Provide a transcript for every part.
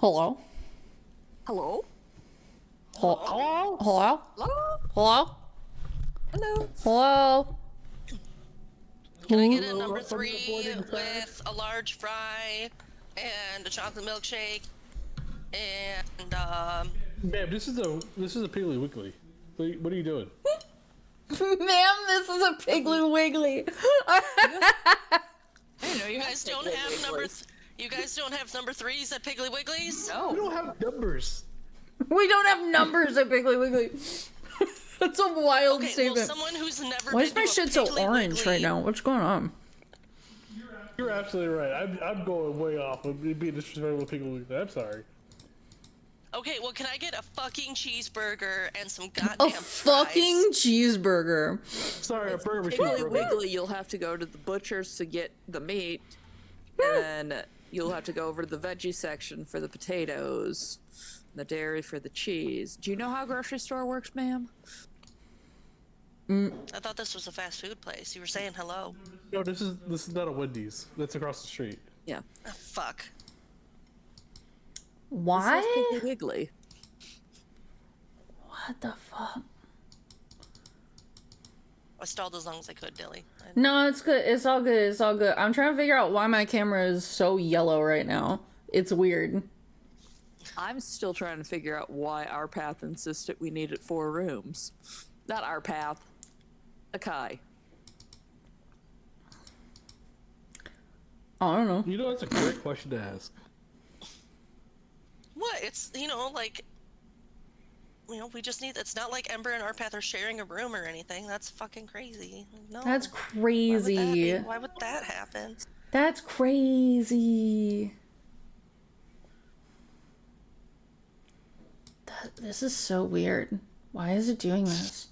Hello? Hello? Hello? Hello? Hello? Hello? Hello? Can I get a number 3 with a large fry and a chocolate milkshake and Ma'am, this is a Piggly Wiggly. What are you doing? Ma'am, this is a Piggly Wiggly. I didn't know you guys don't have you guys don't have number 3s at Piggly Wigglies? No. We don't have numbers. We don't have numbers at Piggly Wiggly. That's a wild statement. Well, someone who's never Why been is my to a shit so Piggly orange Wiggly- right now? What's going on? You're absolutely right. I'm going way off. I'm being disrespectful with Piggly Wiggly. I'm sorry. Okay, well, can I get a fucking cheeseburger and some goddamn A fucking cheeseburger. Sorry, a burger machine. Piggly Wiggly, you'll have to go to the butcher's to get the meat, and then you'll have to go over to the veggie section for the potatoes, the dairy for the cheese. Do you know how a grocery store works, ma'am? I thought this was a fast food place. You were saying hello. No, this is not a Wendy's. That's across the street. Yeah. Oh, fuck. Why? This is Piggly Wiggly. What the fuck? I stalled as long as I could, Dilly. No, it's good. It's all good. It's all good. I'm trying to figure out why my camera is so yellow right now. It's weird. I'm still trying to figure out why our path insisted we needed 4 rooms. Not our path. Akai. I don't know. You know, that's a great question to ask. What? It's, like, we just need, it's not like Ember and Arpath are sharing a room or anything. That's fucking crazy. No. That's Why crazy. why would that happen? That's crazy. This is so weird. Why is it doing this?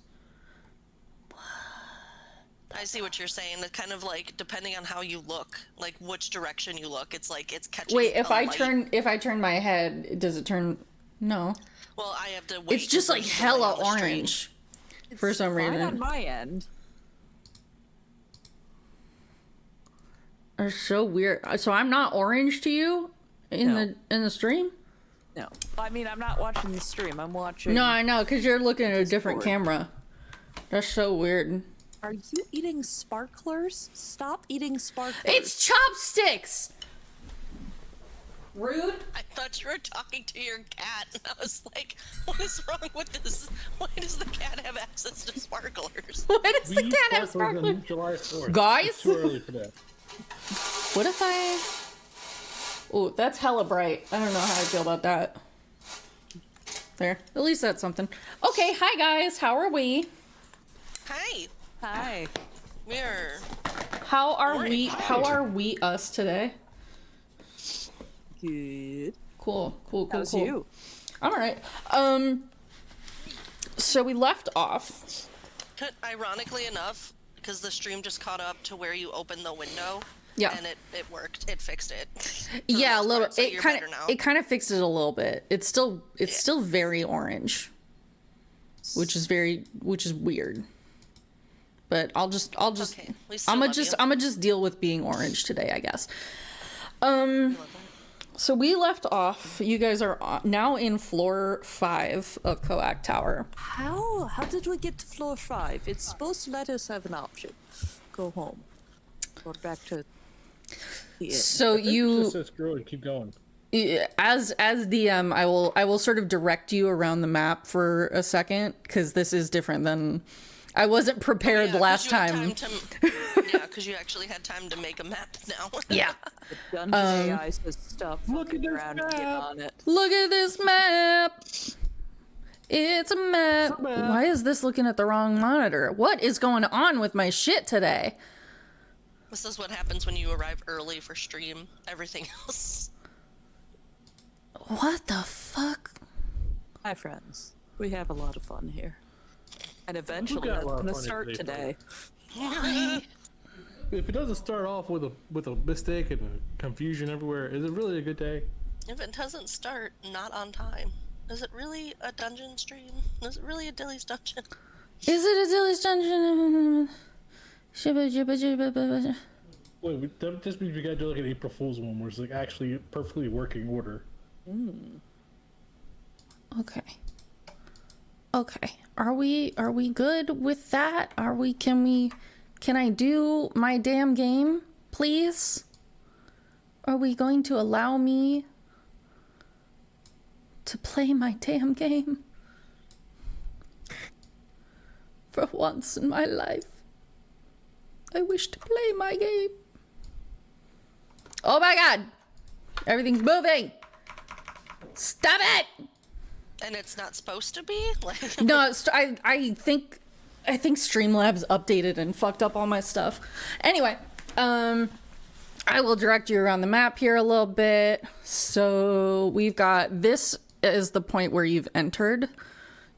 I see what you're saying. That kind of like, depending on how you look, like which direction you look, it's like it's catching. Wait, if a I light. turn my head, does it turn? No. Well, I have to wait. It's just like there's a hella delay on the stream. orange for some Fine reason. on my end. It's so weird. So I'm not orange to you in No. the stream? No. I mean, I'm not watching the stream. I'm watching... No, I know, because you're looking at a different Discord. camera. That's so weird. Are you eating sparklers? Stop eating sparklers. It's chopsticks! Rude. I thought you were talking to your cat, and I was like, "What is wrong with this? Why does the cat have access to sparklers?" Why does the We cat have use sparklers? on July 4th. Guys? It's too early for that. What if I... Oh, that's hella bright. I don't know how I feel about that. There. At least that's something. Okay, hi guys. How are we? Hi, Hi. we're How are Morning. we? How are we us today? Good. Cool. How's cool. you? All right. So we left off. ironically enough, because the stream just caught up to where you opened the window. Yeah. And it worked. It fixed it. for the Yeah, a most little. part, so It you're kind better now. of. It kind of fixed it a little bit. It's still very orange, which is weird. But I'll just. Okay, we still I'm love you. gonna just deal with being orange today, I guess. So we left off. You guys are now in floor 5 of Coac Tower. How did we get to floor 5? It's supposed to let us have an option. Go home. Or back to the inn. So you, Just says screw it, keep going. as DM, I will sort of direct you around the map for a second because this is different than. I wasn't prepared Yeah, 'cause last you had time. yeah, because you actually had time to make a map now. Yeah. The dungeon AI says stuff. Look at this around and get map. on it. Look at this map. It's a map. It's a map. Why is this looking at the wrong monitor? What is going on with my shit today? This is what happens when you arrive early for stream. Everything else. What the fuck? Hi, friends. We have a lot of fun here. And eventually, got a that's lot of going to fun start today, today. If it doesn't start off with a mistake and a confusion everywhere, is it really a good day? If it doesn't start not on time, is it really a dungeon stream? Is it really a Dilly's dungeon? Is it a Dilly's dungeon? Shibba jibba jibba jibba. Wait, that just means we gotta do like an April Fool's one where it's like actually perfectly working order. Okay. Okay. Are we good with that? Can I do my damn game, please? Are we going to allow me to play my damn game? For once in my life, I wish to play my game. Oh my god! Everything's moving! Stop it! And it's not supposed to be? Like, No, I think Streamlabs updated and fucked up all my stuff. Anyway, I will direct you around the map here a little bit. So we've got, this is the point where you've entered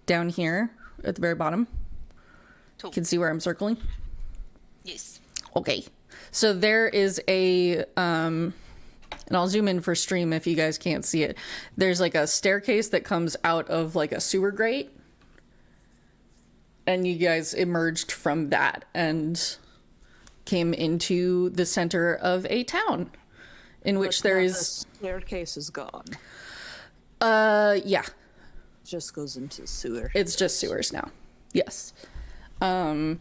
down here at the very bottom. cool. You can see where I'm circling. Yes. Okay. So there is a, and I'll zoom in for stream if you guys can't see it. There's like a staircase that comes out of like a sewer grate. And you guys emerged from that and came into the center of a town in which there is... The staircase is gone. Yeah. Just goes into the sewer. It's just sewers now. Yes. So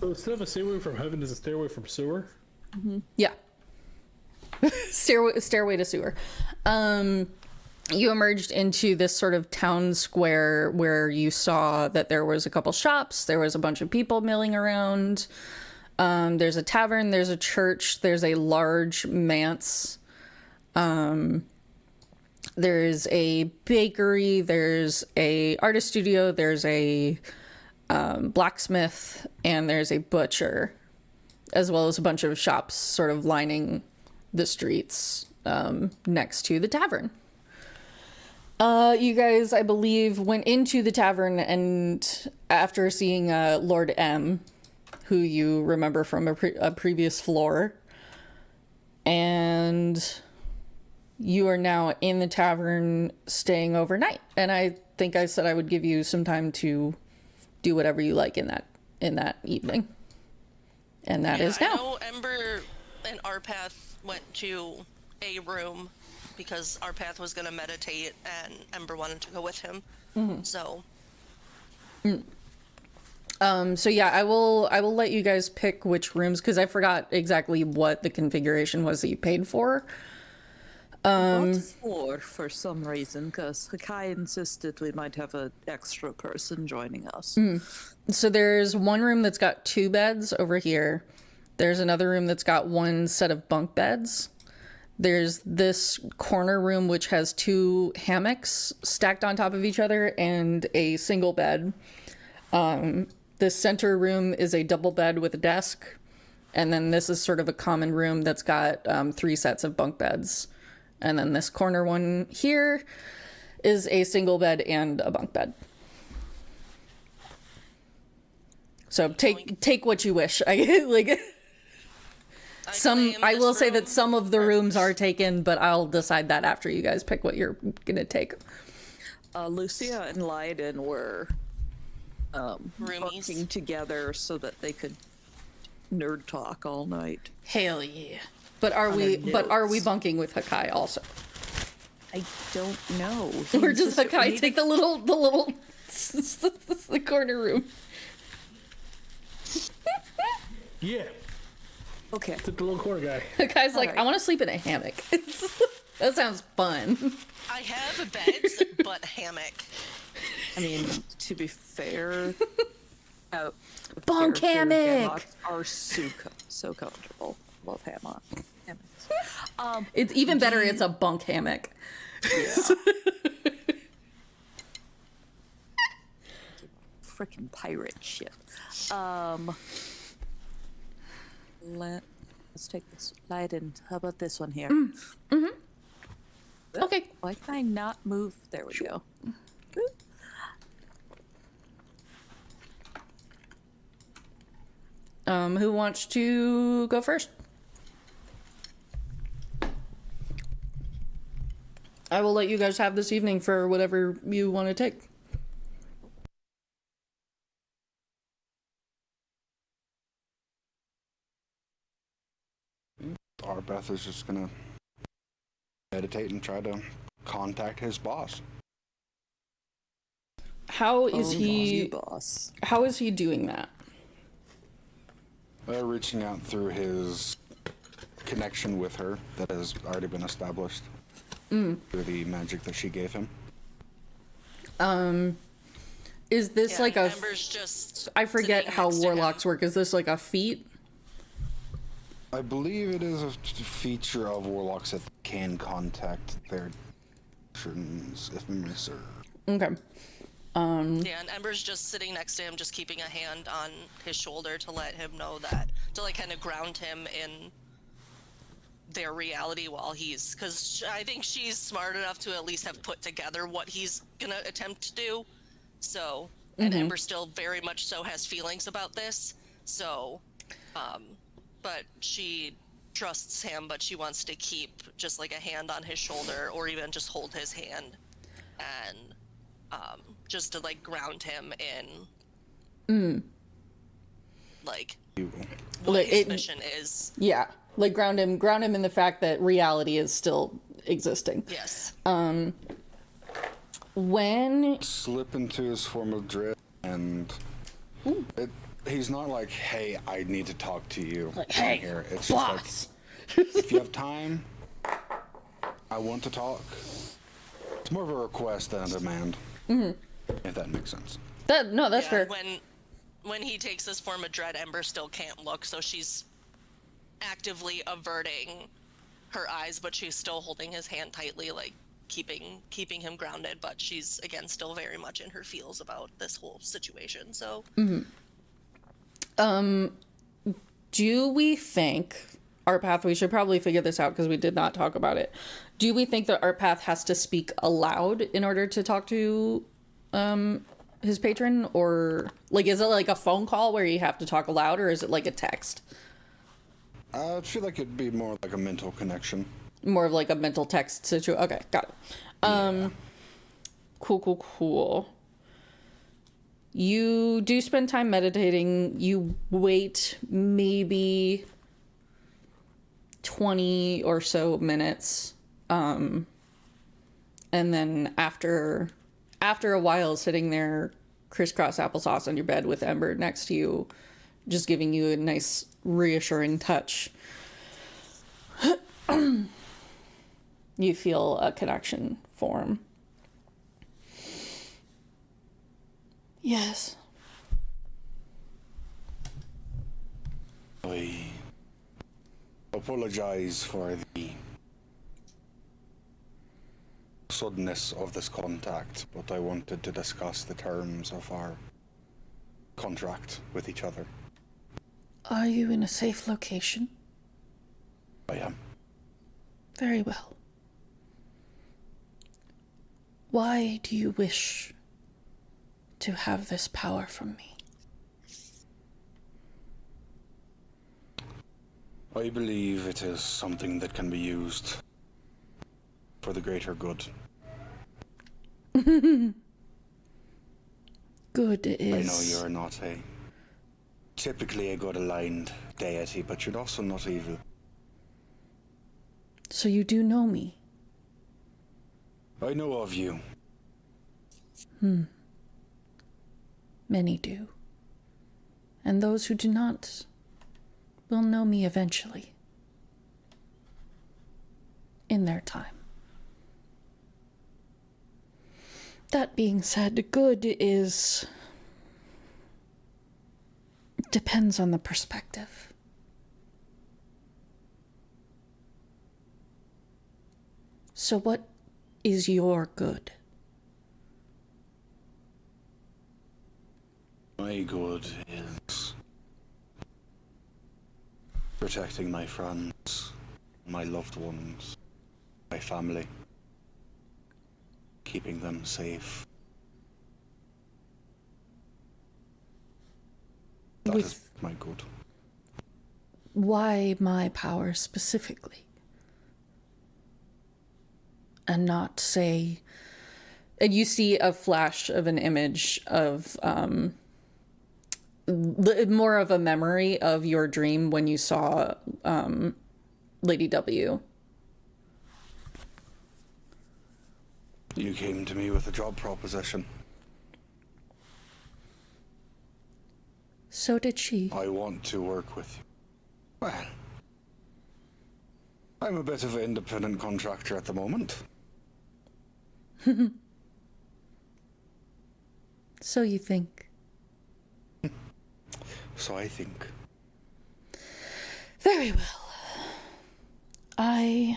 instead of a stairway from heaven, is a stairway from sewer? Yeah. Stairway to sewer. You emerged into this sort of town square where you saw that there was a couple shops, there was a bunch of people milling around. There's a tavern, there's a church, there's a large manse. There's a bakery, there's a artist studio, there's a blacksmith, and there's a butcher, as well as a bunch of shops sort of lining the streets next to the tavern. You guys, I believe, went into the tavern, and after seeing Lord M, who you remember from a previous floor, and you are now in the tavern staying overnight. And I think I said I would give you some time to do whatever you like in that evening. And that is now. I know Ember and Arpath went to a room because Arpath was going to meditate and Ember wanted to go with him. So. So yeah, I will let you guys pick which rooms, because I forgot exactly what the configuration was that you paid for. Not four for some reason, because Hakai insisted we might have an extra person joining us. So there's one room that's got 2 beds over here. There's another room that's got 1 set of bunk beds. There's this corner room which has 2 hammocks stacked on top of each other and a single bed. The center room is a double bed with a desk. And then this is sort of a common room that's got 3 sets of bunk beds. And then this corner one here is a single bed and a bunk bed. So take what you wish. I will say that some of the rooms are taken, but I'll decide that after you guys pick what you're gonna take. Lucia and Leiden were Roomies. working together so that they could nerd talk all night. Hell yeah! But are we bunking with Hakai also? I don't know. Or does Hakai take the little the corner room? Yeah. Okay. Took the little corner guy. Hakai's like, Alright. I want to sleep in a hammock. That sounds fun. I have beds, but hammock. I mean, to be fair, Bunk hammock! hammocks are so comfortable. Love hammocks. It's even better. It's a bunk hammock. Yeah. Freaking pirate shit. Let's take this Leiden. How about this one here? Okay. Why can I not move? There we go. Who wants to go first? I will let you guys have this evening for whatever you want to take. Arbeth is just gonna meditate and try to contact his boss. How is he? boss? How is he doing that? Reaching out through his connection with her that has already been established through the magic that she gave him. Is this Yeah, like a? Ember's just I forget sitting how next to him. warlocks work. Is this like a feat? I believe it is a feature of warlocks that can contact their patrons, if memory serves. Okay. Yeah, and Ember's just sitting next to him, just keeping a hand on his shoulder to let him know that, to like kind of ground him in their reality while he's, because I think she's smart enough to at least have put together what he's gonna attempt to do. So, and Ember still very much so has feelings about this. So, but she trusts him, but she wants to keep just like a hand on his shoulder or even just hold his hand and just to like ground him in like what his mission is. Yeah, like ground him in the fact that reality is still existing. Yes. When Slip into his form of dread, and he's not like, hey, I need to talk to you hey, here. It's boss. just like, if you have time, I want to talk. It's more of a request than a demand. If that makes sense. That's Yeah, fair. when he takes this form of dread, Ember still can't look, so she's actively averting her eyes, but she's still holding his hand tightly, like keeping him grounded, but she's again still very much in her feels about this whole situation. So Do we think our path? We should probably figure this out because we did not talk about it. Do we think that our path has to speak aloud in order to talk to his patron, or like is it like a phone call where you have to talk aloud, or is it like a text? I feel like it'd be more like a mental connection. More of like a mental text situation. Okay, got it. Cool. You do spend time meditating. You wait maybe 20 or so minutes. And then after a while sitting there crisscross applesauce on your bed with Ember next to you, just giving you a nice reassuring touch, you feel a connection form. Yes. I apologize for the suddenness of this contact, but I wanted to discuss the terms of our contract with each other. Are you in a safe location? I am. Very well. Why do you wish to have this power from me? I believe it is something that can be used for the greater good. Good is... I know you're not typically a good-aligned deity, but you're also not evil. So you do know me? I know of you. Many do. And those who do not will know me eventually. In their time. That being said, good is... depends on the perspective. So what is your good? My good is protecting my friends, my loved ones, my family, keeping them safe. That is my good. Why my power specifically? And not say... And you see a flash of an image of... more of a memory of your dream when you saw Lady W. You came to me with a job proposition. So did she. I want to work with you. Well, I'm a bit of an independent contractor at the moment. So you think. So I think. Very well. I,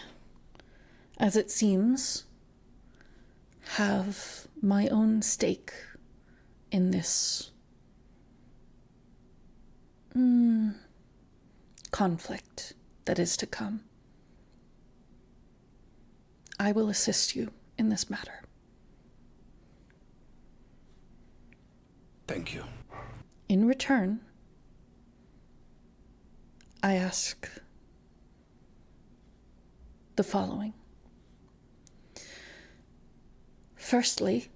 as it seems, have my own stake in this conflict that is to come. I will assist you in this matter. Thank you. In return, I ask the following. Firstly,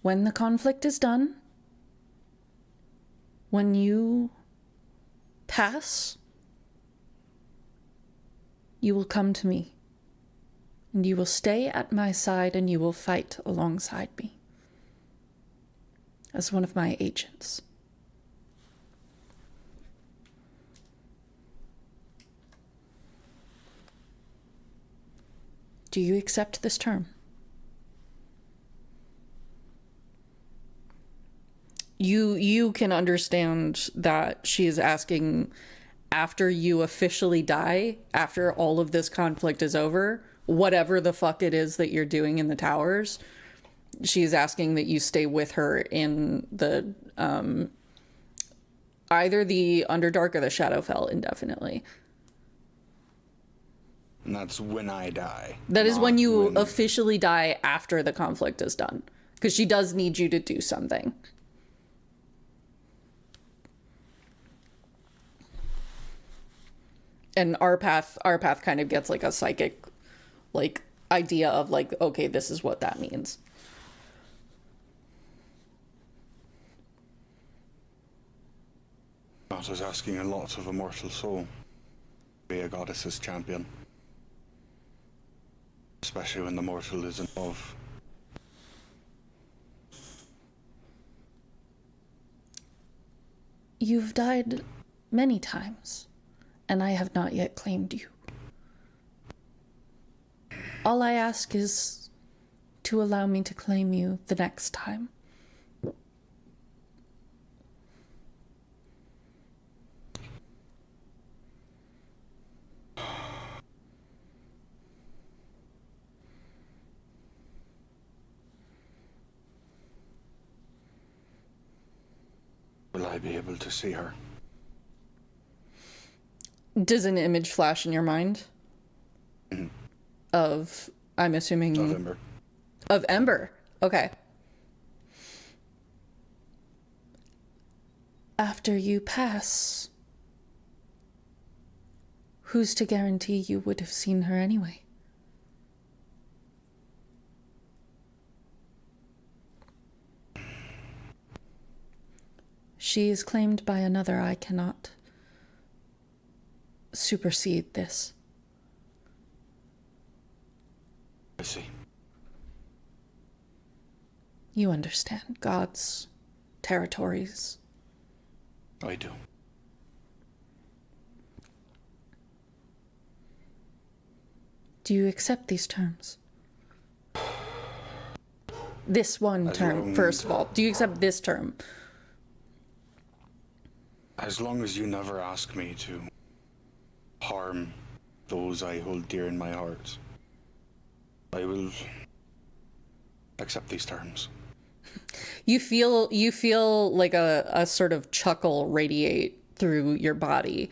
when the conflict is done, when you pass, you will come to me, and you will stay at my side, and you will fight alongside me as one of my agents. Do you accept this term? You can understand that she is asking after you officially die, after all of this conflict is over, whatever the fuck it is that you're doing in the towers, she's asking that you stay with her in the either the Underdark or the Shadowfell indefinitely. And that's when I die. That is when not you officially die after the conflict is done. Because she does need you to do something. And our path kind of gets like a psychic like idea of like, okay, this is what that means. That is asking a lot of a mortal soul. Be a goddess's champion. Especially when the mortal is in love. You've died many times, and I have not yet claimed you. All I ask is to allow me to claim you the next time. Will I be able to see her? Does an image flash in your mind? Mm-hmm. Of, I'm assuming... Of Ember. Of Ember. Okay. After you pass, who's to guarantee you would have seen her anyway? She is claimed by another. I cannot supersede this. I see. You understand God's territories. I do. Do you accept these terms? This one term, first of all. Do you accept this term? As long as you never ask me to harm those I hold dear in my heart, I will accept these terms. You feel like a sort of chuckle radiate through your body.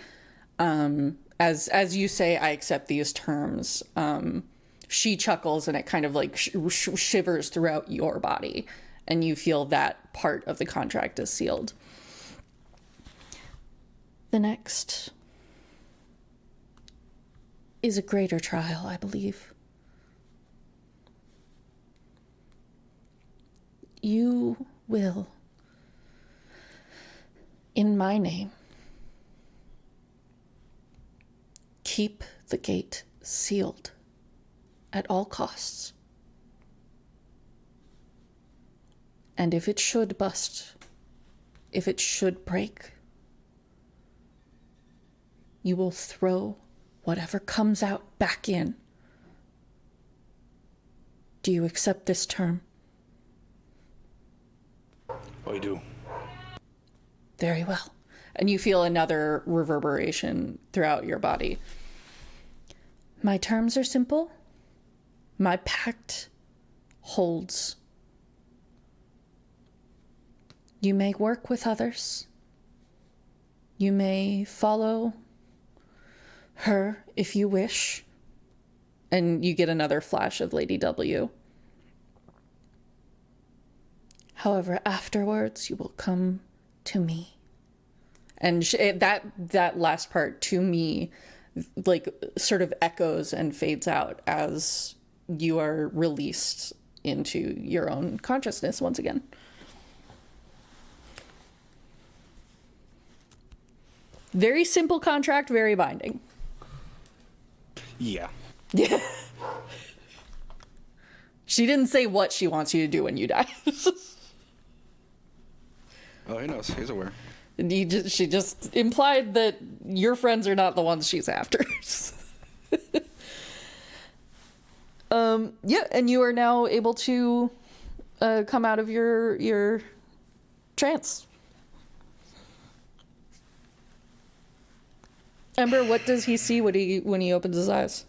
As you say, I accept these terms. She chuckles and it kind of like shivers throughout your body. And you feel that part of the contract is sealed. The next is a greater trial, I believe. You will, in my name, keep the gate sealed at all costs. And if it should bust, if it should break, you will throw whatever comes out back in. Do you accept this term? I do. Very well. And you feel another reverberation throughout your body. My terms are simple. My pact holds. You may work with others. You may follow her if you wish. And you get another flash of Lady W. However, afterwards, you will come to me. And that last part, to me, like, sort of echoes and fades out as you are released into your own consciousness once again. Very simple contract, very binding. Yeah. Yeah. She didn't say what she wants you to do when you die. Oh, he knows. He's aware. She just implied that your friends are not the ones she's after. Yeah, and you are now able to come out of your trance. Ember, what does he see when he opens his eyes?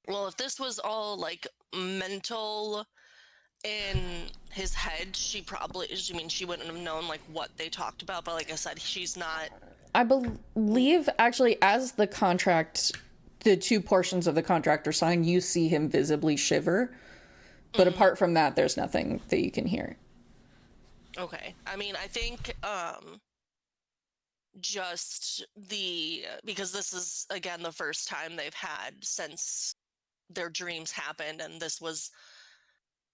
Well, if this was all like mental in his head, she wouldn't have known like what they talked about, but like I said, she's not. I believe actually as the contract, the two portions of the contract are signed, you see him visibly shiver. But apart from that, there's nothing that you can hear. Okay. I mean, I think just because this is again the first time they've had since their dreams happened, and this was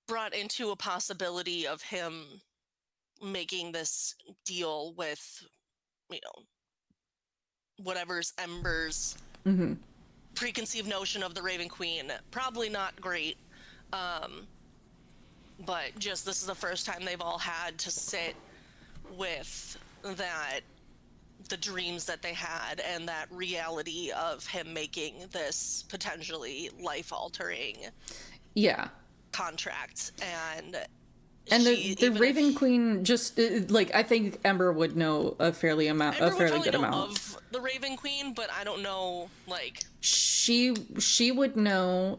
brought into a possibility of him making this deal with, whatever's Ember's preconceived notion of the Raven Queen. Probably not great. But just this is the first time they've all had to sit with the dreams that they had and that reality of him making this potentially life-altering contract. And the Raven Queen just like, I think Ember would know a fairly good amount of the Raven Queen, but I don't know, like, she would know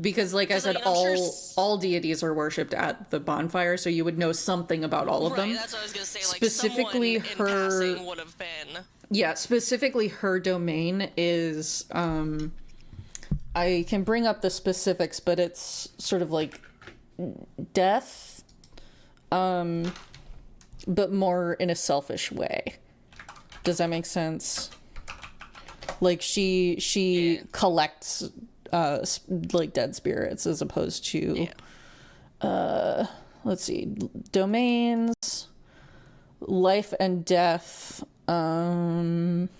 because like I said, all deities are worshipped at the bonfire, so you would know something about all of them. That's what I was gonna say. Like, specifically someone in passing would have been. Yeah, specifically her domain is I can bring up the specifics, but it's sort of like death, but more in a selfish way. Does that make sense? Like she collects like dead spirits as opposed to let's see, domains, life and death. Ironic.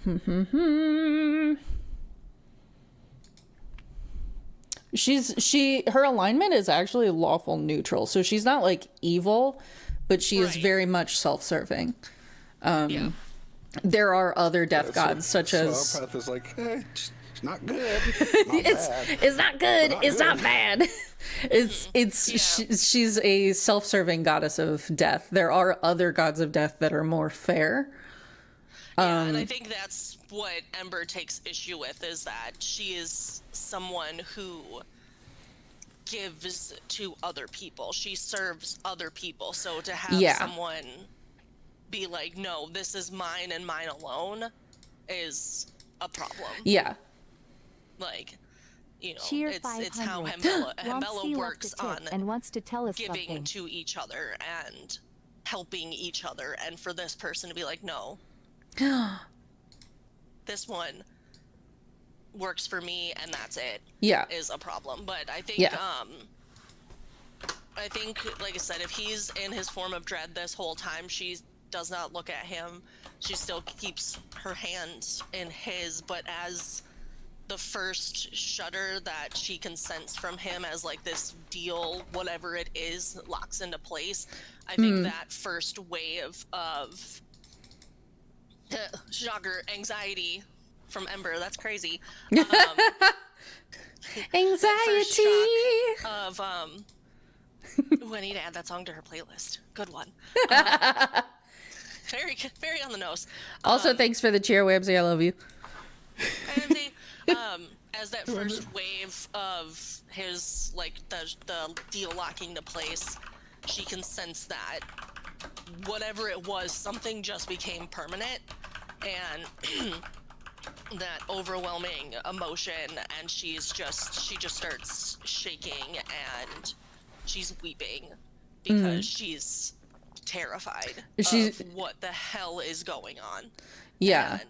Her alignment is actually lawful neutral, so she's not like evil, but she is very much self-serving. There are other death gods such as our path is like, it's not good. it's not good. It's not bad. She's a self-serving goddess of death. There are other gods of death that are more fair. And I think that's what Ember takes issue with, is that she is someone who gives to other people. She serves other people. So to have someone be like, no, this is mine and mine alone, is a problem. Yeah. Like, it's how Hembella works on and wants to tell us giving something to each other and helping each other, and for this person to be like, no, this one works for me and that's it, is a problem. But I think I think, like I said, if he's in his form of dread this whole time, she does not look at him. She still keeps her hands in his, but as the first shudder that she can sense from him as like this deal, whatever it is, locks into place. I think that first wave of shocker anxiety from Ember, that's crazy. Anxiety Of ooh, I need to add that song to her playlist. Good one. Very, very on the nose. Also, thanks for the cheer, Websy. I love you. As that first wave of his, like, the deal locking into place, she can sense that whatever it was, something just became permanent, and that overwhelming emotion, and she just starts shaking, and she's weeping because she's terrified of what the hell is going on. Yeah.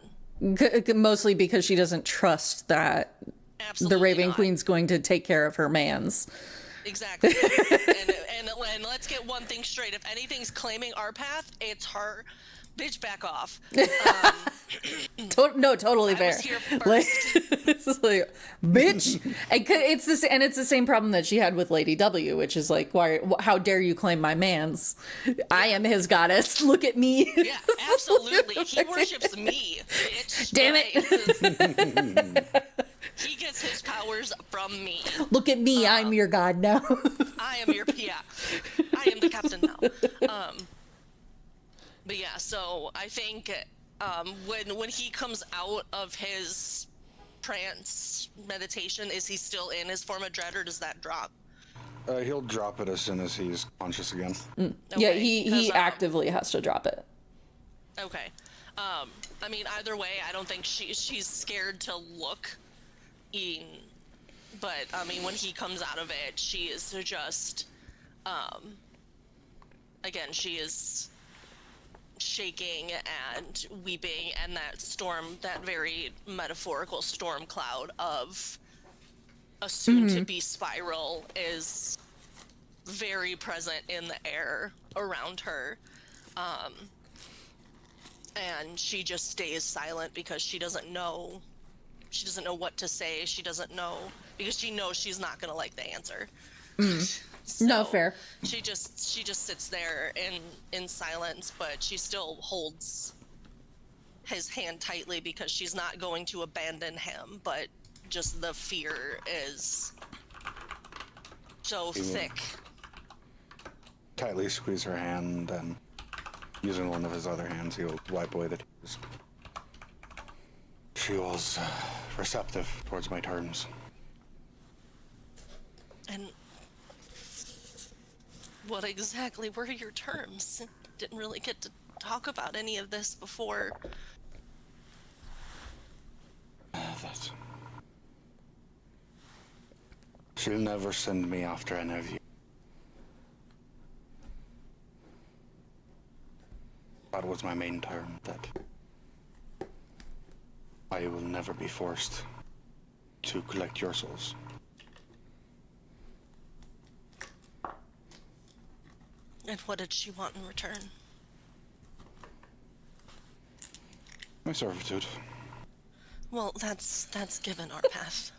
Mostly because she doesn't trust that the Raven Queen's going to take care of her mans. Exactly. and let's get one thing straight. If anything's claiming our path, it's her. Bitch, back off. No, totally fair. I was here first. Like, it's like, bitch. It's the same problem that she had with Lady W, which is like, how dare you claim my mans? I am his goddess. Look at me. Yeah, absolutely. He worships me, bitch. Damn it. He gets his powers from me. Look at me. I'm your god now. I am I am the captain now. But yeah, so I think when he comes out of his trance meditation, is he still in his form of dread, or does that drop? He'll drop it as soon as he's conscious again. Okay, yeah, he actively has to drop it. Okay. I mean, either way, I don't think she's scared to look in, but I mean, when he comes out of it, she is just, again, she is shaking and weeping, and that very metaphorical storm cloud of a soon-to-be spiral is very present in the air around her. And she just stays silent because she doesn't know what to say. She doesn't know, because she knows she's not gonna like the answer. So no, fair. She just sits there in silence, but she still holds his hand tightly because she's not going to abandon him, but just the fear is so thick. Tightly squeeze her hand, and using one of his other hands, he'll wipe away the tears. She was receptive towards my terms. And what exactly were your terms? Didn't really get to talk about any of this before. That she'll never send me after any of you. That was my main term, that I will never be forced to collect your souls. And what did she want in return? My servitude. Well, that's given our path.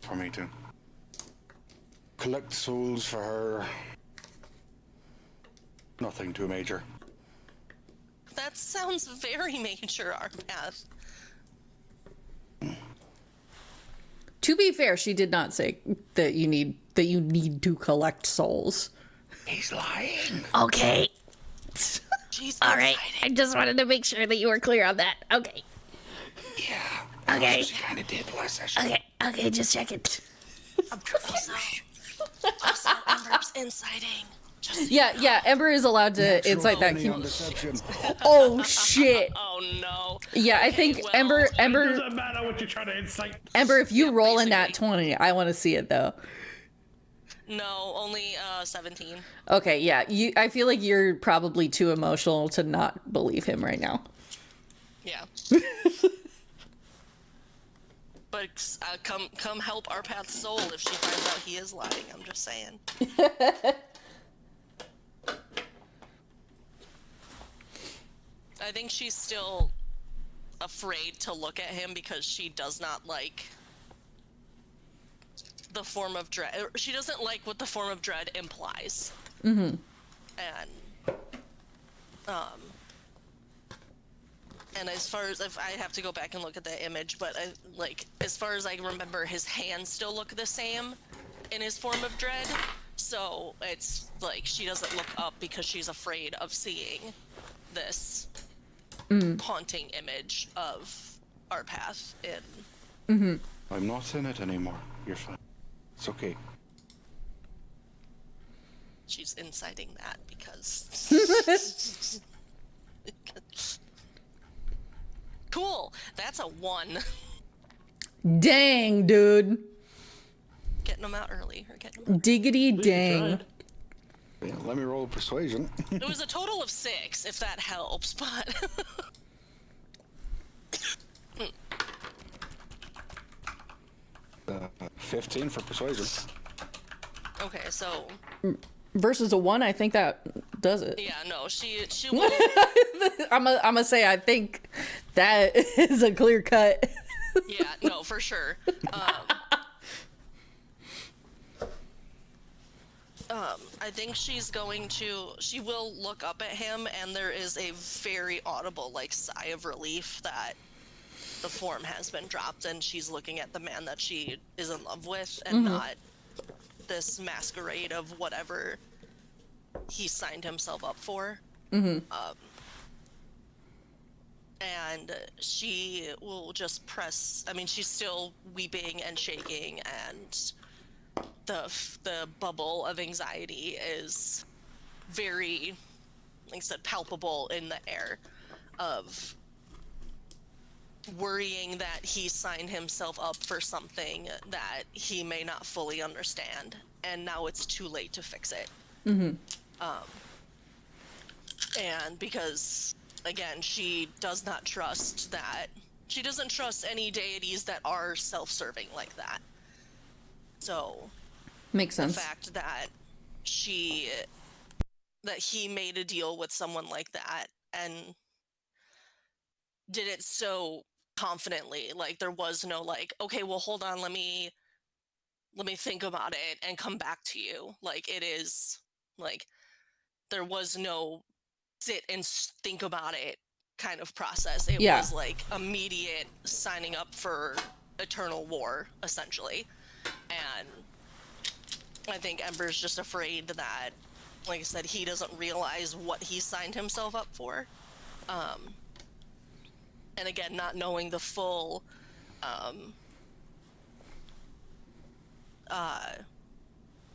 For me too. Collect souls for her. Nothing too major. That sounds very major, our path. To be fair, she did not say that you need to collect souls. He's lying. Okay. She's All right. excited. I just wanted to make sure that you were clear on that. Okay. Yeah. Okay. She kind of did last session. Okay, just check it. Also, Ember's inciting. Yeah, Ember is allowed to incite that. On deception. Oh shit. Oh no. Yeah, I think well, Ember, It doesn't matter what you're trying to incite. if you roll in that basically. 20, I want to see it though. No, only 17. Okay, yeah, I feel like you're probably too emotional to not believe him right now. Yeah. But come help Arpath's soul if she finds out he is lying. I'm just saying. I think she's still afraid to look at him because she does not like the form of dread. She doesn't like what the form of dread implies. Mm-hmm. And as far as, if I have to go back and look at the image, but as far as I remember, his hands still look the same in his form of dread. So it's like she doesn't look up because she's afraid of seeing this haunting image of our path in. I'm not in it anymore. You're fine. It's okay. She's inciting that because... Cool. That's a 1. Dang, dude. Getting them out early. Or getting them out. Diggity At least you dang. tried. Yeah, let me roll persuasion. It was a total of 6, if that helps, but... 15 for persuasion. Okay, so... Versus a 1, I think that does it. Yeah, no, she will... I'm gonna say I think that is a clear cut. Yeah, no, for sure. I think she will look up at him, and there is a very audible, like, sigh of relief that the form has been dropped, and she's looking at the man that she is in love with, and not this masquerade of whatever he signed himself up for. And she will just press, I mean, she's still weeping and shaking, and the bubble of anxiety is very, like I said, palpable in the air of worrying that he signed himself up for something that he may not fully understand, and now it's too late to fix it. And because, again, she doesn't trust any deities that are self-serving like that. So Makes sense. the fact that he made a deal with someone like that and did it so confidently, like there was no like, okay, well, hold on, let me think about it and come back to you. Like, it is like there was no sit and think about it kind of process. It was like immediate signing up for eternal war, essentially. And I think Ember's just afraid that, like I said, he doesn't realize what he signed himself up for. And again, not knowing the full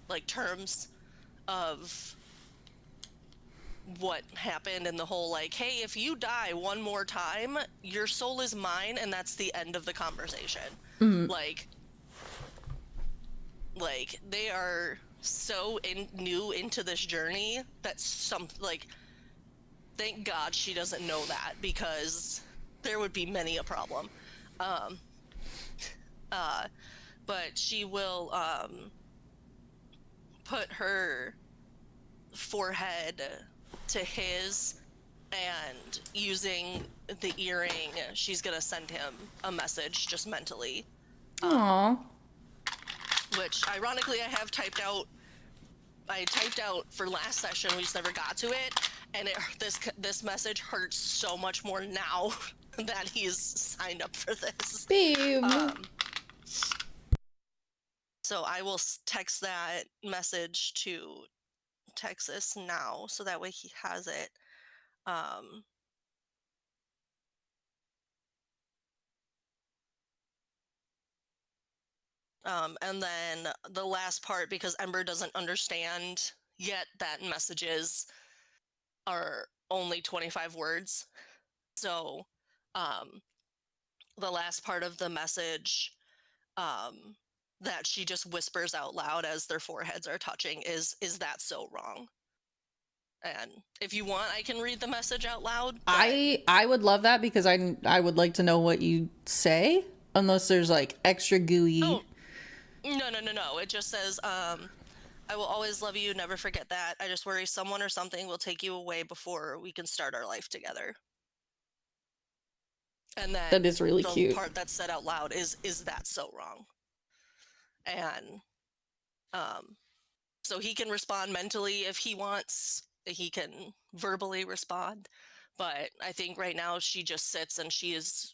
like terms of what happened, and the whole like, hey, if you die one more time, your soul is mine, and that's the end of the conversation. Like they are so new into this journey that thank God she doesn't know that, because there would be many a problem. But she will put her forehead to his, and using the earring, she's gonna send him a message just mentally. Aww. Which, ironically, I typed out for last session. We just never got to it, and this message hurts so much more now that he's signed up for this. Babe. So I will text that message to Texas now, so that way he has it. And then the last part, because Ember doesn't understand yet that messages are only 25 words. So the last part of the message that she just whispers out loud as their foreheads are touching is that so wrong? And if you want, I can read the message out loud. I would love that, because I would like to know what you say, unless there's like extra gooey. Oh. No. It just says, I will always love you. Never forget that. I just worry someone or something will take you away before we can start our life together. And then That is really cute. The part that's said out loud is that so wrong? And so he can respond mentally if he wants. He can verbally respond. But I think right now she just sits and she is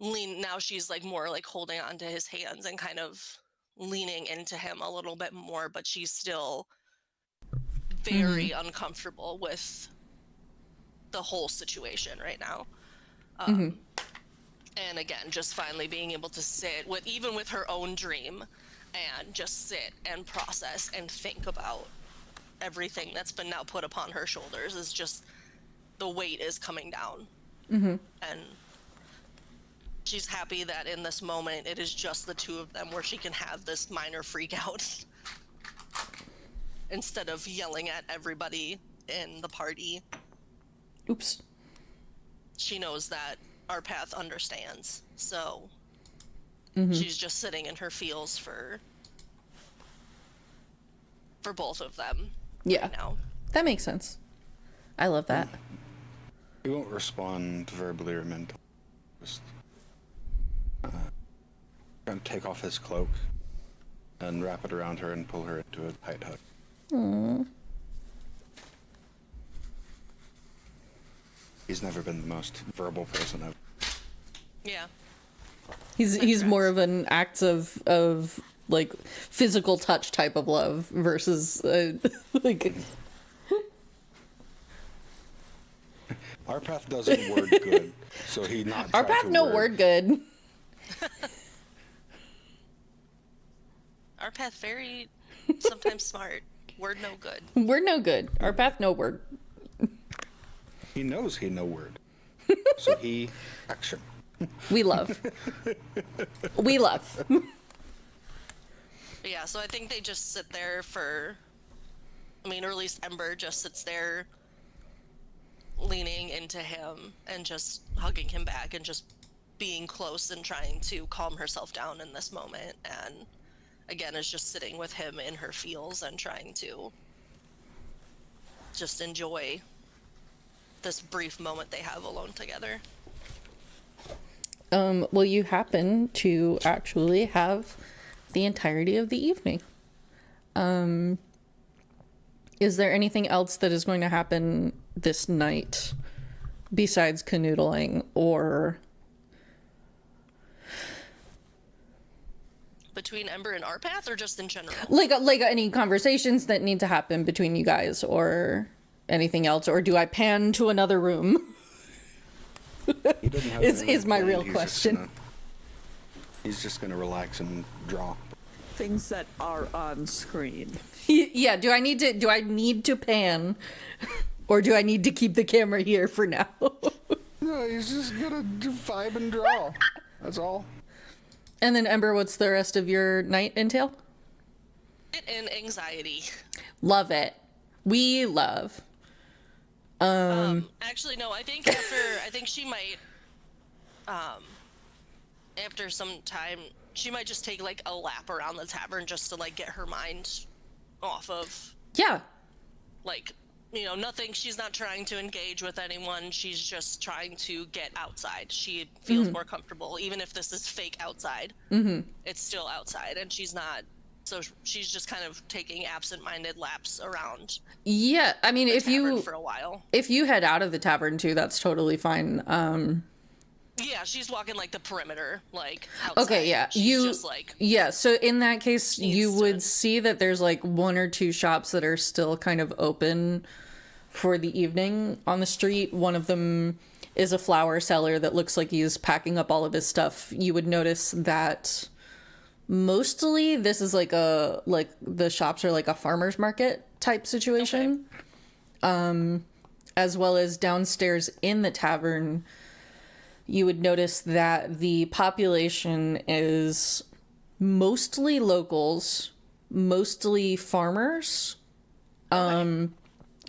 now she's like more like holding on to his hands and kind of leaning into him a little bit more, but she's still very uncomfortable with the whole situation right now. And again, just finally being able to sit with, even with her own dream, and just sit and process and think about everything that's been now put upon her shoulders, is just, the weight is coming down. And she's happy that in this moment it is just the two of them, where she can have this minor freak out instead of yelling at everybody in the party. Oops. She knows that our path understands, so she's just sitting in her feels for both of them. Yeah, right now. That makes sense. I love that. He won't respond verbally or mentally. Just gonna take off his cloak and wrap it around her and pull her into a tight hug. Aww. He's never been the most verbal person ever. Yeah. He's more of an acts of like physical touch type of love versus like. Our path doesn't word good, so he not. Our path no word good. Our path very sometimes smart. Word no good. Word no good. Our path no word. He knows he no word, so he action. We love. We love. But yeah, so I think they just sit there for, I mean, or at least Ember just sits there leaning into him and just hugging him back and just being close and trying to calm herself down in this moment. And again, is just sitting with him in her feels and trying to just enjoy this brief moment they have alone together. Well, you happen to actually have the entirety of the evening. Is there anything else that is going to happen this night besides canoodling or Between Ember and our path, or just in general? like any conversations that need to happen between you guys or anything else, or do I pan to another room? He doesn't have is my planned. real He's question. He's just gonna relax and draw. Things that are on screen. Yeah, do I need to pan or do I need to keep the camera here for now? No, he's just gonna vibe and draw. That's all. And then Ember, what's the rest of your night entail? And anxiety. Love it. We love. Actually, no, I think she might, after some time, she might just take like a lap around the tavern just to like get her mind off of, Yeah. like, you know, nothing. She's not trying to engage with anyone. She's just trying to get outside. She feels more comfortable, even if this is fake outside. It's still outside, and she's not. So she's just kind of taking absent-minded laps around. Yeah, I mean, if you for a while. If you head out of the tavern too, that's totally fine. Yeah, she's walking like the perimeter, like outside. Okay, yeah. She's just like, yeah, so in that case you needs would to- see that there's like one or two shops that are still kind of open for the evening on the street. One of them is a flower seller that looks like he's packing up all of his stuff. You would notice that mostly this is like the shops are like a farmer's market type situation. As well as downstairs in the tavern, you would notice that the population is mostly locals, mostly farmers,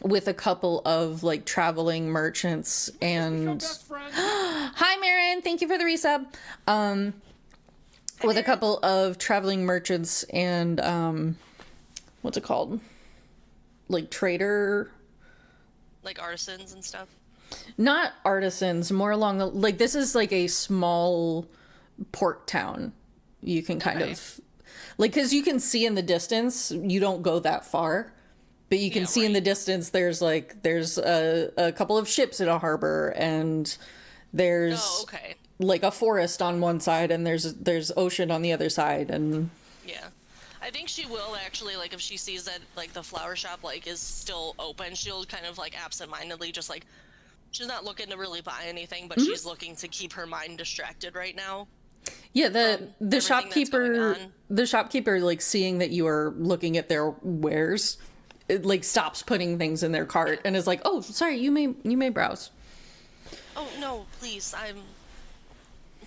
with a couple of like traveling merchants and hi Marin, thank you for the resub. With a couple of traveling merchants and what's it called? Like trader, like artisans and stuff. not artisans, more along the like this is like a small port town. You can kind of like, because you can see in the distance, you don't go that far, but you can see in the distance there's a couple of ships in a harbor, and there's like a forest on one side, and there's ocean on the other side, and yeah. I think she will actually, like, if she sees that, like, the flower shop, like, is still open, she'll kind of, like, absentmindedly just, like, she's not looking to really buy anything, but she's looking to keep her mind distracted right now. Yeah, the shopkeeper, like, seeing that you are looking at their wares, it, like, stops putting things in their cart and is like, "Oh, sorry, you may browse." Oh, no, please, I'm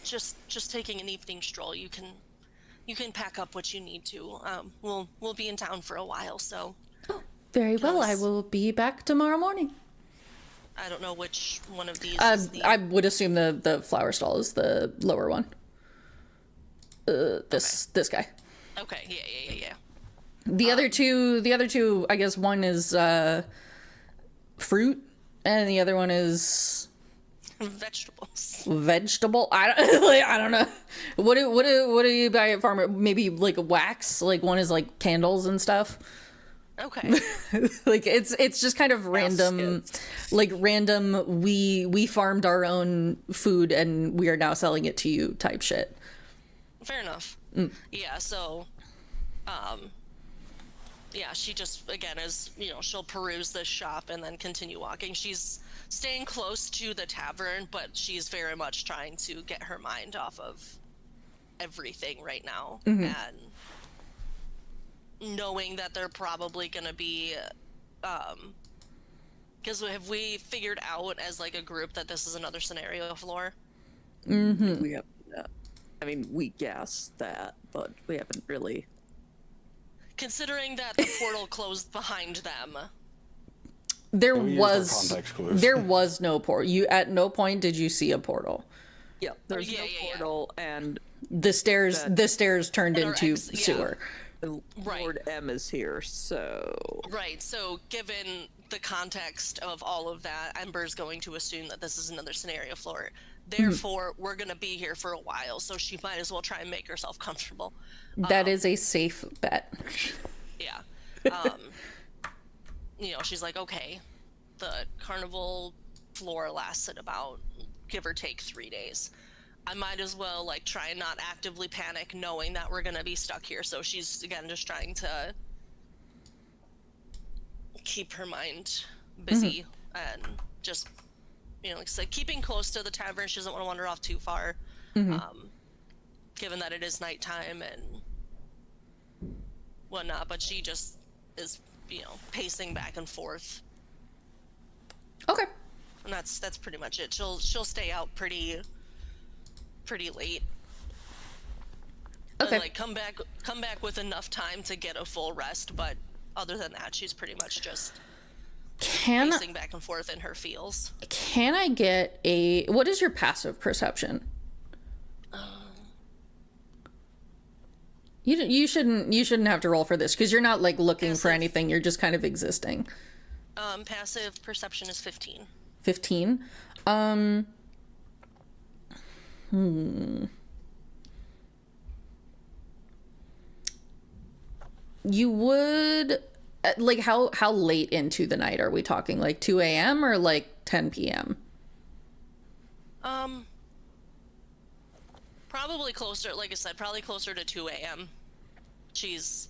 just taking an evening stroll. You can pack up what you need to. We'll be in town for a while, so. Oh, very well. I will be back tomorrow morning. I don't know which one of these is the... I would assume the flower stall is the lower one. This guy. Okay, yeah. The other two, I guess one is fruit, and the other one is vegetables. Vegetable? I don't know. What do you buy at farmer? Maybe like wax. Like one is like candles and stuff. Okay. Like it's just kind of random, like random. We farmed our own food and we are now selling it to you type shit. Fair enough. Yeah. So, yeah, she just, again, is, she'll peruse this shop and then continue walking. She's staying close to the tavern, but she's very much trying to get her mind off of everything right now. And knowing that they're probably going to be, because have we figured out as like a group that this is another scenario floor? We have, I mean, we guessed that, but we haven't really. Considering that the portal closed behind them. There was no portal. You at no point did you see a portal. Yeah, there's no portal, and the stairs turned into sewer. Lord M is here, so. Right, so given the context of all of that, Ember's going to assume that this is another scenario floor. Therefore, we're going to be here for a while, so she might as well try and make herself comfortable. That is a safe bet. Yeah. She's like, okay, the carnival floor lasted about, give or take, 3 days. I might as well, like, try and not actively panic knowing that we're going to be stuck here. So she's, again, just trying to keep her mind busy and just, like keeping close to the tavern. She doesn't want to wander off too far, given that it is nighttime and whatnot. But she just is, pacing back and forth. Okay. And that's pretty much it. She'll stay out pretty late. Okay. And, like, come back with enough time to get a full rest, but other than that, she's pretty much just pacing back and forth in her feels. Can I get what is your passive perception? You shouldn't have to roll for this because you're not like looking for anything. You're just kind of existing. Passive perception is 15. 15. You would like how late into the night are we talking? Like 2 a.m. or like 10 p.m.? Probably closer, like I said, probably closer to 2 a.m. She's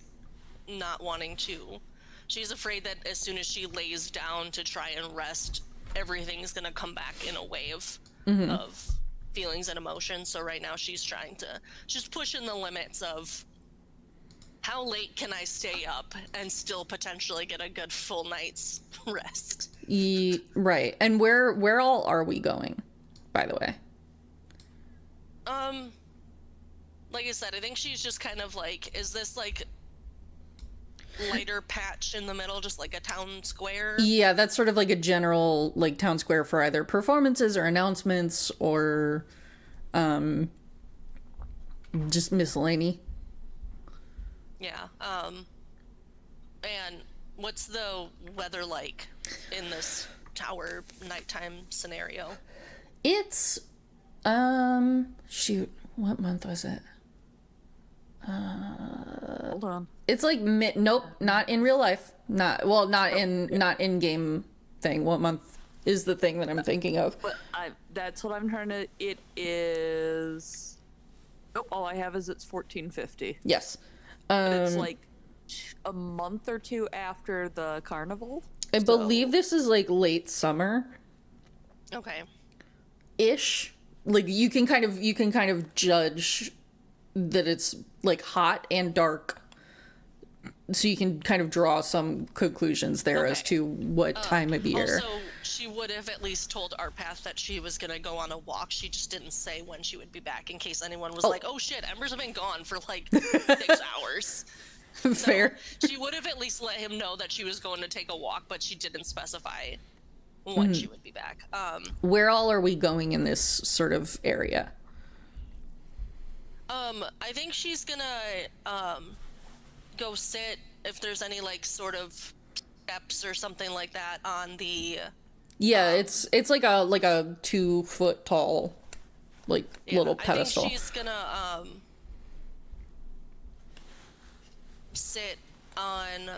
not wanting to. She's afraid that as soon as she lays down to try and rest, everything's gonna come back in a wave of feelings and emotions. So right now she's trying to just push in the limits of how late can I stay up and still potentially get a good full night's rest. Right. And where all are we going, by the way? Like I said, I think she's just kind of like, is this like lighter patch in the middle, just like a town square? Yeah, that's sort of like a general like town square for either performances or announcements or just miscellany. Yeah. And what's the weather like in this tower nighttime scenario? It's shoot, what month was it? Hold on. It's like nope, not in real life. Not in game thing. What month is the thing that I'm thinking of? But that's what I'm trying to. It is. Nope. All I have is it's 1450. Yes. It's like a month or two after the carnival. I believe this is like late summer Okay. ish. Like you can kind of judge that it's like hot and dark. So you can kind of draw some conclusions there as to what time of year. Also, she would have at least told Arpath that she was going to go on a walk. She just didn't say when she would be back in case anyone was like, oh shit, Embers have been gone for like 6 hours. Fair. So she would have at least let him know that she was going to take a walk, but she didn't specify when she would be back. Where all are we going in this sort of area? I think she's gonna go sit if there's any like sort of steps or something like that on the Yeah, it's like a 2 foot tall little pedestal. I think she's gonna sit on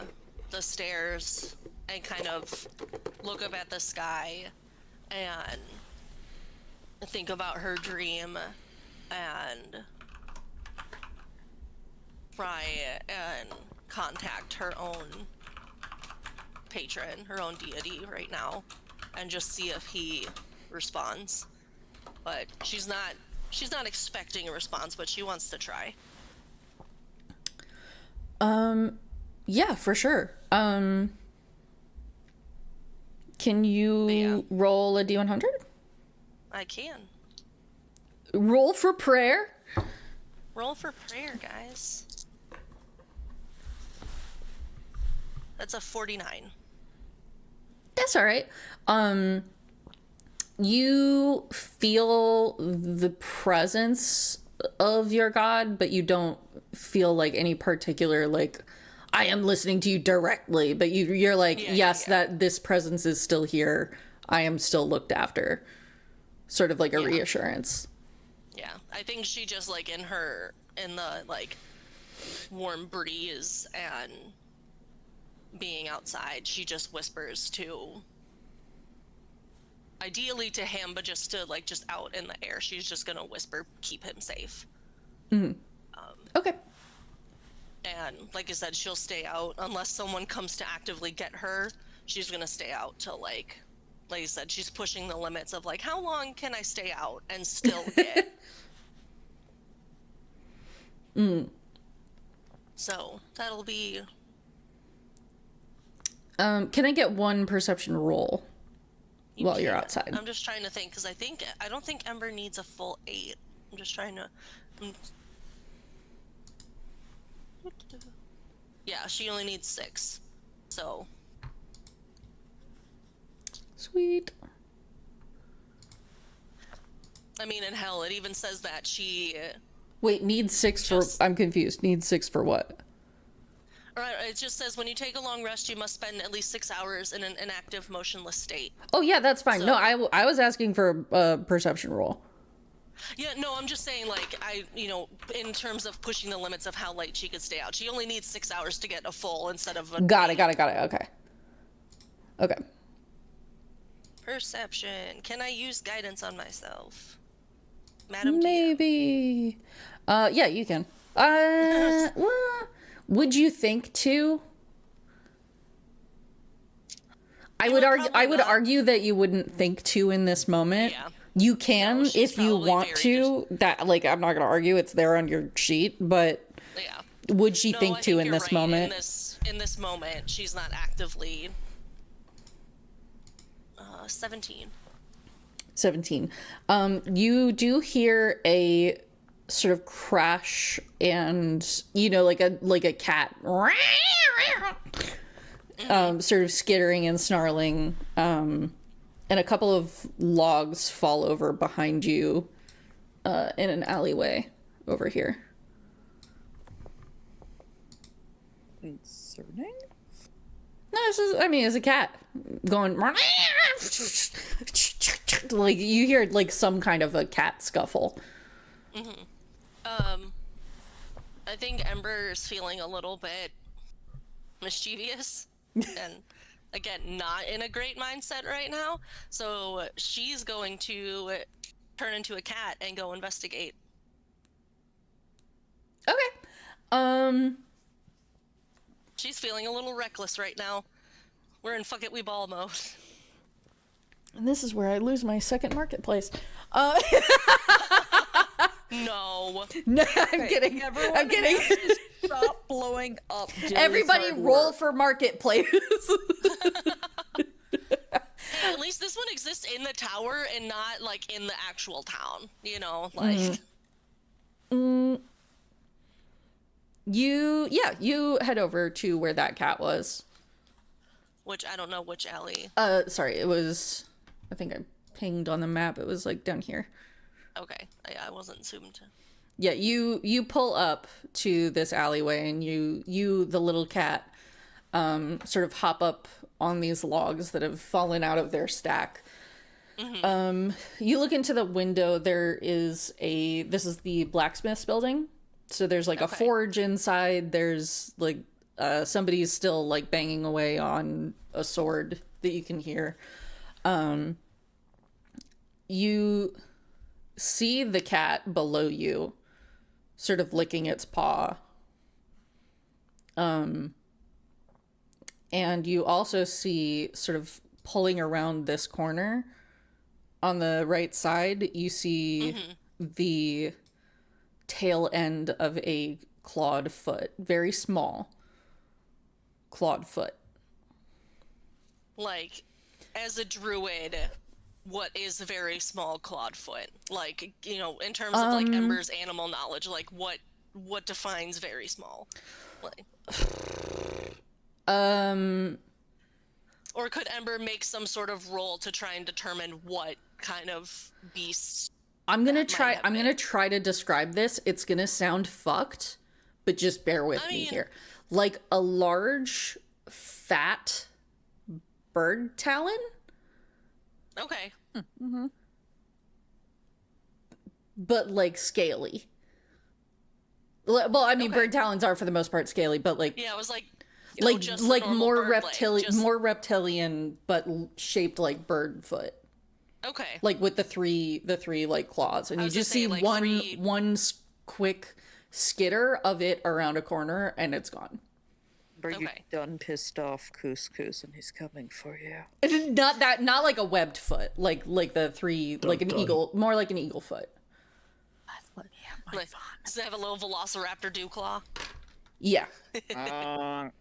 the stairs and kind of look up at the sky and think about her dream and try and contact her own patron, her own deity right now, and just see if he responds. But she's not expecting a response, but she wants to try. Yeah, for sure. Can you roll a D100? I can. Roll for prayer? Roll for prayer, guys. That's a 49. That's all right. You feel the presence of your god, but you don't feel like any particular like I am listening to you directly, but you're like, yes, that this presence is still here. I am still looked after. Sort of like a reassurance. Yeah, I think she just like in the like warm breeze and being outside, she just whispers to, ideally to him, but just to like just out in the air, she's just gonna whisper, keep him safe. Okay. And like I said, she'll stay out unless someone comes to actively get her. She's gonna stay out till like I said, she's pushing the limits of like, how long can I stay out and still get? So that'll be. Can I get one perception roll while you're can. outside? I'm just trying to think because I don't think Ember needs a full 8. I'm just trying to. Yeah, she only needs 6. So. Sweet. I mean, in hell, it even says that she. Wait, needs 6 for. I'm confused. Needs 6 for what? Alright, it just says when you take a long rest, you must spend at least 6 hours in an inactive, motionless state. Oh, yeah, that's fine. So, no, I was asking for a perception roll. Yeah, no, I'm just saying, like, in terms of pushing the limits of how late she could stay out. She only needs 6 hours to get a full instead of a. Got it. Okay. Perception. Can I use guidance on myself? Madam DM. Maybe. Yeah, you can. Well, would you think to? I would argue that you wouldn't think to in this moment. Yeah. You can she's if you probably want very to. That like I'm not gonna argue it's there on your sheet, but Yeah. would she No, think I to in you're this right. moment? In this moment, she's not actively. 17. 17. You do hear a sort of crash and like a cat sort of skittering and snarling, and a couple of logs fall over behind you in an alleyway over here. Concerning? No, it's a cat going like you hear like some kind of a cat scuffle. I think Ember's feeling a little bit mischievous and again not in a great mindset right now, so she's going to turn into a cat and go investigate. Okay. She's feeling a little reckless right now. We're in fuck it we ball mode. And this is where I lose my second marketplace. No. No, I'm kidding. Everyone I'm kidding. has to stop blowing up. Dilly's Everybody hard roll work. for marketplace. Hey, at least this one exists in the tower and not like in the actual town, you know, like You head over to where that cat was. which I don't know which alley. Sorry, it was, I think I pinged on the map. It was like down here. Okay, I wasn't zoomed. Yeah, you pull up to this alleyway and you the little cat sort of hop up on these logs that have fallen out of their stack. You look into the window. This is the blacksmith's building. So there's like a Okay. forge inside. There's like somebody's still like banging away on a sword that you can hear. You see the cat below you sort of licking its paw. And you also see sort of pulling around this corner on the right side, you see the tail end of a clawed foot. Very small clawed foot. Like, as a druid, what is a very small clawed foot? Like, you know, in terms of like Ember's animal knowledge, like what defines very small? Like, or could Ember make some sort of roll to try and determine what kind of beast? I'm gonna have try to describe this. It's gonna sound fucked, but just bear with me here. Like a large, fat bird talon, Okay. but like scaly. Well, I mean, bird talons are for the most part scaly, but like Yeah, it was like just a normal more bird leg, reptilian, more reptilian, but shaped like bird foot. Okay. Like with the three like claws, and you was just gonna see say, like, one quick skitter of it around a corner, and it's gone. Are you Okay. done pissed off, Couscous, and he's coming for you? Not like a webbed foot, like the three, like an dun. eagle, more like an eagle foot. Let me have my Like, does it have a little velociraptor dew claw? Yeah. fun.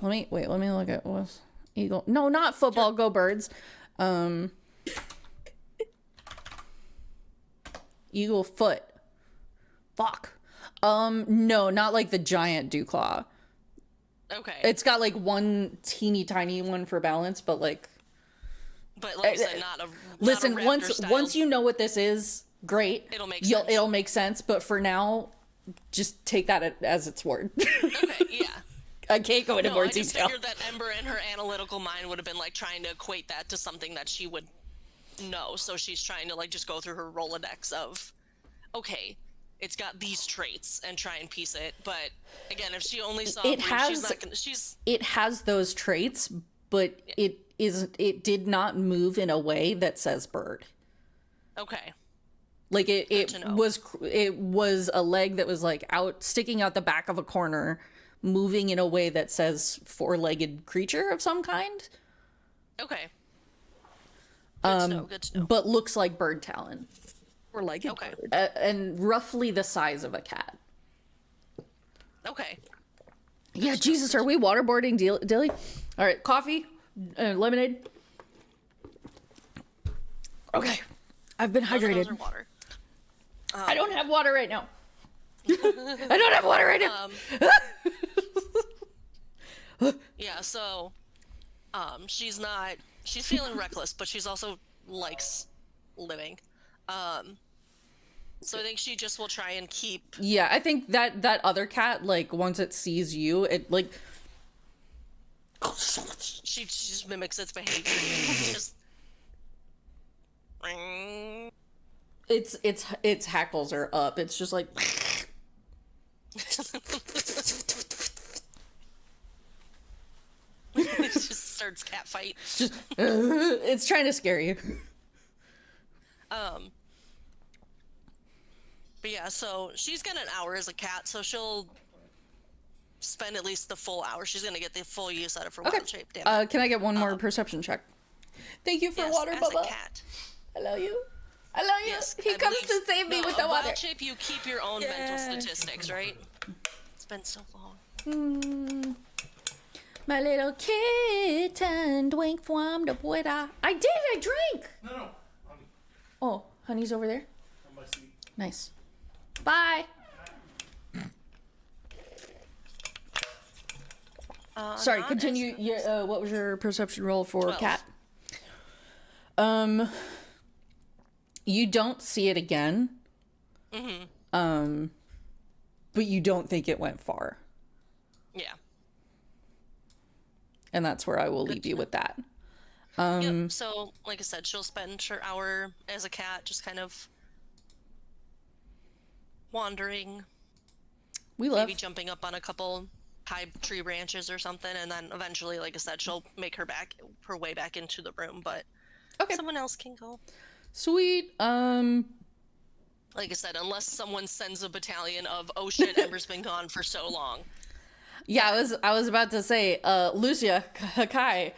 Let me look at what's eagle. No, not football. Go birds. Eagle foot. Fuck. No, not like the giant dew claw. Okay. It's got like one teeny tiny one for balance, but like, But like you said, not a listen, not a once raptor-styled- you know what this is, great. It'll make sense. It'll make sense, but for now, just take that as its word. Okay, yeah. I can't go into No, more I just detail. figured that Ember in her analytical mind would have been like trying to equate that to something that she would know. So she's trying to like just go through her Rolodex of, okay, it's got these traits and try and piece it. But again, if she only saw It Bree, has- she's not gonna. She's It has those traits, but it did not move in a way that says bird. okay. Like it to know. was a leg that was like sticking out the back of a corner, moving in a way that says four-legged creature of some kind, Okay. Good to know. Good to know. but looks like bird talon, Or like it. Okay. and roughly the size of a cat. Okay. Yeah, Jesus, are we waterboarding Dilly? All right, coffee, lemonade. Okay, I've been Those hydrated. are water. I don't have water right now. I don't have water right now. Yeah. So, she's feeling reckless, but she's also likes living. So I think she just will try and keep. Yeah, I think that other cat, like, once it sees you, it like She just mimics its behavior. Just. its hackles are up. It's just like It just starts cat fight. it's trying to scare you. But yeah, so she's got an hour as a cat, so she'll spend at least the full hour. She's gonna get the full use out of her wild shape. Damn it. Can I get one more perception check? Thank you for Yes, water, as Bubba. a cat. I love you. I love you. Yes, He I comes believe- to save me no, with the a water. wild shape, you keep your own mental statistics, right? It's been so long. My little kitten drink from the water. I drank. No, honey. Oh, honey's over there. On my seat. Nice. Bye. Sorry, Not continue. What was your perception roll for 12. cat? You don't see it again. But you don't think it went far. Yeah. And that's where I will leave you with that. Yep. So, like I said, she'll spend her hour as a cat just kind of wandering, We love. maybe jumping up on a couple high tree branches or something, and then eventually, like I said, she'll make her way back into the room, but Okay. someone else can go. Sweet. Like I said, unless someone sends a battalion of, oh shit, Ember's been gone for so long. Yeah, I was about to say, Lucia, Kai,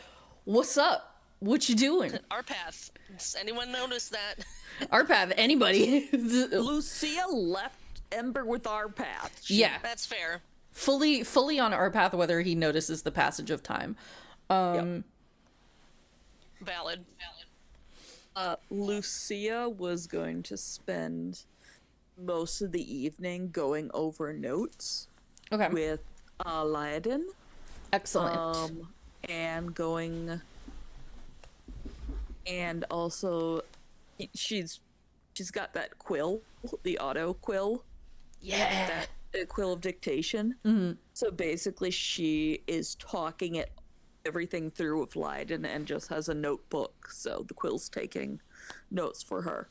what's up? What you doing? Our path. Does anyone notice that? Our path, anybody? Lucia left Ember with our path. Yeah, That's fair. fully on our path, whether he notices the passage of time. Valid. Lucia was going to spend most of the evening going over notes Okay, with Lyodin, excellent. and also she's got that quill, the auto quill, Yeah. that quill of dictation. So basically, she is talking everything through with Lyden and just has a notebook. So the quill's taking notes for her.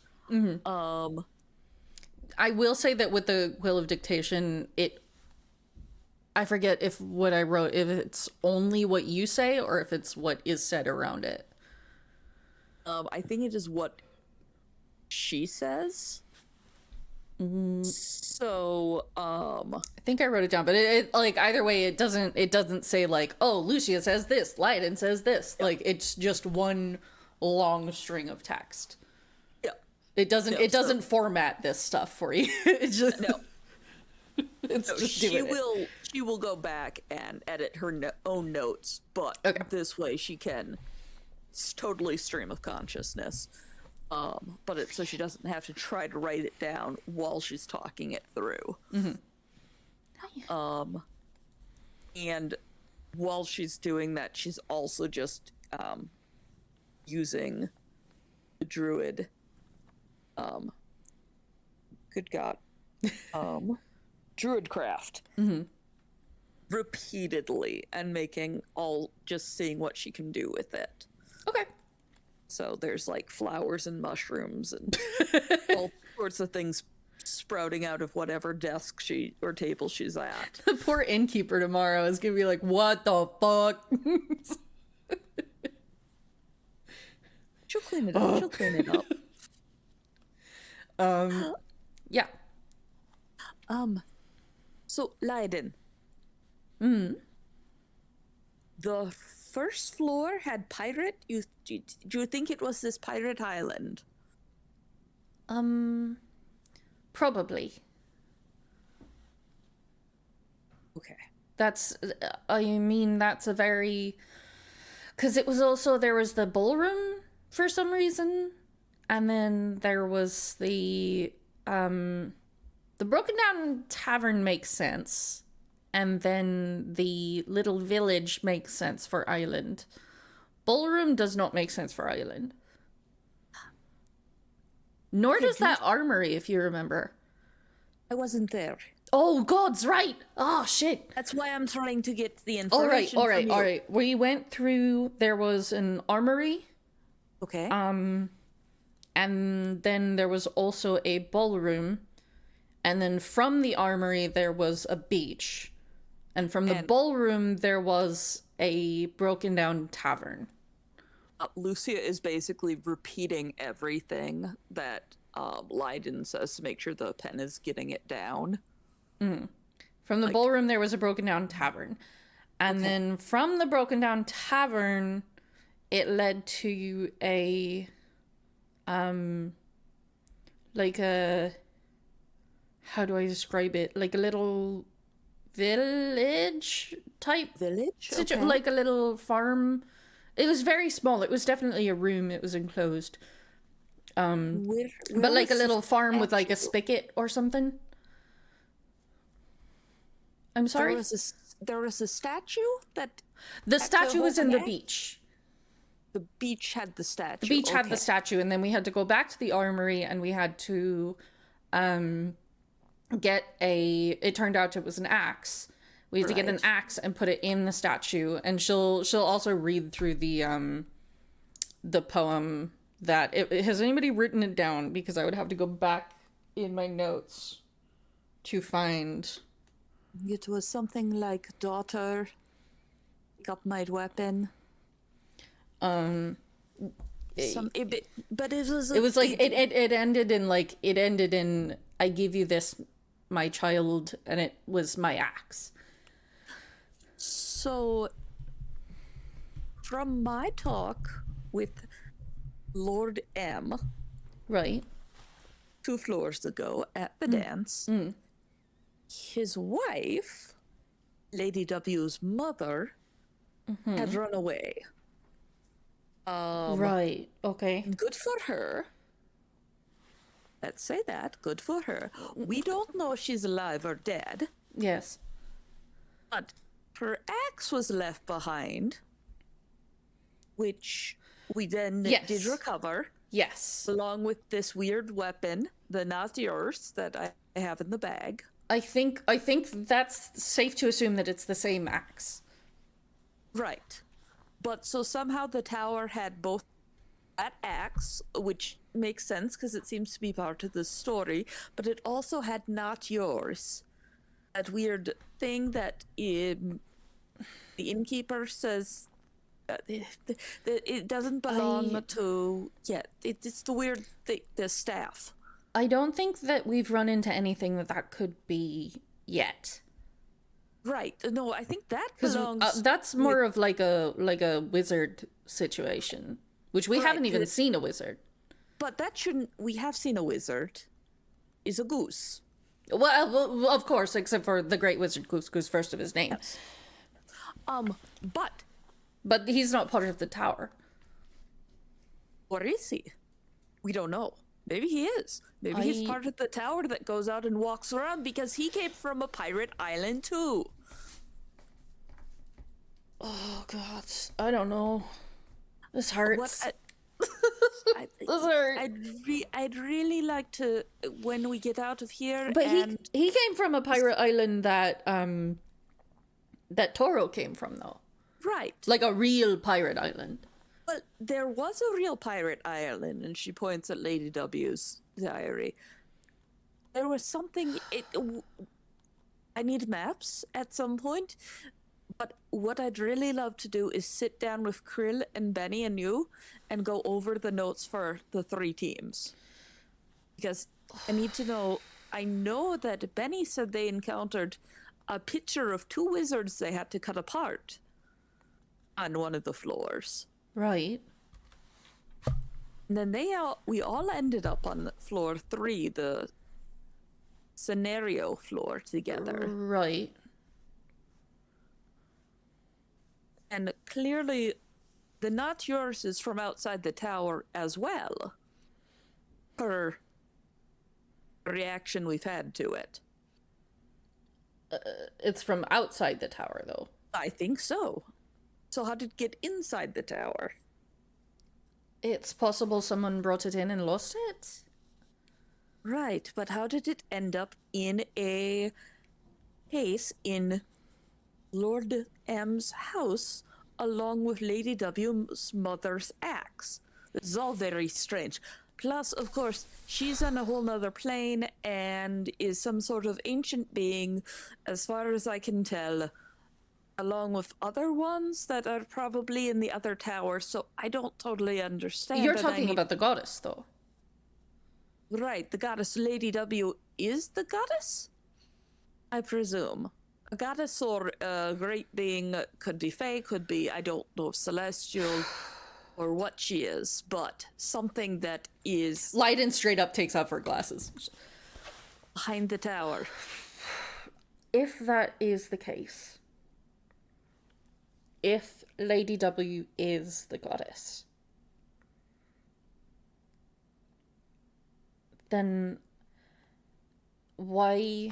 I will say that with the quill of dictation, I forget if what I wrote, if it's only what you say or if it's what is said around it. I think it is what she says. So, I think I wrote it down, but it like either way, it doesn't say like, oh, Lucia says this, Lyden says this. Like it's just one long string of text. yeah. It doesn't format this stuff for you. It's just No. it's So just she doing it. will go back and edit her own notes, but Okay. this way she can totally stream of consciousness. So she doesn't have to try to write it down while she's talking it through. And while she's doing that, she's also just using the druid. Good God. Druidcraft. Repeatedly and just seeing what she can do with it. Okay. So there's like flowers and mushrooms and all sorts of things sprouting out of whatever desk or table she's at. The poor innkeeper tomorrow is gonna be like, what the fuck? She'll clean it up. She'll clean it up. Yeah. So Leiden. The first floor had pirate. Do you think it was this pirate island? Probably. Okay. That's a very, because it was also, there was the ballroom for some reason, and then there was the broken down tavern makes sense, and then the little village makes sense for island. Ballroom does not make sense for island. Nor does that armory, if you remember. I wasn't there. Oh, God's right. Oh, shit. That's why I'm trying to get the All right, information. all right, from you. all right. We went through, there was an armory, Okay. And then there was also a ballroom. And then from the armory, there was a beach. And from the ballroom, there was a broken down tavern. Lucia is basically repeating everything that Leiden says to make sure the pen is getting it down. From the ballroom, there was a broken down tavern. And then from the broken down tavern, it led to a, like a, how do I describe it? Like a little village type? Village? Like a little farm. It was very small. It was definitely a room. It was enclosed. Where But like a was little the farm with like a statue? spigot or something. I'm sorry? There was a statue that The statue was in the Hogan beach. the beach had the statue. The beach had the statue, and then we had to go back to the armory, and we had to get it turned out it was an axe. We had to get an Right. axe and put it in the statue, and she'll also read through the poem that has anybody written it down, because I would have to go back in my notes to find. It was something like, daughter, pick up my weapon. But it was Like it ended in I give you this, my child, and it was my axe. So from my talk with Lord M Right. 2 floors ago at the dance, his wife, Lady W's mother, had run away. Right. Okay. Good for her. Let's say that. Good for her. We don't know if she's alive or dead, Yes. but her axe was left behind, which we then Yes. did recover, Yes. along with this weird weapon, the not yours, that I have in the bag. I think that's safe to assume that it's the same axe. Right. But so somehow the tower had both that axe, which makes sense because it seems to be part of the story, but it also had not yours. That weird thing that the innkeeper says that it doesn't belong to. Yeah, it's the weird thing, the staff. I don't think that we've run into anything that could be yet. Right. No, I think that Because belongs. that's more of like a wizard situation, which we haven't even seen a wizard. But that shouldn't. We have seen a wizard. Is a goose. Well, of course, except for the Great Wizard Goose first of his name. Yes. But But he's not part of the tower. or is he? We don't know. Maybe he is. Maybe he's part of the tower that goes out and walks around because he came from a pirate island too. Oh God, I don't know. This hurts. This hurts. I'd really like to, when we get out of here. But and he came from a pirate island that Toro came from, though. right. Like a real pirate island. Well, there was a real pirate island, and she points at Lady W's diary. There was something. I need maps at some point, but what I'd really love to do is sit down with Krill and Benny and you and go over the notes for the 3 teams. Because I need to know. I know that Benny said they encountered a picture of 2 wizards they had to cut apart on one of the floors. Right. And then we all ended up on floor 3, the scenario floor together. Right. And clearly, the not yours is from outside the tower as well. Per reaction we've had to it. It's from outside the tower, though. I think so. So how did it get inside the tower? It's possible someone brought it in and lost it. Right, but how did it end up in a case in Lord M's house along with Lady W's mother's axe? This is all very strange. Plus, of course, she's on a whole nother plane and is some sort of ancient being, as far as I can tell, along with other ones that are probably in the other tower. So I don't totally understand. You're talking about the goddess, though. Right, the goddess Lady W is the goddess? I presume. A goddess or a great being could be fey, could be, I don't know, celestial or what she is, but something that is Lyden straight up takes off her glasses. behind the tower. If that is the case, if Lady W is the goddess, then why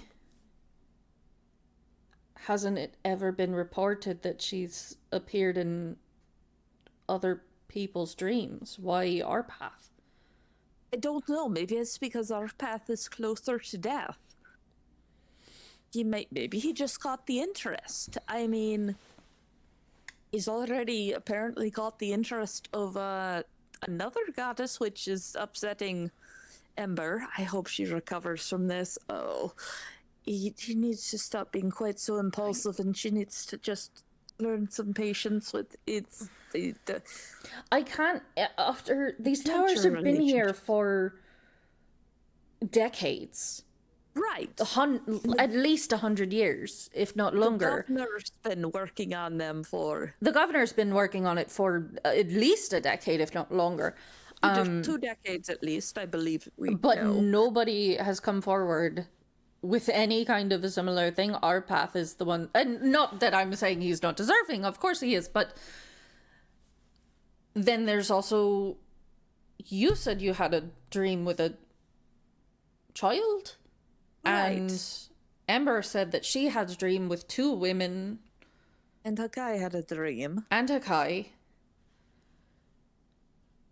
hasn't it ever been reported that she's appeared in other people's dreams? Why our path? I don't know. Maybe it's because our path is closer to death. Maybe he just caught the interest. I mean, he's already apparently caught the interest of another goddess, which is upsetting Ember. I hope she recovers from this. Oh, he needs to stop being quite so impulsive, and she needs to just learn some patience with the I can't. After these towers have been here for decades, right, at least 100 years, if not longer. The governor's been working on them for. The governor's been working on it for at least a decade, if not longer. 2 decades at least, I believe. But nobody has come forward with any kind of a similar thing. Our path is the one, and not that I'm saying he's not deserving, of course he is, but then there's also, you said you had a dream with a child, right. And Ember said that she had a dream with 2 women, and Hakai had a dream, and Hakai.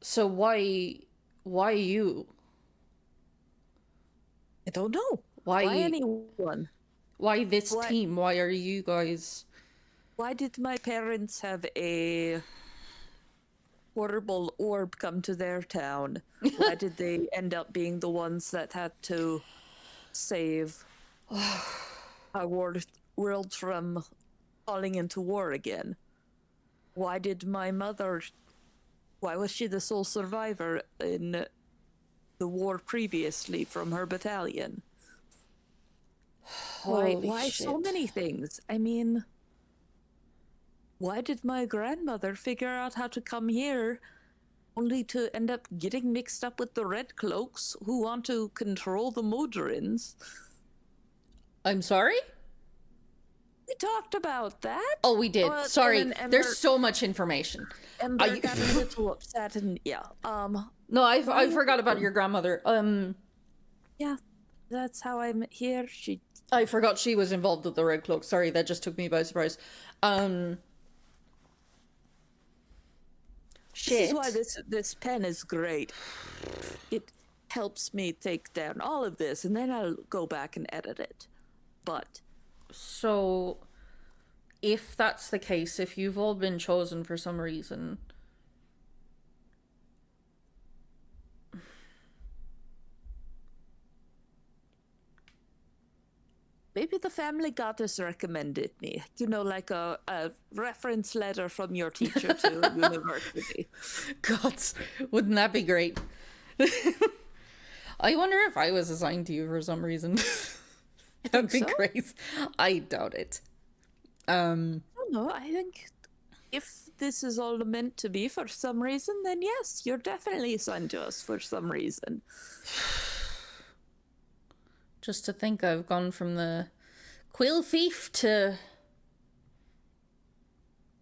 So why you? I don't know. Why anyone? Why this team? Why are you guys? Why did my parents have a horrible orb come to their town? Why did they end up being the ones that had to save our world from falling into war again? Why did my mother... Why was she the sole survivor in the war previously from her battalion? Why so many things? I mean, why did my grandmother figure out how to come here only to end up getting mixed up with the Red Cloaks who want to control the Modrins? I'm sorry? We talked about that. Oh, we did. Sorry. There's so much information. Ember got a little upset and yeah. No, I forgot about your grandmother. Yeah, that's how I'm here. I forgot she was involved with the Red Cloak. Sorry, that just took me by surprise. Shit. This is why this pen is great. It helps me take down all of this, and then I'll go back and edit it. But so, if that's the case, if you've all been chosen for some reason, maybe the family goddess recommended me. You know, like a reference letter from your teacher to university. God, wouldn't that be great? I wonder if I was assigned to you for some reason. That'd be great. I doubt it. I don't know. I think if this is all meant to be for some reason, then yes, you're definitely assigned to us for some reason. Just to think I've gone from the quill thief to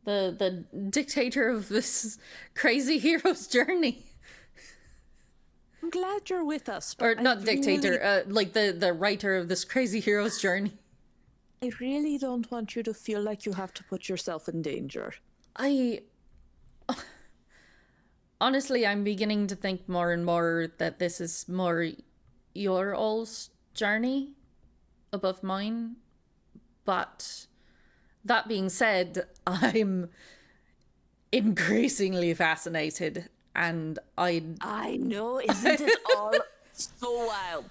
the dictator of this crazy hero's journey. I'm glad you're with us. Or not dictator, like the writer of this crazy hero's journey. I really don't want you to feel like you have to put yourself in danger. Honestly, I'm beginning to think more and more that this is more your all's journey above mine. But that being said, I'm increasingly fascinated and I know, isn't it all so wild?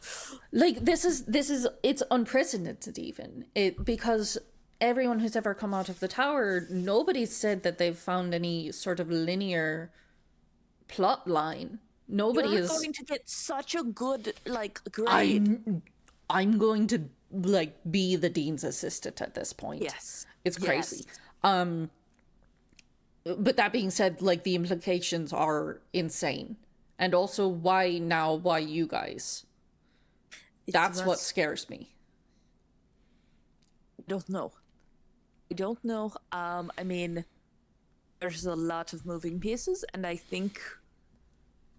like this is it's unprecedented even because everyone who's ever come out of the tower, nobody's said that they've found any sort of linear plot line. Nobody You're is going to get such a good grade. I'm going to like be the dean's assistant at this point. Yes, It's crazy. yes. But that being said, like the implications are insane. And also why you guys? That's what scares me. Don't know. I don't know. I mean, there's a lot of moving pieces, and I think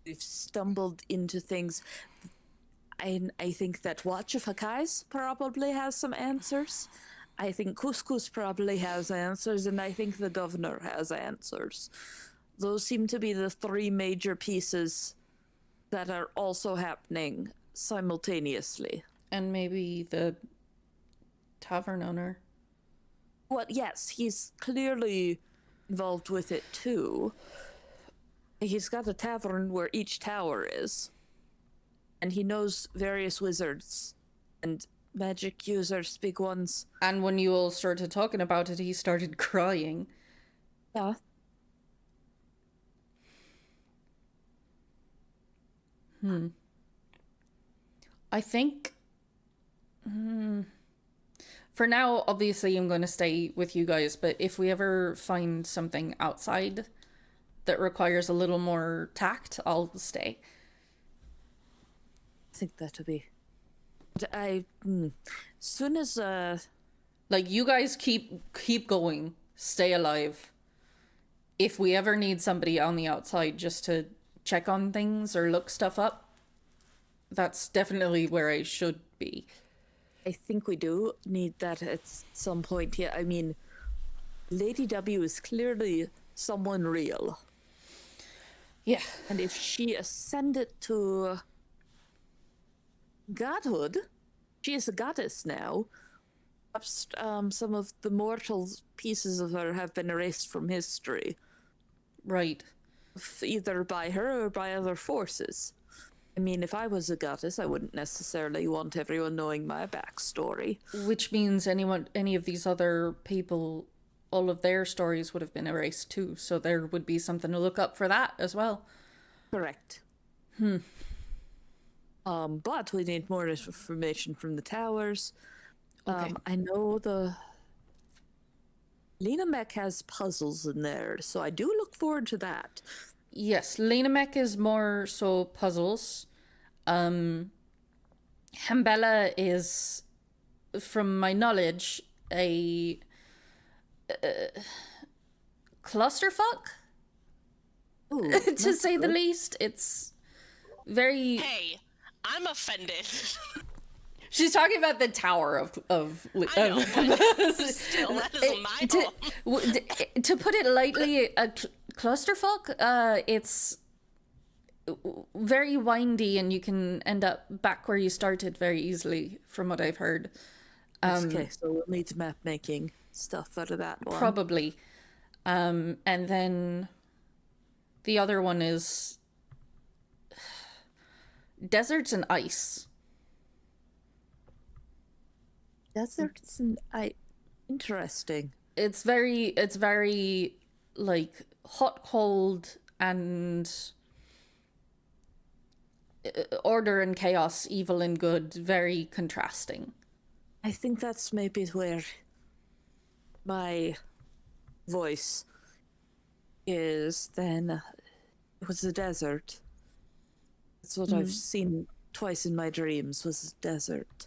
we've stumbled into things. I think that Watch of Hakai's probably has some answers. I think Couscous probably has answers, and I think the governor has answers. Those seem to be the three major pieces that are also happening simultaneously. And maybe the tavern owner. Well, yes, he's clearly involved with it too. He's got a tavern where each tower is. And he knows various wizards and magic users, big ones. And when you all started talking about it, he started crying. Yeah. I think for now, obviously I'm going to stay with you guys, but if we ever find something outside that requires a little more tact, I'll stay. I think that'll be... soon as... Like, you guys keep going. Stay alive. If we ever need somebody on the outside just to check on things or look stuff up, that's definitely where I should be. I think we do need that at some point here. I mean, Lady W is clearly someone real. Yeah. And if she ascended to godhood, she is a goddess now. Perhaps some of the mortal pieces of her have been erased from history. Right. Either by her or by other forces. I mean, if I was a goddess, I wouldn't necessarily want everyone knowing my backstory. Which means any of these other people, all of their stories would have been erased too. So there would be something to look up for that as well. Correct. But we need more information from the towers. Okay. I know the Lena Mech has puzzles in there, so I do look forward to that. Yes, Lena Mech is more so puzzles. Hambella is, from my knowledge, a clusterfuck, Ooh, to say the least. It's very... Hey, I'm offended. She's talking about the tower of I know, but still, that is my home. to put it lightly, a clusterfuck. It's very windy, and you can end up back where you started very easily, from what I've heard. Okay, so we'll need map making stuff out of that one. Probably. And then the other one is deserts and ice. Deserts and interesting. It's very like hot, cold, and order and chaos, evil and good, very contrasting. I think that's maybe where my voice is then. It was the desert. That's what I've seen twice in my dreams, was the desert.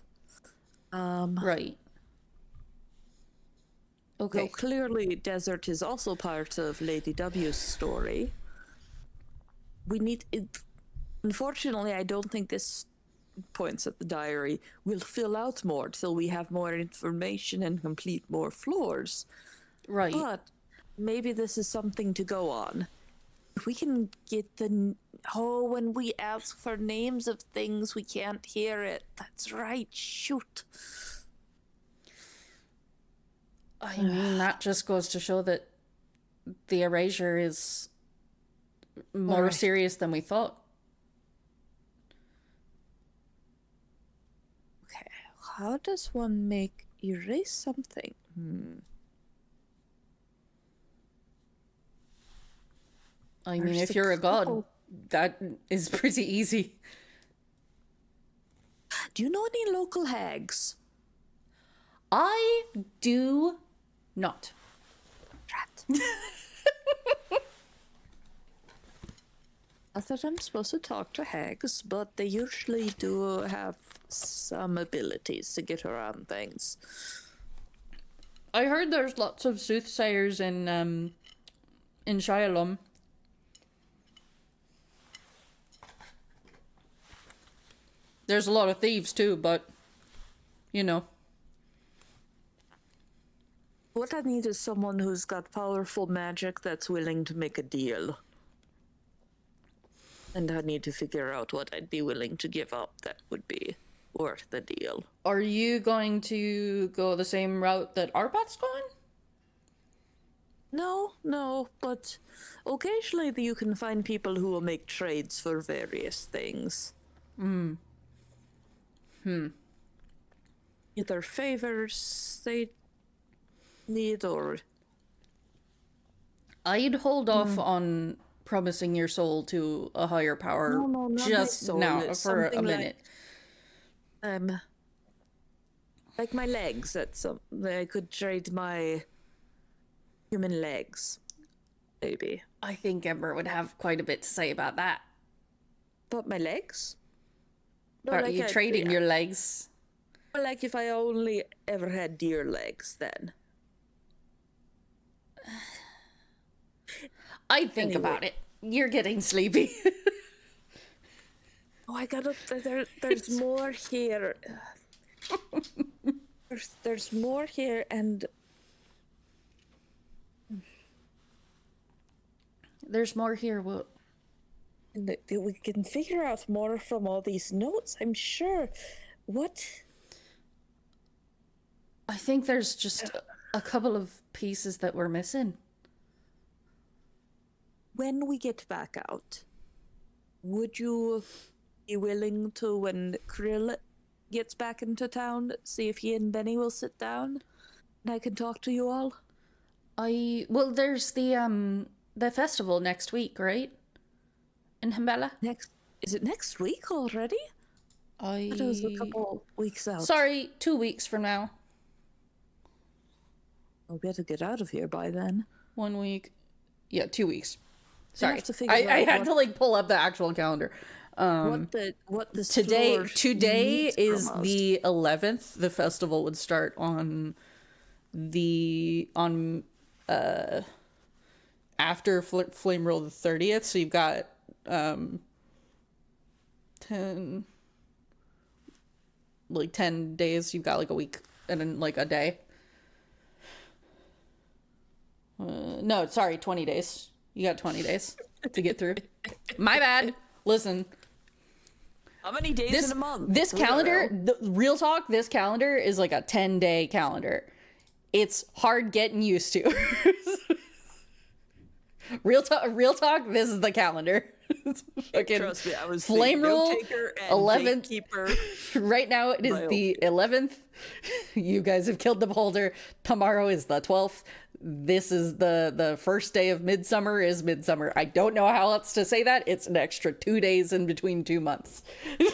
Right. Okay. So clearly desert is also part of Lady W's story. We need it. Unfortunately, I don't think this points at the diary will fill out more till we have more information and complete more floors. Right. But maybe this is something to go on. If we can get when we ask for names of things, we can't hear it. That's right. Shoot. I mean, that just goes to show that the erasure is more Alright. serious than we thought. Okay, how does one erase something? I mean, There's if a you're a god, couple. that is pretty easy. Do you know any local hags? I do not. Rat. Not that I'm supposed to talk to hags, but they usually do have some abilities to get around things. I heard there's lots of soothsayers in Shialum. There's a lot of thieves too, but you know. What I need is someone who's got powerful magic that's willing to make a deal. And I need to figure out what I'd be willing to give up that would be worth the deal. Are you going to go the same route that Arpat's going? No, but occasionally you can find people who will make trades for various things. Either favors they need or... I'd hold off on promising your soul to a higher power No, not my just soul, now it's for a something minute. Like my legs, I could trade my human legs, maybe. I think Ember would have quite a bit to say about that. But my legs? No, Are like you trading your legs? Like if I only ever had deer legs, then. I'd think Anyway. about it. You're getting sleepy. Oh, I gotta. There's more here. There's more here, and There's more here. What? we can figure out more from all these notes. I'm sure. What? I think there's just a couple of pieces that we're missing. When we get back out, would you be willing to, when Krill gets back into town, see if he and Benny will sit down, and I can talk to you all? Well, there's the festival next week, right? In Himbella? Is it next week already? I thought it was a couple weeks out. Sorry, 2 weeks from now. I'll be able to get out of here by then. 1 week. Yeah, 2 weeks. Sorry. have to figure I out had to like pull up the actual calendar. What this Today floor needs is from us. the 11th. The festival would start on after Flame Roll the 30th, so you've got 10 days. You've got like a week and then like a day. No, sorry, 20 days. You got 20 days to get through. My bad. Listen, How many days in a month? this We don't calendar, know. real talk, this calendar is like a 10-day calendar. It's hard getting used to. Real talk, this is the calendar. Fucking Trust me, I was Flame the Roll, note-taker and 11th. gatekeeper. Right now it is My the 11th. You guys have killed the beholder. Tomorrow is the 12th. This is the first day of midsummer is midsummer. I don't know how else to say that. It's an extra 2 days in between 2 months. Do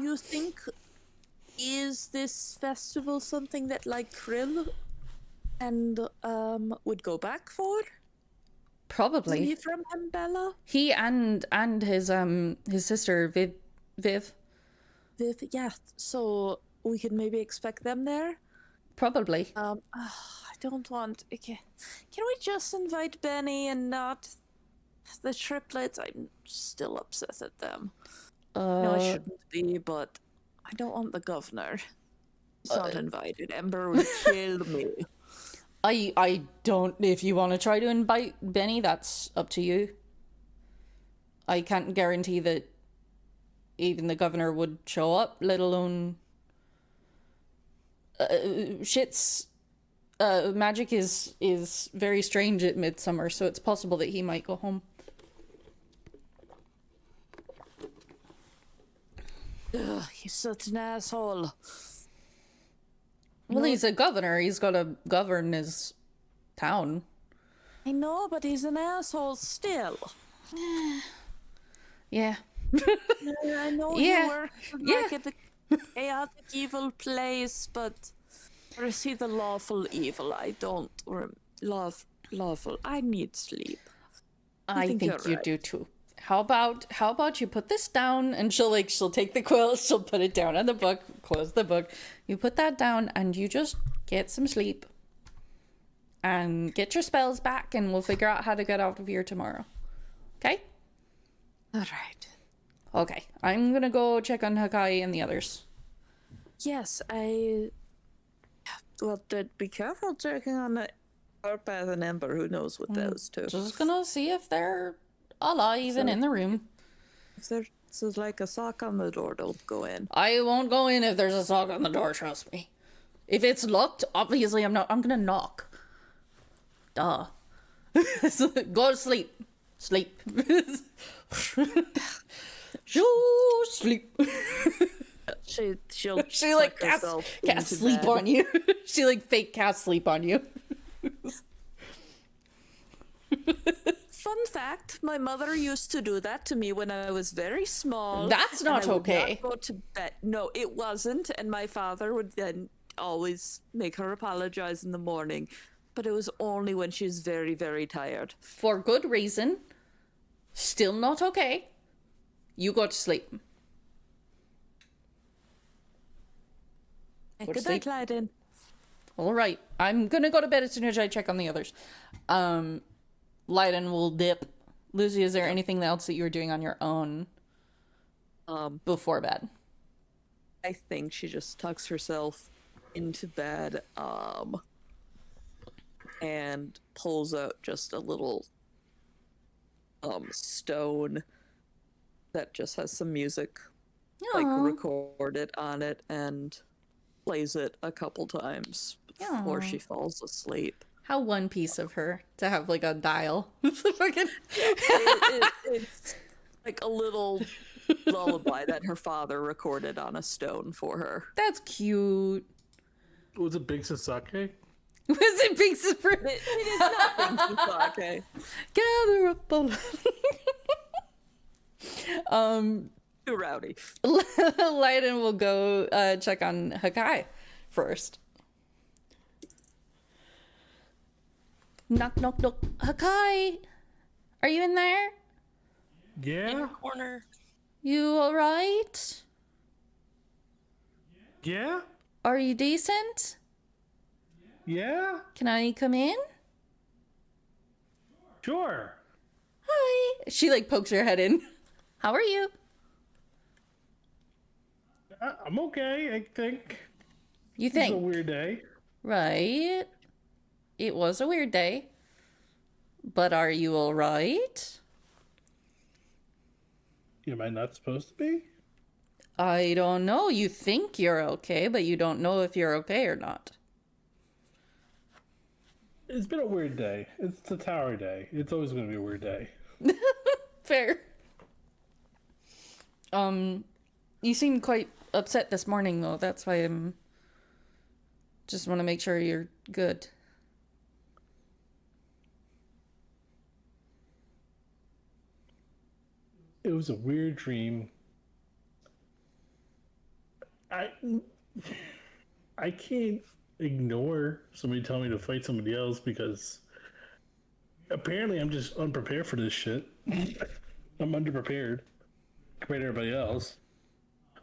you think is this festival something that like Krill and would go back for? Is Probably. he from Ambella? He and his sister Viv. Viv, yeah. So we could maybe expect them there. Probably. I don't want. Okay. Can we just invite Benny and not the triplets? I'm still upset at them. No, I shouldn't be, but I don't want the governor. He's not invited. Ember would kill me. I don't. If you want to try to invite Benny, that's up to you. I can't guarantee that even the governor would show up, let alone shit's magic is very strange at midsummer, so it's possible that he might go home. Ugh, he's such an asshole. Well, he's a governor. He's got to govern his town. I know, but he's an asshole still. Yeah. I know Yeah. he works like at the chaotic evil place, but or is he the lawful evil? I don't lawful. I need sleep. I think you're you right. do too. How about you put this down, and she'll take the quill, she'll put it down on the book, close the book. You put that down and you just get some sleep. And get your spells back, and we'll figure out how to get out of here tomorrow. Okay? All right. Okay. I'm gonna go check on Hakai and the others. Yes, well, be careful checking on the Arpath and Ember. Who knows with those two? Just gonna see if they're alive and in the room. If there's like a sock on the door, don't go in. I won't go in if there's a sock on the door, trust me. If it's locked, obviously I'm gonna knock. Duh. Go to sleep. Sleep. You sleep. She'll She like tuck herself cast into sleep bed. on you. She like fake cast sleep on you. Fun fact, my mother used to do that to me when I was very small. That's and not I would okay. Not go to bed. No, it wasn't, and my father would then always make her apologize in the morning. But it was only when she's very, very tired. For good reason. Still not okay. You go to sleep. Hey, Go to good night, sleep. Lydon. All right. I'm gonna go to bed as soon as I check on the others. Leiden will dip. Lucy, is there anything else that you were doing on your own before bed? I think she just tucks herself into bed, and pulls out just a little stone that just has some music like Aw. recorded on it, and plays it a couple times before Aw. she falls asleep. How One Piece of her to have like a dial. Fucking- It's like a little lullaby that her father recorded on a stone for her. That's cute. Was it Big Sasake? Was it Big Super? It is not Pinky okay. Gather up all. Too rowdy. Leiden will go check on Hakai first. Knock, knock, knock. Hakai! Are you in there? Yeah? Corner. You alright? Yeah? Are you decent? Yeah? Can I come in? Sure. Hi. She like pokes her head in. How are you? I'm okay, I think. You It's a think? weird day. Right. It was a weird day. But are you alright? Am I not supposed to be? I don't know. You think you're okay, but you don't know if you're okay or not. It's been a weird day. It's the tower day. It's always going to be a weird day. Fair. You seem quite upset this morning, though. That's why I'm... Just want to make sure you're good. It was a weird dream. I can't ignore somebody telling me to fight somebody else because apparently I'm just unprepared for this shit. I'm underprepared compared to everybody else.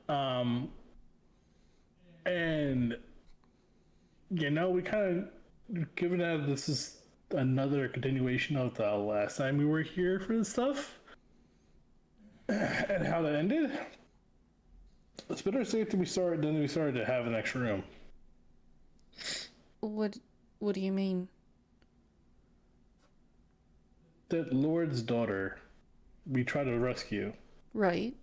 And you know, we kind of, given that this is another continuation of the last time we were here for this stuff and how that ended, it's better safe than we started to have an extra room. What do you mean? That Lord's daughter we try to rescue. Right.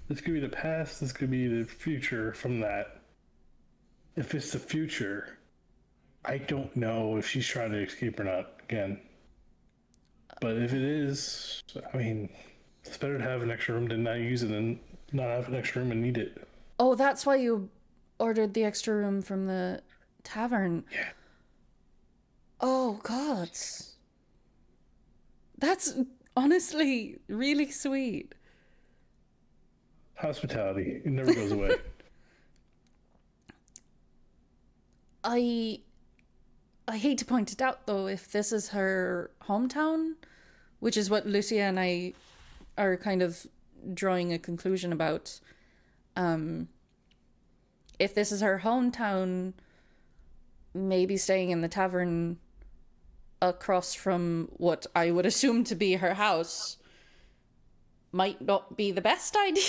This could be the past, this could be the future from that. if it's the future, I don't know if she's trying to escape or not again. But if it is, I mean, it's better to have an extra room than not use it and not have an extra room and need it. Oh, that's why you ordered the extra room from the tavern. Yeah. Oh, God. That's honestly really sweet. Hospitality, it never goes away. I hate to point it out, though, if this is her hometown, which is what Lucia and I are kind of drawing a conclusion about. If this is her hometown, maybe staying in the tavern across from what I would assume to be her house might not be the best idea.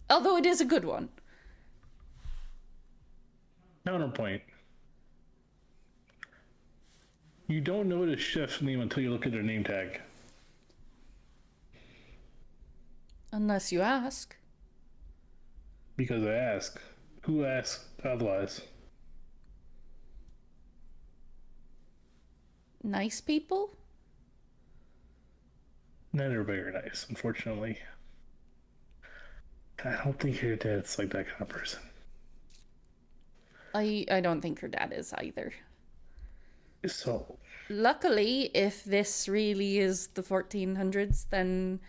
Although it is a good one. Counterpoint. You don't know the chef's name until you look at their name tag. Unless you ask. Because I ask. Who asks otherwise? Nice people? Not everybody are nice, unfortunately. I don't think your dad's like that kind of person. I don't think her dad is either. So, Luckily, if this really is the 1400s, then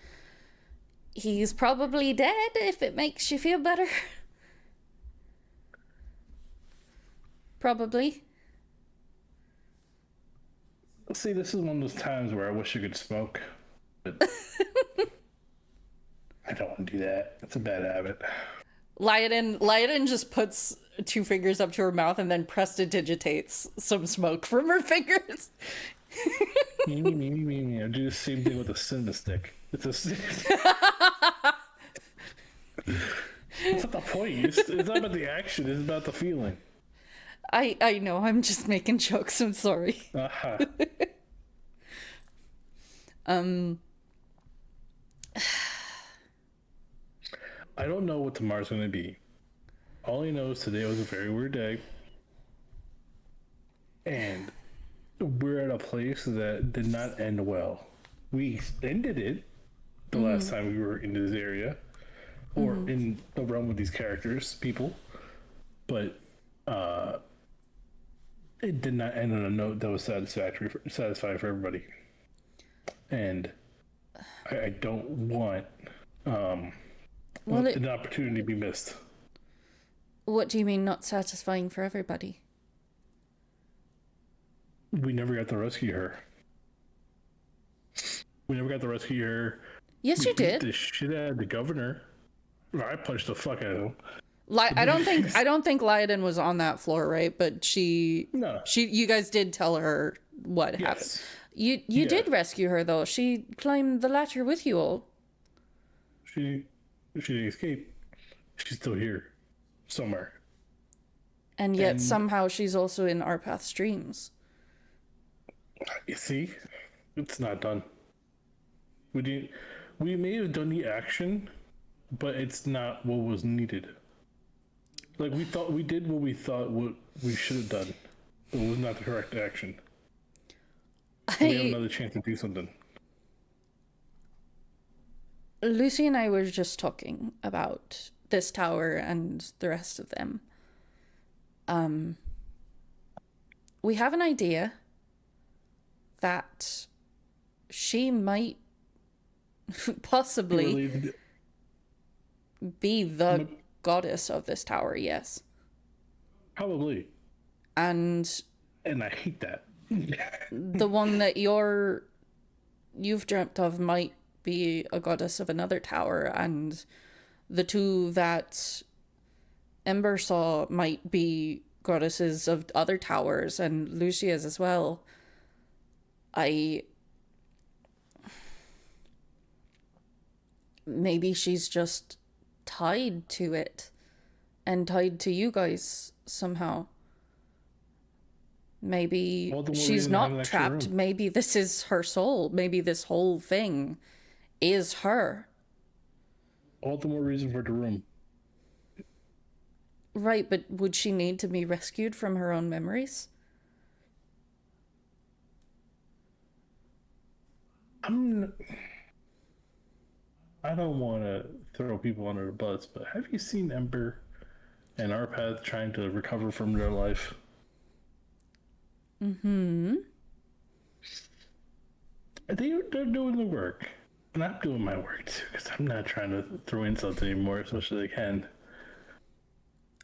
he's probably dead, if it makes you feel better. Probably. see, this is one of those times where I wish I could smoke, but I don't want to do that. It's a bad habit. Lyodin just puts two fingers up to her mouth and then prestidigitates some smoke from her fingers. Me. I do the same thing with a cinema stick. It's not the point. It's not about the action. It's about the feeling. I know. I'm just making jokes. I'm sorry. Uh-huh. I don't know what tomorrow's going to be. All I know is today was a very weird day. And we're at a place that did not end well. We ended it the last time we were in this area. Or in the realm with these characters, people. But it did not end on a note that was satisfying for everybody. And I don't want an opportunity to be missed. What do you mean not satisfying for everybody? We never got to rescue her. Yes, you did. Beat the shit out of the governor. I punched the fuck out of him. I don't think Lyodin was on that floor, right? But you guys did tell her what happened. You did rescue her though. She climbed the ladder with you all. She didn't escape. She's still here. Somewhere. And yet somehow she's also in our path streams. You see? It's not done. We may have done the action, but it's not what was needed. Like we thought we did what we thought what we should have done. But it was not the correct action. We have another chance to do something. Lucy and I were just talking about this tower and the rest of them. We have an idea that she might possibly be the goddess of this tower, yes. Probably. And I hate that. the one that you've dreamt of might be a goddess of another tower, and the two that Ember saw might be goddesses of other towers, and Lucia's as well. Maybe she's just tied to it and tied to you guys somehow. Maybe she's not trapped. Maybe this is her soul. Maybe this whole thing is her. All the more reason for the room. Right, but would she need to be rescued from her own memories? I don't want to throw people under the bus, but have you seen Ember and Arpath trying to recover from their life? Mm-hmm. They're doing the work. And I'm doing my work too, because I'm not trying to throw insults anymore as much as I can.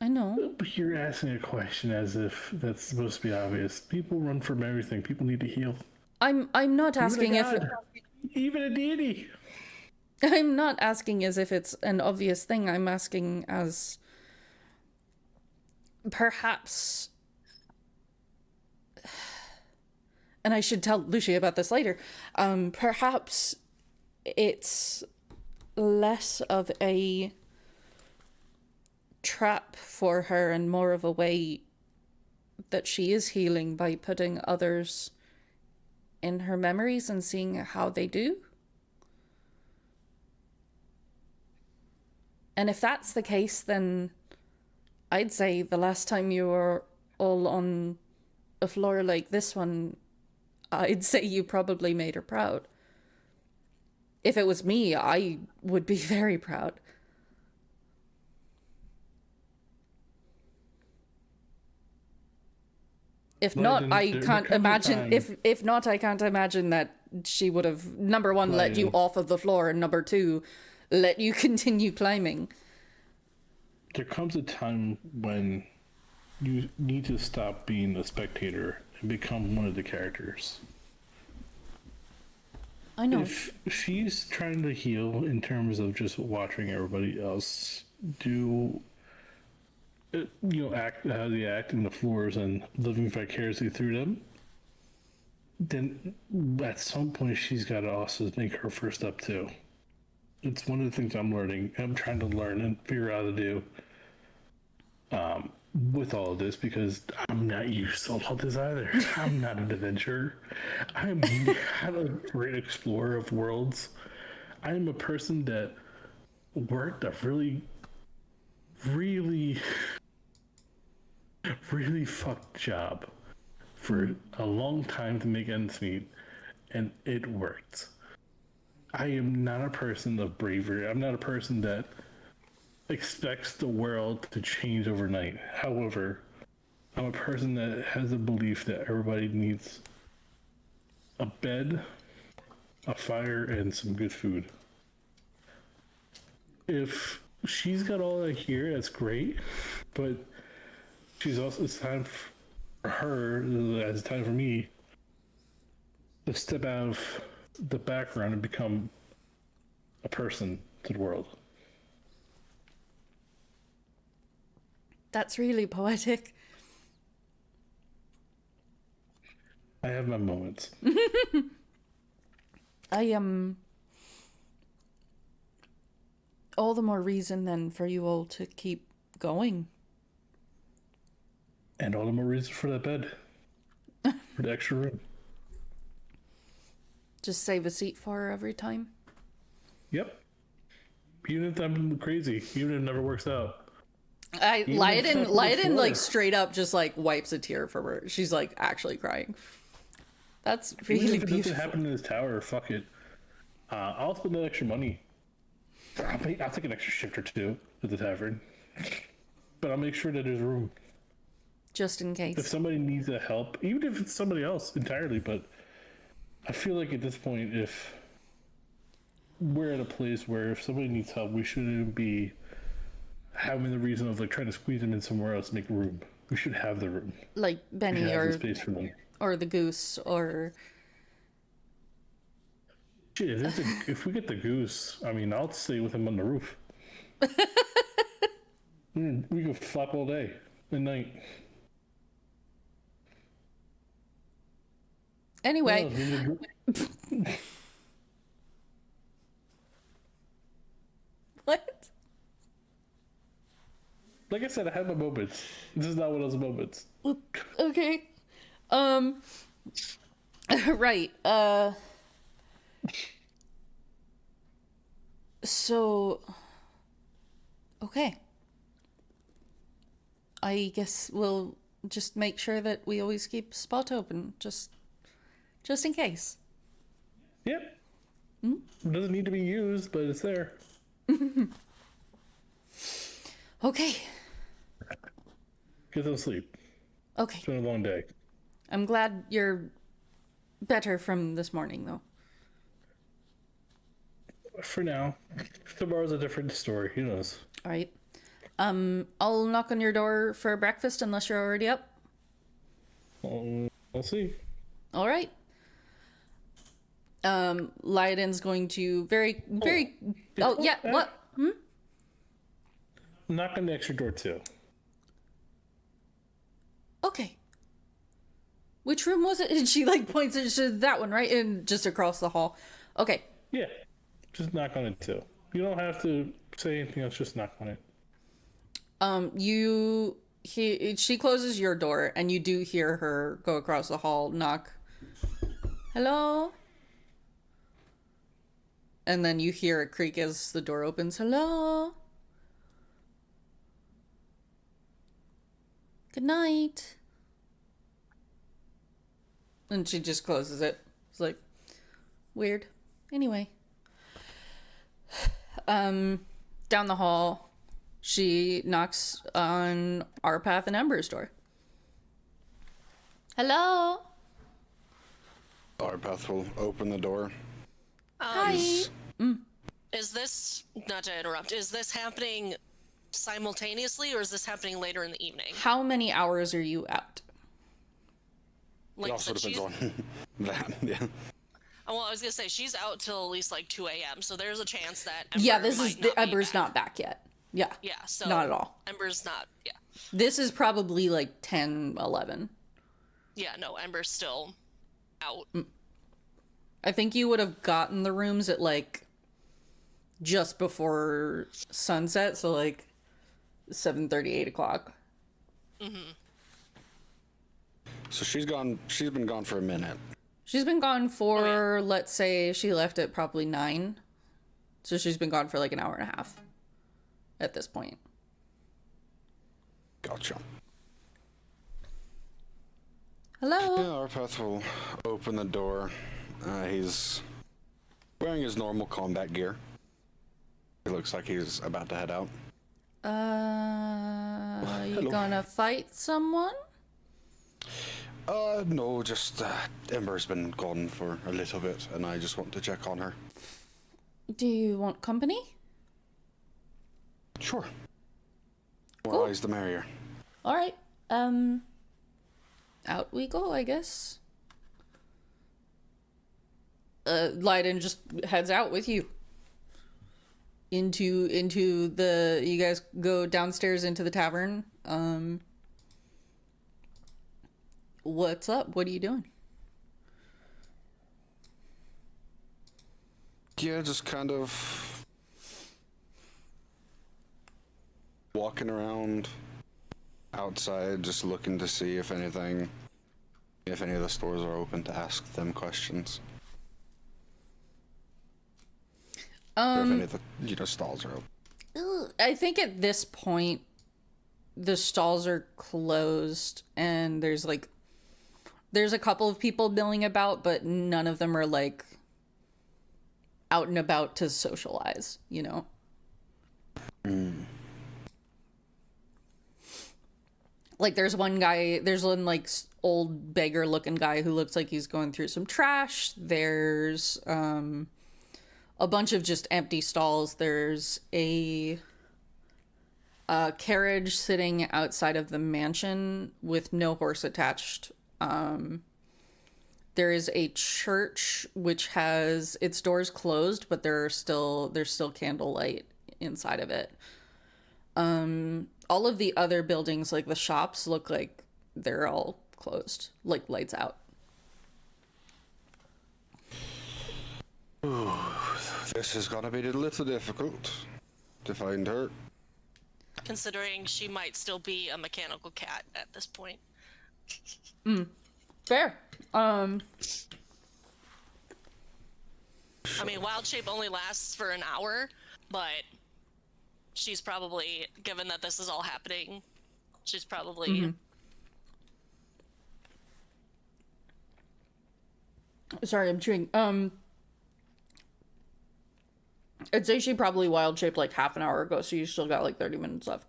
I know. But you're asking a question as if that's supposed to be obvious. People run from everything. People need to heal. I'm not asking if Even a deity. I'm not asking as if it's an obvious thing. I'm asking as perhaps, and I should tell Lucia about this later. Perhaps it's less of a trap for her and more of a way that she is healing by putting others in her memories and seeing how they do. And if that's the case, then I'd say the last time you were all on a floor like this one, I'd say you probably made her proud. If it was me, I would be very proud. If not, I can't imagine. If not, I can't imagine that she would have, number one, let you off of the floor, and number two, let you continue climbing. There comes a time when you need to stop being a spectator and become one of the characters. I know. If she's trying to heal in terms of just watching everybody else do, act how they act in the floors and living vicariously through them, then at some point she's got to also make her first step too. It's one of the things I'm learning. I'm trying to learn and figure out how to do with all of this, because I'm not used to all this either. I'm not an adventurer. I'm not a great explorer of worlds. I'm a person that worked a really, really, really fucked job for a long time to make ends meet, and it worked. I am not a person of bravery. I'm not a person that expects the world to change overnight. However, I'm a person that has a belief that everybody needs a bed, a fire, and some good food. If she's got all that here, that's great, but it's time for her, as it's time for me, to step out of the background and become a person to the world. That's really poetic. I have my moments. I am all the more reason then for you all to keep going. And all the more reason for that bed. For the extra room. Just save a seat for her every time. Yep. Even if I'm crazy, even if it never works out. Lyden like straight up just like wipes a tear from her. She's like actually crying. That's really even if it beautiful. doesn't happen in this tower, fuck it. I'll spend that extra money. I'll take an extra shift or two at the tavern. But I'll make sure that there's room. Just in case. If somebody needs a help, even if it's somebody else entirely, but I feel like at this point, if we're at a place where if somebody needs help, we shouldn't be having the reason of like trying to squeeze them in somewhere else to make room. We should have the room. Like Benny the space for them. Or the goose or Shit, if we get the goose, I mean, I'll stay with him on the roof. We can flop all day and night. Anyway. What? Like I said, I had my moments. This is not one of those moments. Okay. Right. So. Okay. I guess we'll just make sure that we always keep spot open, just in case. Yep. It doesn't need to be used, but it's there. Okay. Get some sleep. Okay. It's been a long day. I'm glad you're better from this morning, though. For now. Tomorrow's a different story. Who knows? All right. I'll knock on your door for breakfast unless you're already up. We'll see. All right. Lyden's going to very. Oh yeah. What? Knock on the extra door too. Okay. Which room was it? And she points it to that one, right? And just across the hall. Okay. Yeah. Just knock on it too. You don't have to say anything else, just knock on it. She closes your door and you do hear her go across the hall, knock. Hello? And then you hear a creak as the door opens. Hello? Good night. And she just closes it. It's weird. Anyway. Down the hall, she knocks on Arpath and Ember's door. Hello? Arpath will open the door. Hi. Is this, not to interrupt, is this happening simultaneously or is this happening later in the evening? How many hours are you out? It also depends on that, yeah. Oh, well, I was gonna say she's out till at least 2 a.m. So there's a chance that Ember's not back yet. Yeah. Yeah, so not at all. Ember's not. Yeah. This is probably 10, 11. Yeah, no, Ember's still out. I think you would have gotten the rooms at just before sunset, so 7:30, 8 o'clock. So she's been gone for a minute. She's been gone for, let's say, she left at probably 9. So she's been gone for an hour and a half at this point. Gotcha. Hello? Yeah, Arpath will open the door. He's wearing his normal combat gear. It looks like he's about to head out. You Hello. gonna fight someone? No, just Ember's been gone for a little bit, and I just want to check on her. Do you want company? Sure. More Cool. eyes the merrier. All right. Out we go, I guess. Lyden just heads out with you. Into the, you guys go downstairs into the tavern. What's up? What are you doing? Yeah, just kind of walking around outside, just looking to see if any of the stores are open to ask them questions. Or if any of the stalls are open. I think at this point, the stalls are closed, and there's a couple of people milling about, but none of them are out and about to socialize, There's one old beggar looking guy who looks like he's going through some trash. There's a bunch of just empty stalls. There's a carriage sitting outside of the mansion with no horse attached. There is a church which has its doors closed, but there's still candlelight inside of it. All of the other buildings, the shops, look like they're all closed, lights out. Ooh, this is gonna be a little difficult to find her. Considering she might still be a mechanical cat at this point. Fair. I mean, wild shape only lasts for an hour, but she's probably, given that this is all happening, She's probably... Sorry, I'm chewing. I'd say she probably wild shaped like half an hour ago, so you still got like 30 minutes left.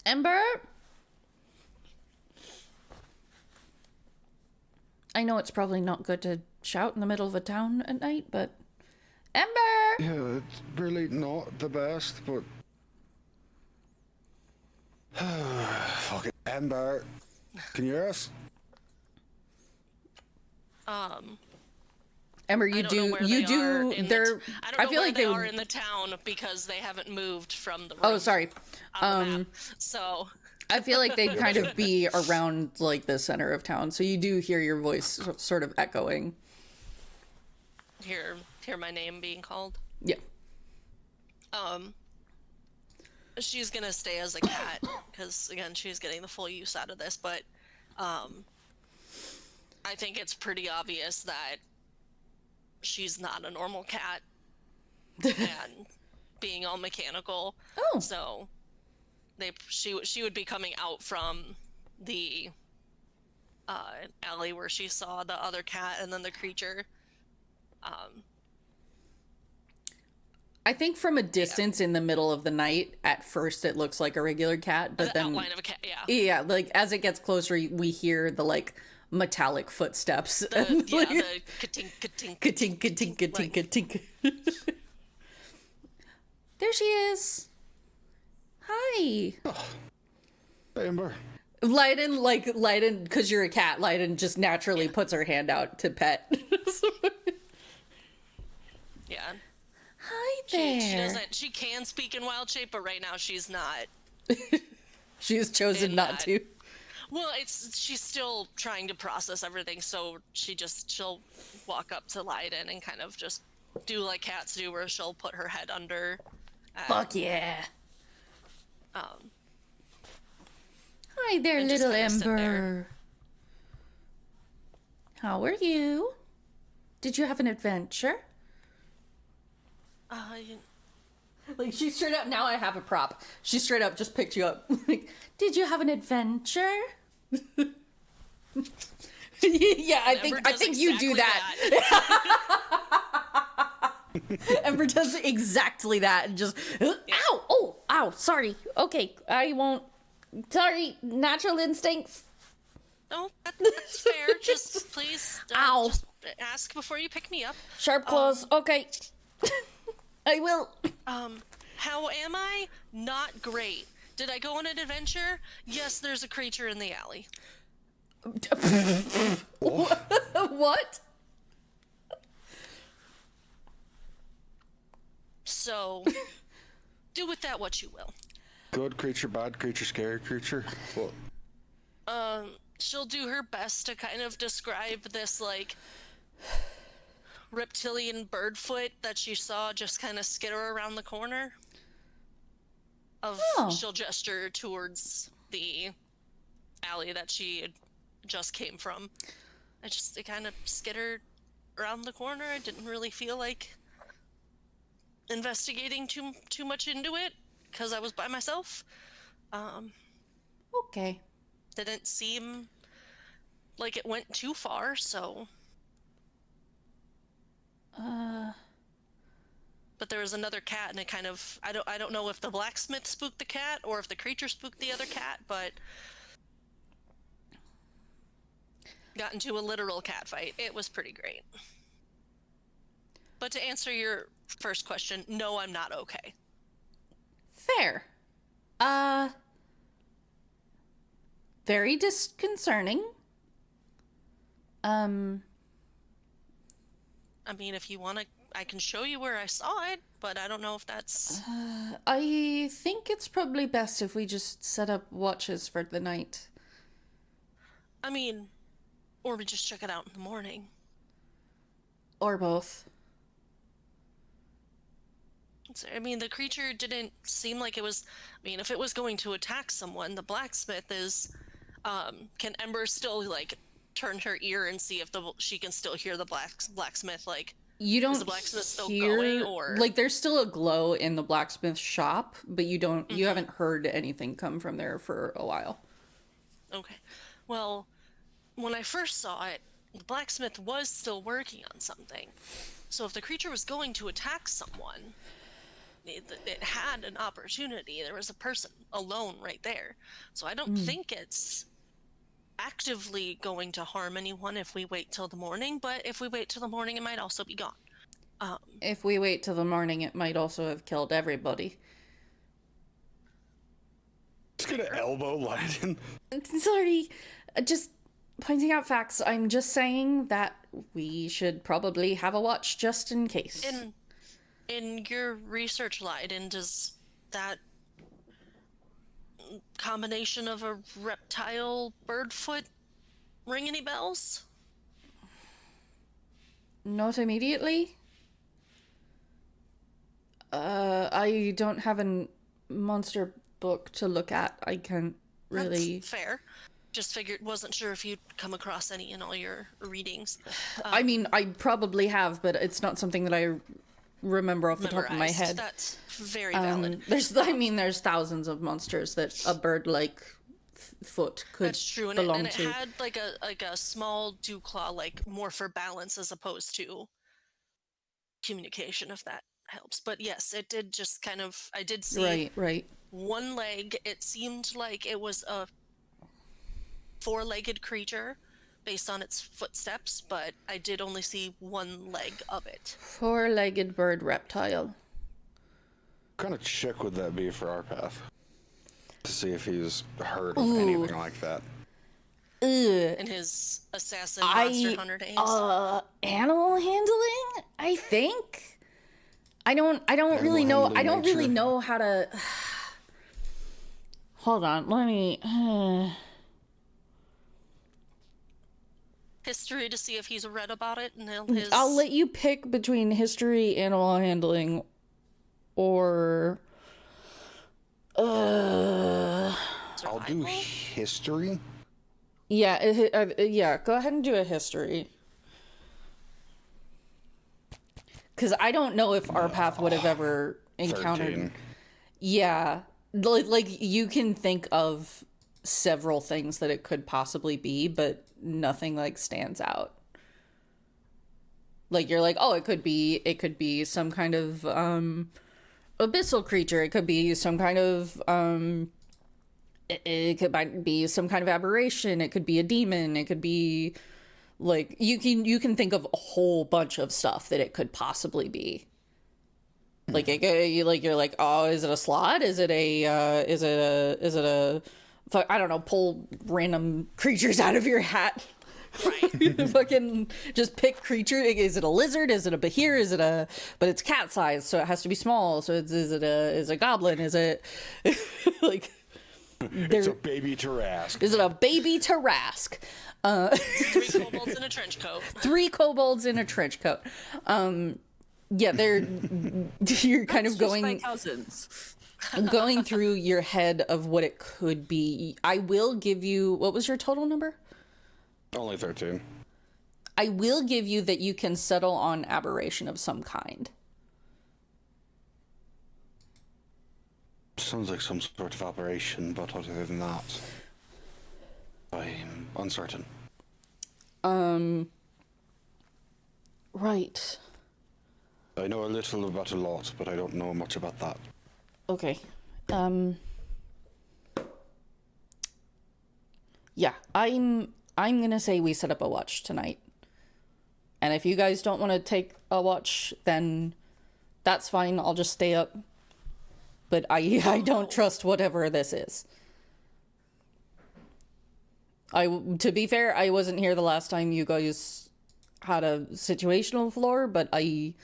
Ember? I know it's probably not good to shout in the middle of a town at night, but... Ember! Yeah, it's really not the best, but... Fuck it. Ember, can you hear us? Ember, I don't know where they are in they're... the I don't know feel where like they are in the town because they haven't moved from the room Oh, sorry. on the map. So... I feel like they'd kind of be around, like, the center of town, so you do hear your voice sort of echoing. Hear my name being called. Yeah. She's gonna stay as a cat because again she's getting the full use out of this, but I think it's pretty obvious that she's not a normal cat and being all mechanical. Oh. So she would be coming out from the alley where she saw the other cat and then the creature. I think from a distance in the middle of the night, at first it looks like a regular cat, but then... outline of a cat, yeah. Yeah, like, as it gets closer, we hear the, like, metallic footsteps. The ka-tink, ka-tink, Ka-tink, ka-tink, ka-tink, ka-tink. There she is. Hi. Hey, Ember. Lyden, because you're a cat, Lyden just naturally puts her hand out to pet. Yeah. Hi She there. doesn't. She can speak in wild shape, but right now she's not. She has chosen in not that. to. Well, she's still trying to process everything, so she'll walk up to Lyden and kind of just do like cats do, where she'll put her head under. Fuck yeah. Um, Hi there, and just little kinda sit there. Ember. How are you? Did you have an adventure? Like, she straight up, now I have a prop. She straight up just picked you up. Like, did you have an adventure? Yeah, I think you do that. Ember does exactly that and just, ow, sorry. Okay, I won't. Sorry, natural instincts. No, that's fair. Just please Ow. just ask before you pick me up. Sharp claws, okay. I will. How am I? Not great. Did I go on an adventure? Yes, there's a creature in the alley. What? So, do with that what you will. Good creature, bad creature, scary creature. What? She'll do her best to kind of describe this, like, reptilian bird foot that she saw just kind of skitter around the corner. She'll gesture towards the alley that she just came from. It kind of skittered around the corner. I didn't really feel like investigating too much into it because I was by myself. Okay. Didn't seem like it went too far, so. But there was another cat, and it kind of I don't know if the blacksmith spooked the cat or if the creature spooked the other cat, but got into a literal cat fight. It was pretty great. But to answer your first question, no, I'm not okay. Fair. Very disconcerting. I mean, if you want to, I can show you where I saw it, but I don't know if that's... I think it's probably best if we just set up watches for the night. I mean, or we just check it out in the morning. Or both. I mean, the creature didn't seem like it was... I mean, if it was going to attack someone, the blacksmith is... can Ember still, like, turn her ear and see if she can still hear the blacksmith, like, You don't Is the blacksmith still hear, going, or like, there's still a glow in the blacksmith shop, but you don't, you haven't heard anything come from there for a while. Okay. Well, when I first saw it, the blacksmith was still working on something. So if the creature was going to attack someone, it had an opportunity. There was a person alone right there. So I don't think it's actively going to harm anyone if we wait till the morning, but if we wait till the morning, it might also be gone. If we wait till the morning, it might also have killed everybody. Just gonna elbow Lyden. Sorry, just pointing out facts. I'm just saying that we should probably have a watch just in case. In your research, Lyden, does that combination of a reptile bird foot ring any bells? Not immediately. I don't have a monster book to look at. I can't really. That's fair. Just wasn't sure if you'd come across any in all your readings. I mean, I probably have, but it's not something that I remember off the top of my Memorized. head. That's very valid. There's thousands of monsters that a bird-like foot could That's true, and belong it to. had like a small dew claw, like more for balance as opposed to communication, if that helps. But yes, it did just kind of. I did see Right. one leg. It seemed like it was a four-legged creature based on its footsteps, but I did only see one leg of it. Four-legged bird reptile. What kind of check would that be for our path? To see if he's heard of anything like that. In his assassin monster hunter days. Animal handling, I think. I don't really know. I don't really know how to. Hold on, let me. History to see if he's read about it, and I'll let you pick between history, animal handling, or. I'll do history. Yeah. Go ahead and do a history. Because I don't know if our path would have ever encountered. 13. Yeah, like you can think of several things that it could possibly be, but nothing like stands out. Like you're like, oh, it could be some kind of abyssal creature. It could be some kind of it might be some kind of aberration. It could be a demon. It could be like you can think of a whole bunch of stuff that it could possibly be. Like you're like, oh, is it a slot? Is it a I don't know, pull random creatures out of your hat. Right. Fucking just pick creature. Is it a lizard? Is it a behir? Is it a? But it's cat size, so it has to be small. So is it a goblin? Is it like? It's a baby Tarask. Is it a baby Tarask? 3 kobolds in a trench coat. 3 kobolds in a trench coat. Yeah, you're kind of Just my going. cousins. Going through your head of what it could be. I will give you, what was your total number? Only 13. I will give you that you can settle on aberration of some kind. Sounds like some sort of operation, but other than that, I'm uncertain. Right. I know a little about a lot, but I don't know much about that. Okay. Yeah, I'm gonna say we set up a watch tonight. And if you guys don't want to take a watch, then that's fine. I'll just stay up. But I don't trust whatever this is. To be fair, I wasn't here the last time you guys had a situational floor, but I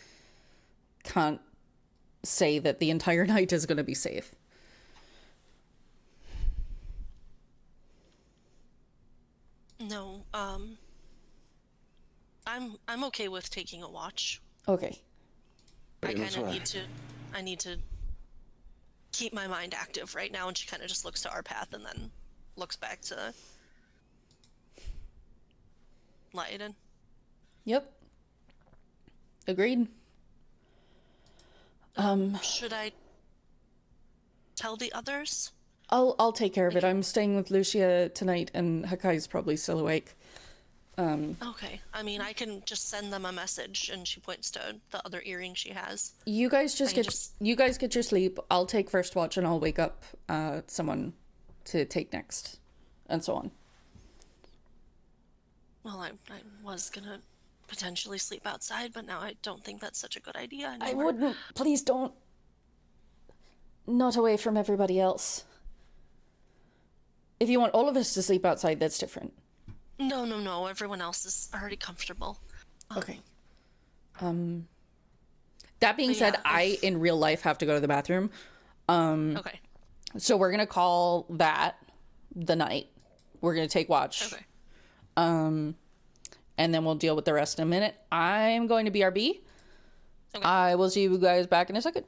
can't say that the entire night is going to be safe. No, I'm okay with taking a watch. Okay. I kind of need to keep my mind active right now, and she kind of just looks to our path and then looks back to Lyden. Yep. Agreed. Should I tell the others? I'll take care of it. I'm staying with Lucia tonight, and Hakai's probably still awake. Okay. I mean, I can just send them a message, and she points to the other earring she has. You guys I can you guys get your sleep. I'll take first watch, and I'll wake up someone to take next, and so on. Well, I was gonna potentially sleep outside, but now I don't think that's such a good idea anymore. I wouldn't. Please don't. Not away from everybody else. If you want all of us to sleep outside, that's different. No. Everyone else is already comfortable. Okay. That being said, I in real life have to go to the bathroom. Okay. So we're gonna call that the night. We're gonna take watch. Okay. And then we'll deal with the rest in a minute. I'm going to BRB. Okay. I will see you guys back in a second.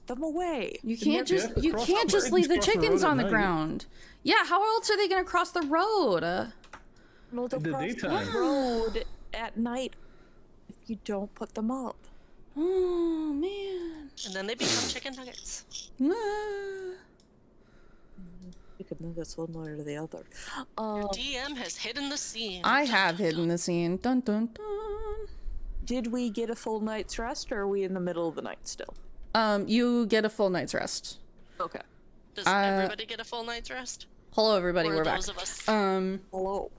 put them away. You can't just cross leave the the chickens road on at the night. ground. Yeah, how else are they gonna cross the road? Well, they'll In the cross daytime. the road at night if you don't put them up. Oh man. And then they become chicken nuggets. Ah. Chicken nuggets one way or the other. DM has hidden the scene. I have hidden the scene. Dun dun dun. Did we get a full night's rest, or are we in the middle of the night still? You get a full night's rest. Okay. Does everybody get a full night's rest? Hello, everybody. Or We're back. those of us? Hello.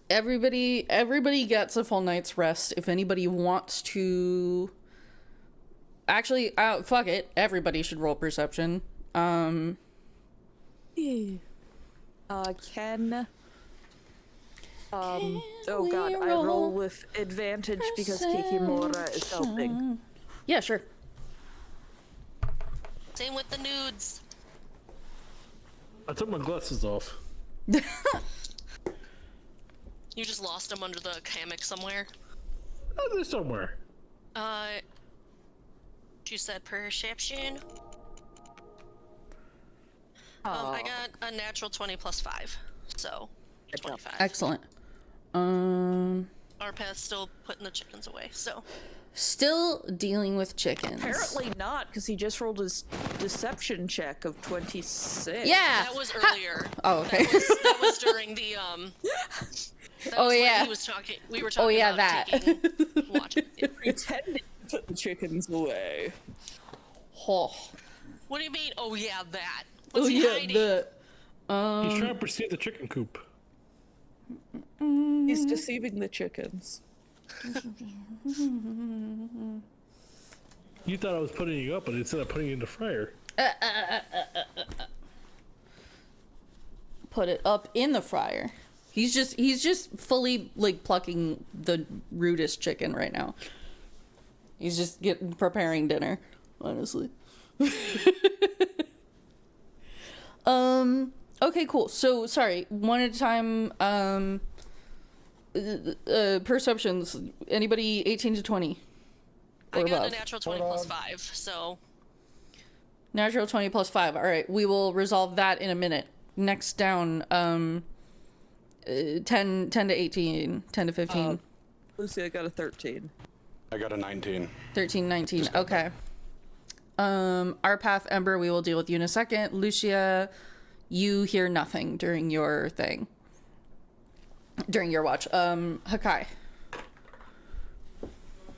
Everybody gets a full night's rest. If anybody wants to, actually, fuck it. Everybody should roll perception. Ken. Oh god, I roll with advantage because Kikimora is helping. Yeah, sure. Same with the nudes. I took my glasses off. You just lost them under the hammock somewhere. Oh, they're somewhere. You said perception. I got a natural 20 plus 5, so 25. Excellent. Our path's still putting the chickens away, so. Still dealing with chickens. Apparently not, because he just rolled his deception check of 26. Yeah. That was earlier. Oh, okay. That was during the that Oh, was when yeah. He was talking. We were talking Oh, yeah, about that. taking watch. Yeah. Pretending to put the chickens away. Oh, What do you mean? Oh yeah, that. What's oh he yeah, hiding? the. He's trying to perceive the chicken coop. He's deceiving the chickens. You thought I was putting you up, but instead of putting you in the fryer. Put it up in the fryer. He's just fully like plucking the rudest chicken right now. He's just preparing dinner, honestly. Okay, cool. So sorry, one at a time. Perceptions. Anybody 18 to 20 or I got above? a natural 20 plus 5, so. Natural 20 plus 5. All right, we will resolve that in a minute. Next down, 10 to 18, 10 to 15, Lucy, I got a 13. I got a 19. 13, 19. Okay. Our path, Ember, we will deal with you in a second. Lucia, you hear nothing during your thing. During your watch. Hakai.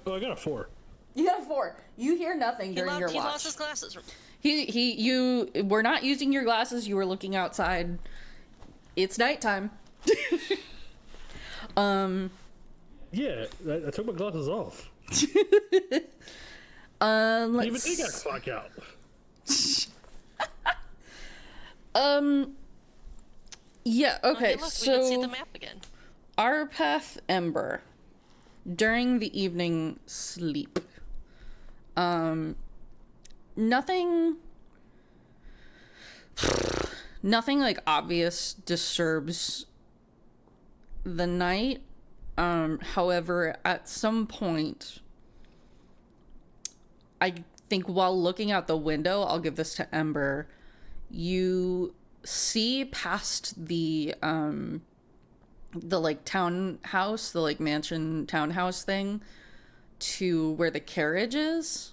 Oh, I got a 4. You got a 4. You hear nothing during your He watch. lost his glasses. You were not using your glasses. You were looking outside. It's nighttime. Yeah, I took my glasses off. Let's... Even they got clock out. Yeah, okay, Hey, look, we can see so the map again. our path, Ember, during the evening sleep. Nothing like obvious disturbs the night. However, at some point, I think while looking out the window, I'll give this to Ember, you see past the like townhouse, the like mansion townhouse thing, to where the carriage is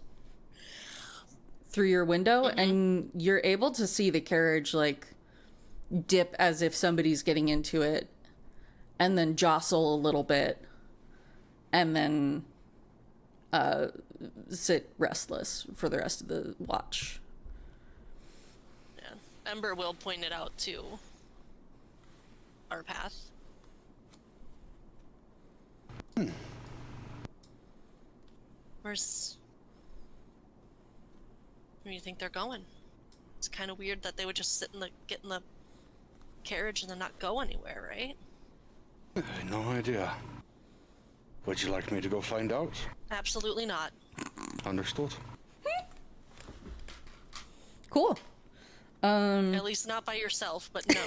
through your window, and you're able to see the carriage like dip as if somebody's getting into it, and then jostle a little bit, and then sit restless for the rest of the watch. Yeah. Ember will point it out to our path. Where do you think they're going? It's kind of weird that they would just get in the carriage and then not go anywhere, right? I have no idea. Would you like me to go find out? Absolutely not. Understood. Cool. At least not by yourself, but no,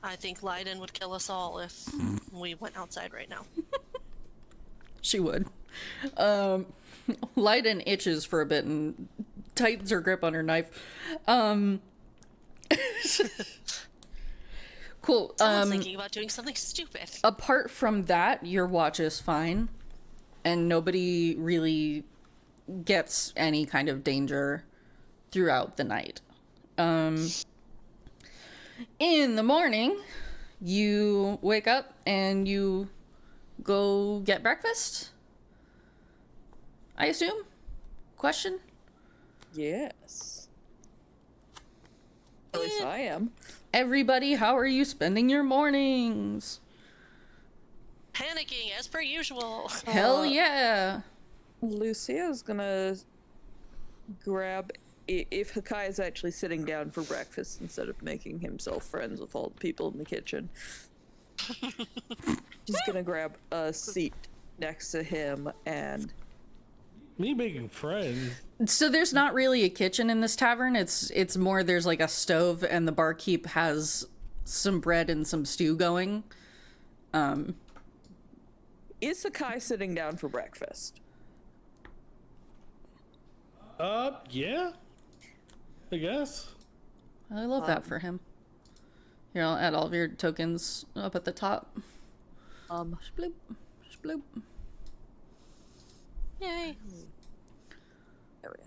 I think Leiden would kill us all if we went outside right now. She would. Lyden itches for a bit and tightens her grip on her knife. Cool. I was thinking about doing something stupid. Apart from that, your watch is fine, and nobody really gets any kind of danger throughout the night. In the morning, you wake up and you go get breakfast, I assume? Question? Yes. At least I am. Everybody, how are you spending your mornings? Panicking as per usual. Hell yeah. Lucia's gonna grab... If Hakai is actually sitting down for breakfast instead of making himself friends with all the people in the kitchen, she's gonna grab a seat next to him and... Me making friends. So there's not really a kitchen in this tavern. It's more there's like a stove and the barkeep has some bread and some stew going. Is Hakai sitting down for breakfast? Yeah. I guess. I love that for him. Here, I'll add all of your tokens up at the top. Sploop, sploop. Yay. There we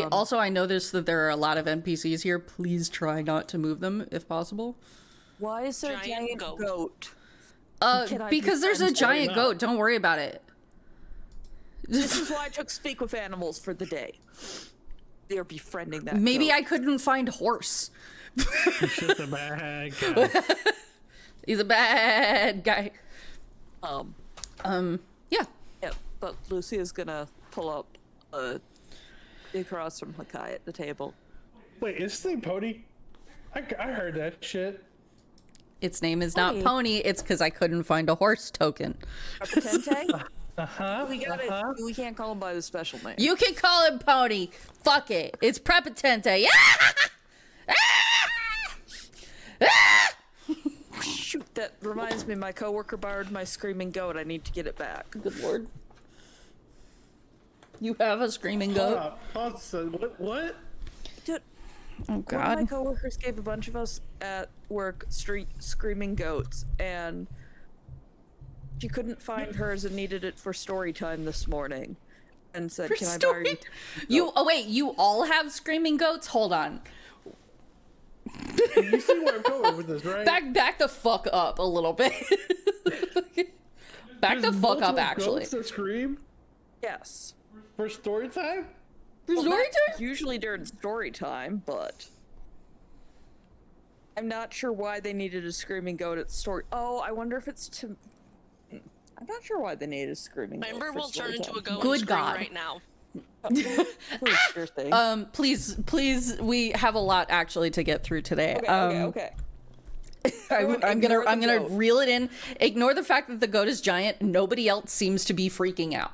go. I noticed that there are a lot of NPCs here. Please try not to move them if possible. Why is there a Giant giant goat. Can I be Because there's a friends giant not? goat. Don't worry about it. This is why I took Speak with Animals for the day. They're befriending that Maybe goat. I couldn't find horse. He's just a bad guy. He's a bad guy. Yeah. Yeah, but Lucia's gonna pull up across from Hakai at the table. Wait, is his name Pony? I heard that shit. Its name is not Pony. Pony. It's because I couldn't find a horse token. Repetente? Uh-huh. We can't call him by the special name. You can call him Pony. Fuck it. It's Prepotente. Shoot, that reminds me, my coworker borrowed my screaming goat. I need to get it back. Good lord. You have a screaming goat? What? Dude, Oh one of my god. coworkers gave a bunch of us at work screaming goats, and she couldn't find hers and needed it for story time this morning, and said, "Can I borrow you?" Oh wait, you all have screaming goats? Hold on. You see where I'm going with this, right? Back the fuck up a little bit. Back the There's fuck up multiple actually. goats that scream Yes. for story time? Story Not time? usually during story time, but I'm not sure why they needed a screaming goat at story. Oh, I wonder if it's to. I'm not sure why they needed a screaming goat. Member for will turn story into a time. goat Good and scream God. right now. Please, sure thing. Please, we have a lot actually to get through today. Okay. Everyone I'm ignore the gonna goat. reel it in. Ignore the fact that the goat is giant. Nobody else seems to be freaking out.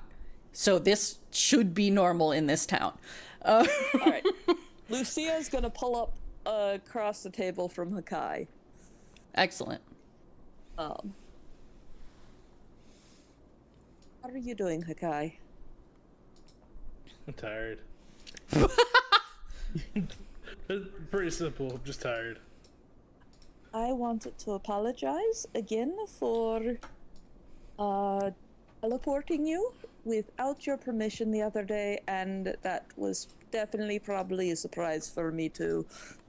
So this should be normal in this town. All right. Lucia's gonna pull up across the table from Hakai. Excellent. How are you doing, Hakai? I'm tired. It's pretty simple. I'm just tired. I wanted to apologize again for teleporting you without your permission the other day, and that was definitely probably a surprise for me to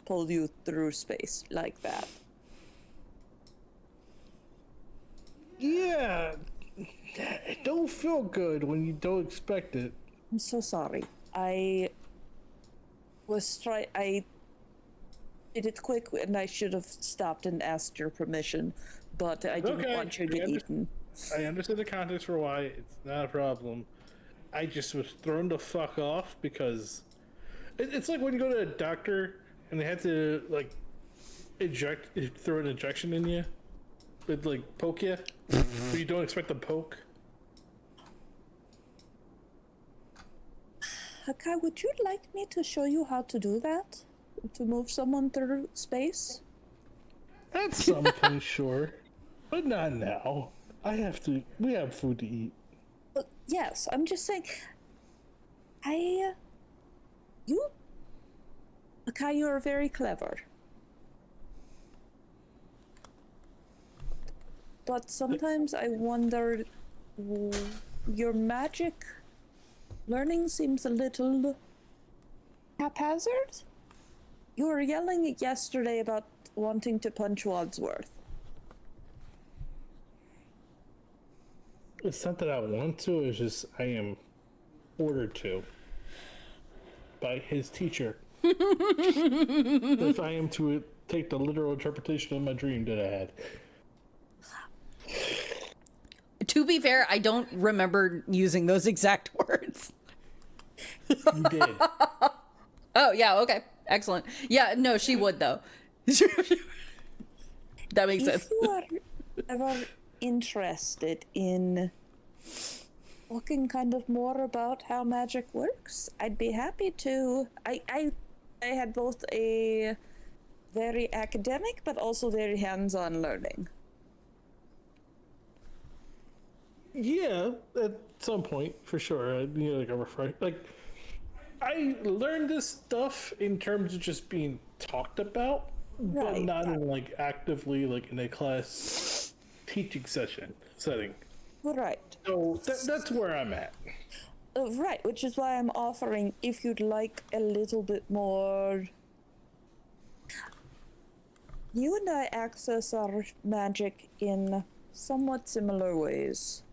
pull you through space like that. Yeah, it don't feel good when you don't expect it. I'm so sorry. I did it quick, and I should have stopped and asked your permission, but I didn't Okay, want you to get eaten. I understand the context for why it's not a problem. I just was thrown the fuck off because it's like when you go to a doctor and they have to like throw an injection in you, it like poke you, but you don't expect a poke. Hakai, would you like me to show you how to do that? To move someone through space? At some point, sure, but not now. We have food to eat. Yes, I'm just saying. Akai, you are very clever. But sometimes I wonder, your magic learning seems a little haphazard. You were yelling yesterday about wanting to punch Wadsworth. It's not that I want to, it's just I am ordered to by his teacher. If I am to take the literal interpretation of my dream that I had. To be fair, I don't remember using those exact words. You did. Oh, yeah, okay. Excellent. Yeah, no, she would, though. That makes sense. If you are ever interested in talking kind of more about how magic works, I'd be happy to. I had both a very academic but also very hands-on learning. Yeah, at some point, for sure. Like a refresh. Like, I learned this stuff in terms of just being talked about, but Right. not in like actively like in a class teaching setting. Right. So that's where I'm at. Right, which is why I'm offering, if you'd like a little bit more. You and I access our magic in somewhat similar ways,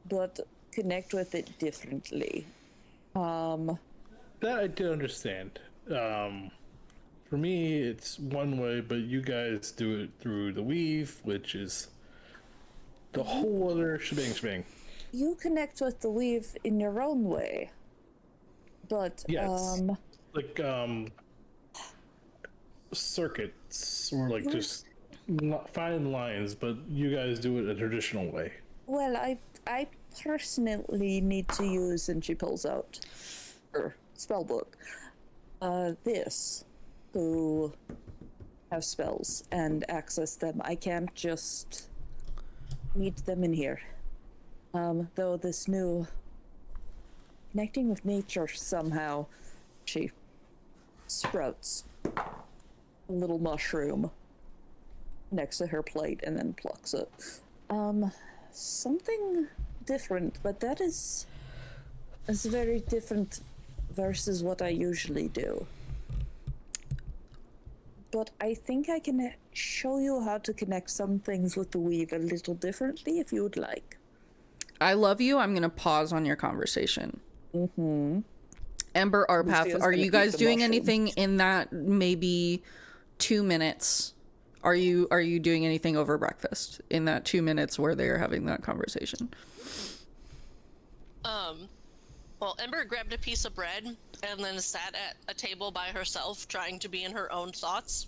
but connect with it differently. That I do understand. For me, it's one way, but you guys do it through the weave, which is the whole other shebang. You connect with the weave in your own way, but Yes. Like circuits or like just fine lines, but you guys do it a traditional way. well, I personally need to use, and she pulls out her spell book. This to have spells and access them. I can't just meet them in here. Though this new connecting with nature somehow, she sprouts a little mushroom next to her plate and then plucks it. Something different, but that is very different versus what I usually do. But I think I can show you how to connect some things with the weave a little differently if you would like. I love you. I'm going to pause on your conversation. Mm-hmm. Ember, Arpath, Lucia's are gonna you guys eat the doing mushroom. anything in that maybe 2 minutes? Are you doing anything over breakfast in that 2 minutes where they're having that conversation? Well, Ember grabbed a piece of bread and then sat at a table by herself, trying to be in her own thoughts.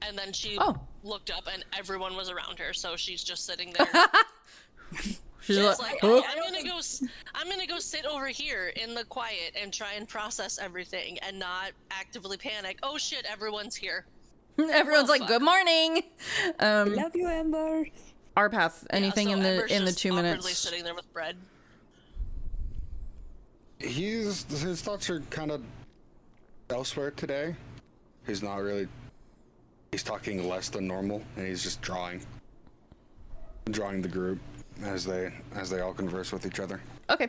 And then she looked up, and everyone was around her, so she's just sitting there. She's She's like, like, "Oh." I'm gonna go sit over here in the quiet and try and process everything and not actively panic. Oh shit, everyone's here. Everyone's like, fuck. "Good morning." Love you, Amber. Arpath, anything Yeah, so in the Ember's in the just 2 awkwardly minutes? sitting there with bread. His thoughts are kind of elsewhere today. He's not really. He's talking less than normal, and he's just drawing the group as they all converse with each other. Okay.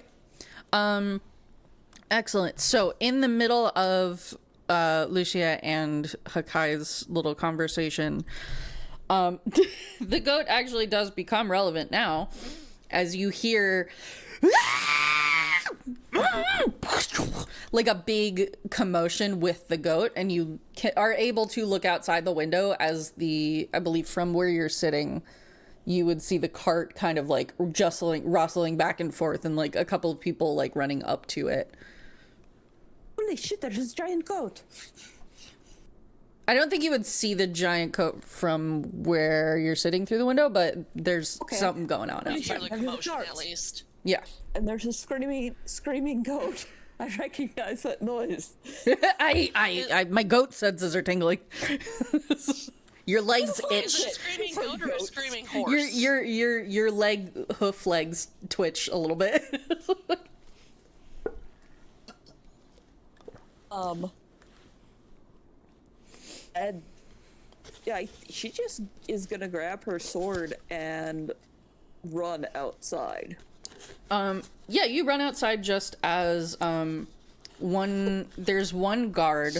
Excellent. So in the middle of Lucia and Hakai's little conversation, the goat actually does become relevant now, as you hear like a big commotion with the goat, and you are able to look outside the window as I believe from where you're sitting, you would see the cart kind of like rustling back and forth, and like a couple of people like running up to it. Holy shit, there's this giant goat. I don't think you would see the giant goat from where you're sitting through the window, but there's something going on You outside. hear the And the commotion darts. at least. Yeah. And there's a screaming goat. I recognize that noise. I my goat senses are tingling. Your legs Is itch. it a screaming goat or a screaming horse? Your hoof legs twitch a little bit. And yeah, she just is gonna grab her sword and run outside. Yeah, you run outside just as there's one guard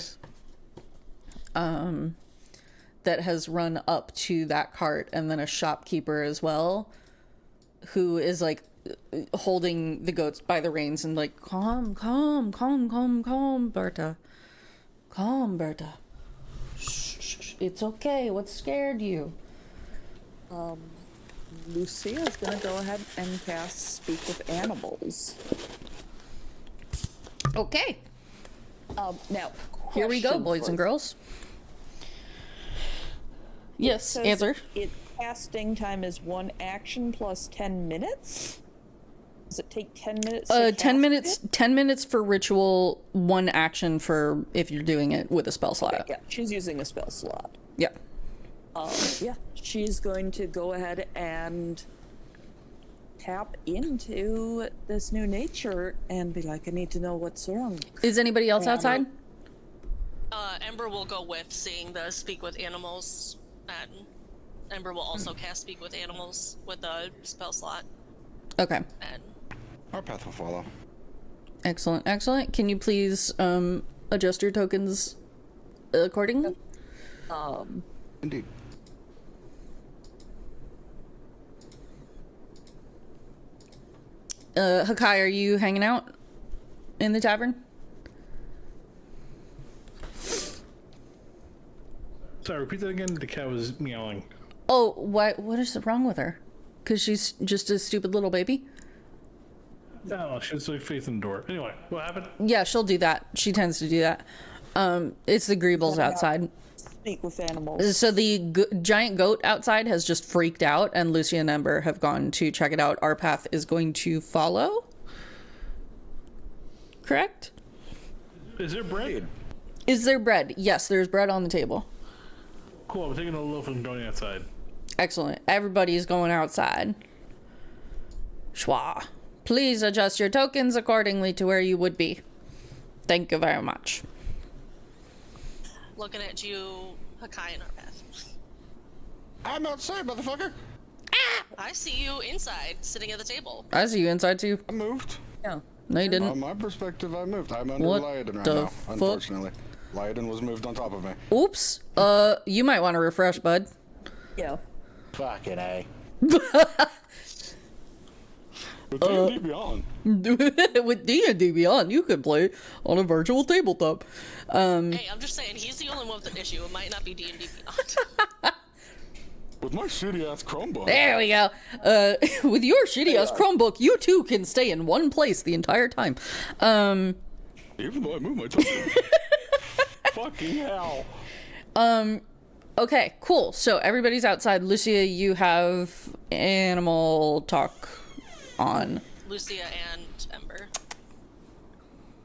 that has run up to that cart, and then a shopkeeper as well, who is like holding the goats by the reins and like, calm, Berta. Calm, Berta. Shh, it's okay. What scared you? Lucia's gonna go ahead and cast Speak with Animals. Okay. Now, Here we go, question boys first. and girls. Yes, Says answer. Casting time is 1 action plus 10 minutes? Does it take 10 minutes? To 10 cast minutes. it? 10 minutes for ritual. 1 action for if you're doing it with a spell slot. Yeah, she's using a spell slot. Yeah. Yeah, she's going to go ahead and tap into this new nature and be like, I need to know what's wrong. Is anybody else outside? Ember will go with seeing the Speak with Animals, and Ember will also cast Speak with Animals with a spell slot. Okay. And Our path will follow. Excellent. Excellent. Can you please adjust your tokens accordingly? Indeed. Hakai, are you hanging out in the tavern? Sorry, repeat that again. The cat was meowing. Oh, what is wrong with her? Because she's just a stupid little baby? No, she was like facing the door. Anyway, what happened? Yeah, she'll do that. She tends to do that. It's the Greebles outside. Speak with Animals. So the giant goat outside has just freaked out, and Lucy and Ember have gone to check it out. Our path is going to follow. Correct? Is there bread? Is there bread? Yes, there's bread on the table. Cool, I'm taking a loaf and going outside. Excellent. Everybody's going outside. Schwa. Please adjust your tokens accordingly to where you would be. Thank you very much. looking at you, Hakai and Arpath. I'm outside, motherfucker. I see you inside, sitting at the table. I see you inside too. I moved. Yeah. No, you From didn't. my perspective, I moved. I'm under What Lyodin right the now, fuck? unfortunately. Lyodin was moved on top of me. Oops. You might want to refresh, bud. Yeah. Fucking A. With Uh, D&D Beyond. With D&D Beyond, you can play on a virtual tabletop. Hey, I'm just saying, he's the only one with an issue. It might not be D&D Beyond. With my shitty ass Chromebook. There we go. With your shitty ass Chromebook, you too can stay in one place the entire time. Even though I moved my token. Fucking hell. Okay, cool. So everybody's outside. Lucia, you have animal talk on. Lucia and Ember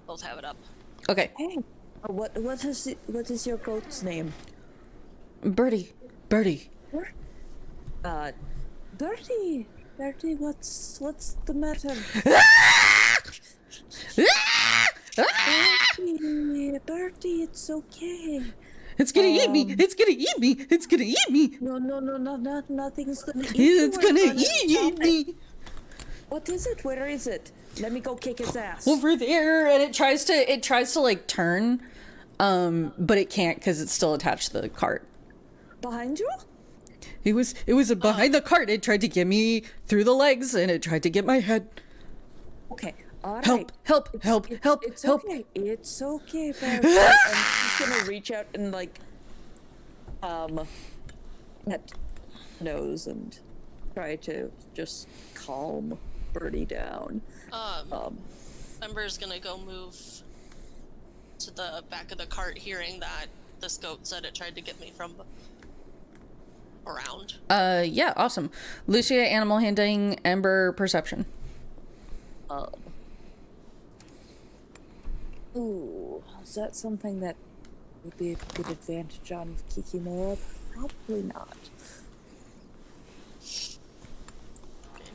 both have it up. Okay. Hey, what is your goat's name? Birdie. Bertie, what's the matter? Bertie, it's okay. It's gonna eat me. It's gonna eat me. It's gonna eat me. No, nothing's gonna eat It's you. gonna We're eat stop it. me. What is it? Where is it? Let me go kick its ass. Over there, and it tries to like turn, but it can't because it's still attached to the cart. Behind you? It was behind the cart. It tried to get me through the legs, and it tried to get my head. Okay. All right. Help! Help! Help! Help! It's Help! okay. It's okay, Bertie. I'm just gonna reach out and like, pet nose and try to just calm Bertie down. Ember's gonna go move to the back of the cart, hearing that this goat said it tried to get me from around. Yeah, awesome. Lucia, animal handling, Ember, perception. Ooh, is that something that would be a good advantage on Kiki more? Probably not.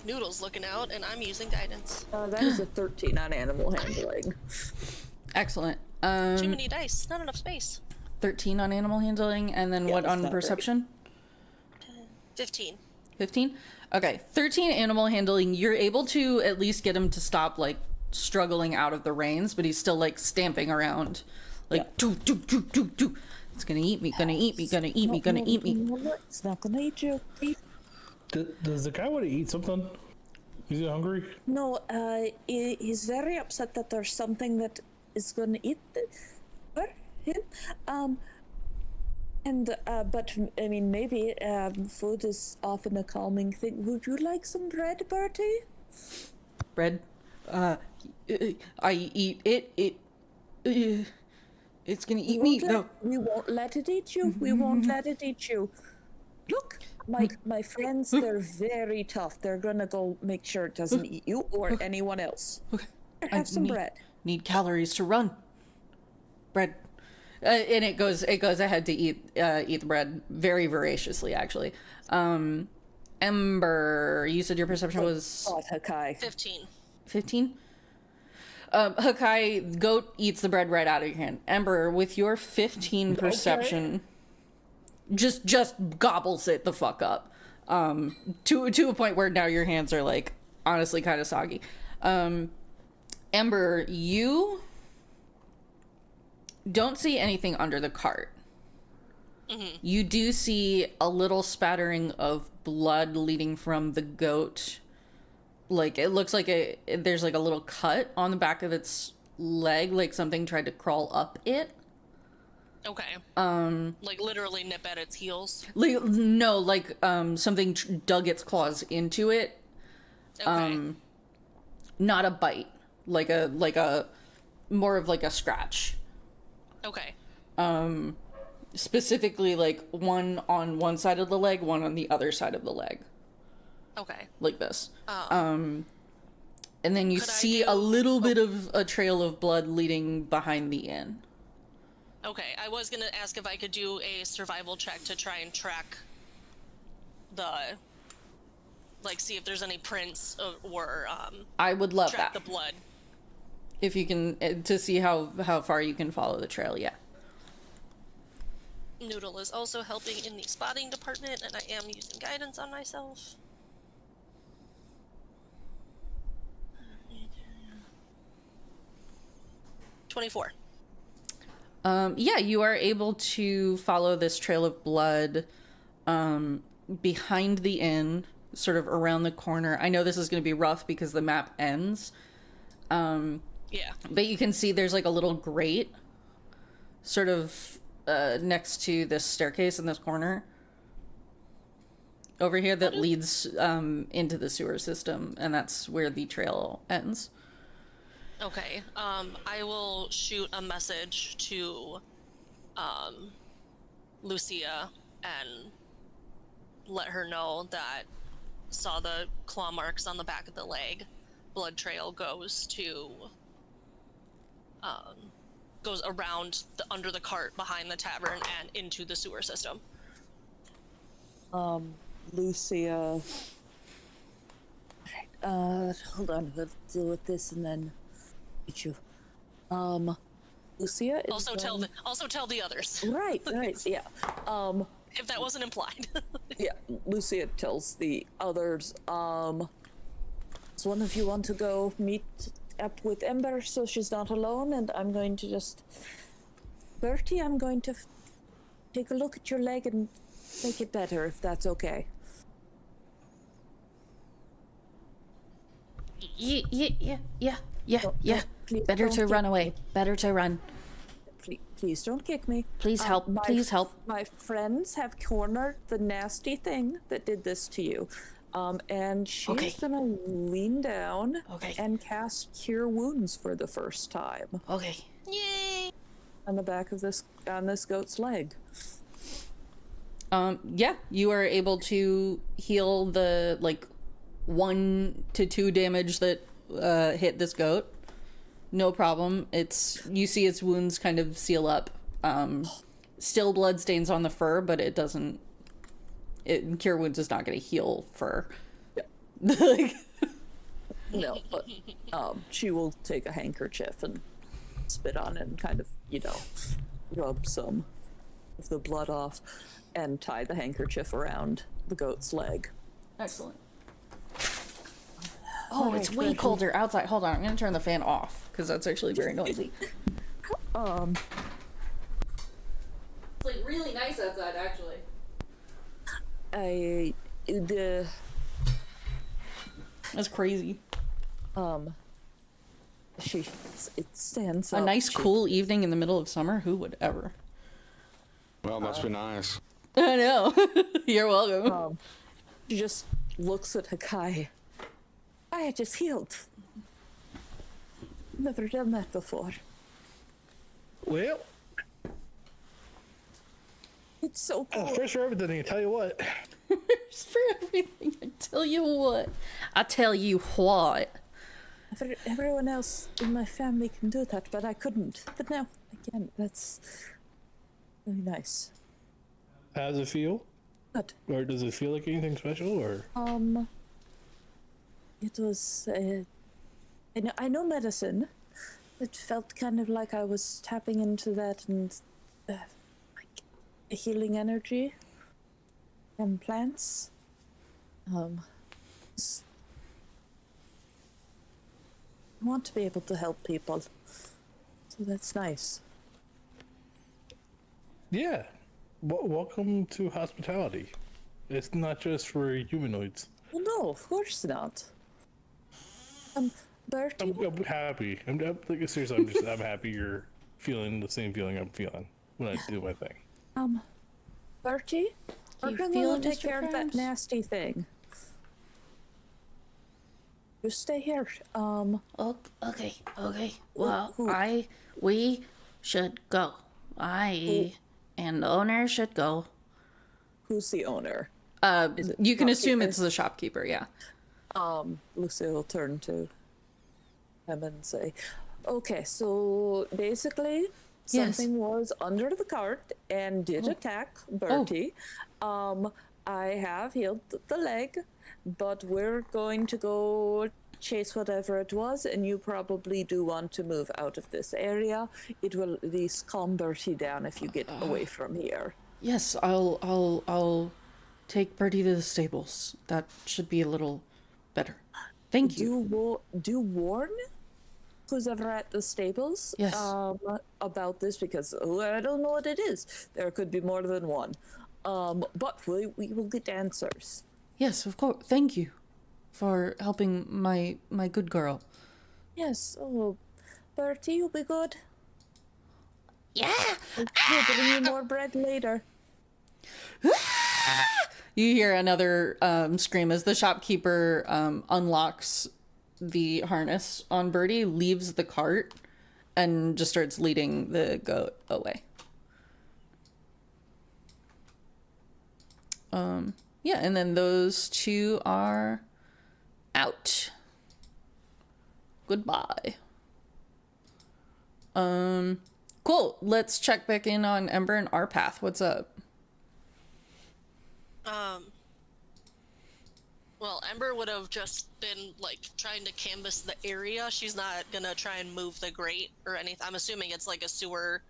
Noodle's looking out, and I'm using guidance. That is a 13 on animal handling. Excellent. Too many dice, not enough space. 13 on animal handling, and then what that's on not perception? 15. 15? Okay, 13 animal handling. You're able to at least get him to stop, like, struggling out of the reins, but he's still, like, stamping around. Like, doo, doo, doo, doo, doo. It's gonna eat me, gonna eat me, gonna eat me, gonna eat me. No, it's not gonna eat you. Does the guy want to eat something? Is he hungry? No, he's very upset that there's something that is gonna eat him. But I mean, maybe food is often a calming thing. Would you like some bread, Bertie? Bread? I eat it. It's gonna eat me. No. We won't let it eat you. We won't let it eat you. Look, my friends, they're very tough. They're gonna go make sure it doesn't eat you or anyone else. Okay. Have some bread. Need calories to run. Bread. And it goes ahead to eat the bread very voraciously, actually. Ember, you said your perception was Hakai. 15. 15? Hakai, goat eats the bread right out of your hand. Ember, with your 15 perception, just gobbles it the fuck up. To a point where now your hands are, like, honestly kind of soggy. Ember, you don't see anything under the cart. Mm-hmm. You do see a little spattering of blood leading from the goat. Like, it looks like there's like a little cut on the back of its leg, like something tried to crawl up it. Okay. Like literally nip at its heels. No, like something dug its claws into it. Okay. Not a bite, like a more of like a scratch. Okay. Specifically, like one on one side of the leg, one on the other side of the leg. Okay. Like this. Oh. And then you see a little bit of a trail of blood leading behind the inn. Okay, I was gonna ask if I could do a survival check to try and track see if there's any prints or I would love track that. the blood. If you can, to see how far you can follow the trail, yeah. Noodle is also helping in the spotting department, and I am using guidance on myself. $24. Yeah, you are able to follow this trail of blood behind the inn, sort of around the corner. I know this is going to be rough because the map ends. Yeah. But you can see there's like a little grate sort of next to this staircase in this corner over here that leads into the sewer system, and that's where the trail ends. Okay, I will shoot a message to Lucia and let her know that saw the claw marks on the back of the leg. Blood trail goes to goes around under the cart behind the tavern and into the sewer system. Lucia. Hold on, we'll deal with this and then get you. Lucia is Also tell the others. Right, yeah. If that wasn't implied. Yeah, Lucia tells the others, does one of you want to go meet up with Ember so she's not alone? And I'm going to Bertie, I'm going to take a look at your leg and make it better, if that's okay. Yeah. Please Better don't to kick run me. away. Better to run. Please don't kick me. Please help. Please help. My friends have cornered the nasty thing that did this to you. And she's Okay. gonna lean down Okay. and cast Cure Wounds for the first time Okay. Yay! on the back of this goat's leg. Yeah, you are able to heal the, 1 to 2 damage that hit this goat. No problem. You see its wounds kind of seal up. Still blood stains on the fur, but it doesn't Cure Wounds is not going to heal for. Yeah. Like, No, but she will take a handkerchief and spit on it and kind of, rub some of the blood off and tie the handkerchief around the goat's leg. excellent. Oh, it's Alright, way Bertie. colder outside. Hold on, I'm going to turn the fan off because that's actually very noisy. It's like really nice outside, actually. That's crazy. It stands A up. nice, She- cool evening in the middle of summer. Who would ever? Well, must be nice. I know. You're welcome. She just looks at Hakai. I just healed. Never done that before. Well, It's so cool. first for everything, I tell you what. Just for everything. I tell you what. I tell you what. Everyone else in my family can do that, but I couldn't. But now I can. That's really nice. How does it feel? But Or does it feel like anything special? Or it was. I know medicine. It felt kind of like I was tapping into that and like a healing energy from plants. s- I want to be able to help people, so that's nice. yeah, welcome to hospitality. It's not just for humanoids. Well, no, of course not. Bertie, I'm happy. Like, seriously, I'm happy you're feeling the same feeling I'm feeling when I do my thing. Bertie, we're you gonna feel go it, take Mr. care of that Krabs? nasty thing. You stay here. Oh, okay. Well, who- we should go. I and the owner should go. Who's the owner? You can assume shopkeeper? it's the shopkeeper, yeah. Lucy will turn to him and say, "Okay, so basically, Yes. something was under the cart and did attack Bertie. I have healed the leg, but we're going to go chase whatever it was, and you probably do want to move out of this area. It will at least calm Bertie down if you get away from here." Yes, I'll take Bertie to the stables. That should be a little better. Thank you. Do warn who's ever at the stables Yes. about this, because I don't know what it is. There could be more than one. But we will get answers. Yes, of course. Thank you for helping my good girl. Yes. Oh, Bertie, you'll be good. Yeah. We'll bring you more bread later. You hear another scream as the shopkeeper unlocks the harness on Bertie, leaves the cart, and just starts leading the goat away. Yeah, and then those two are out. Goodbye. Cool. Let's check back in on Ember and Arpath. What's up? Well, Ember would have just been like trying to canvass the area. She's not gonna try and move the grate or anything. I'm assuming it's like a sewer.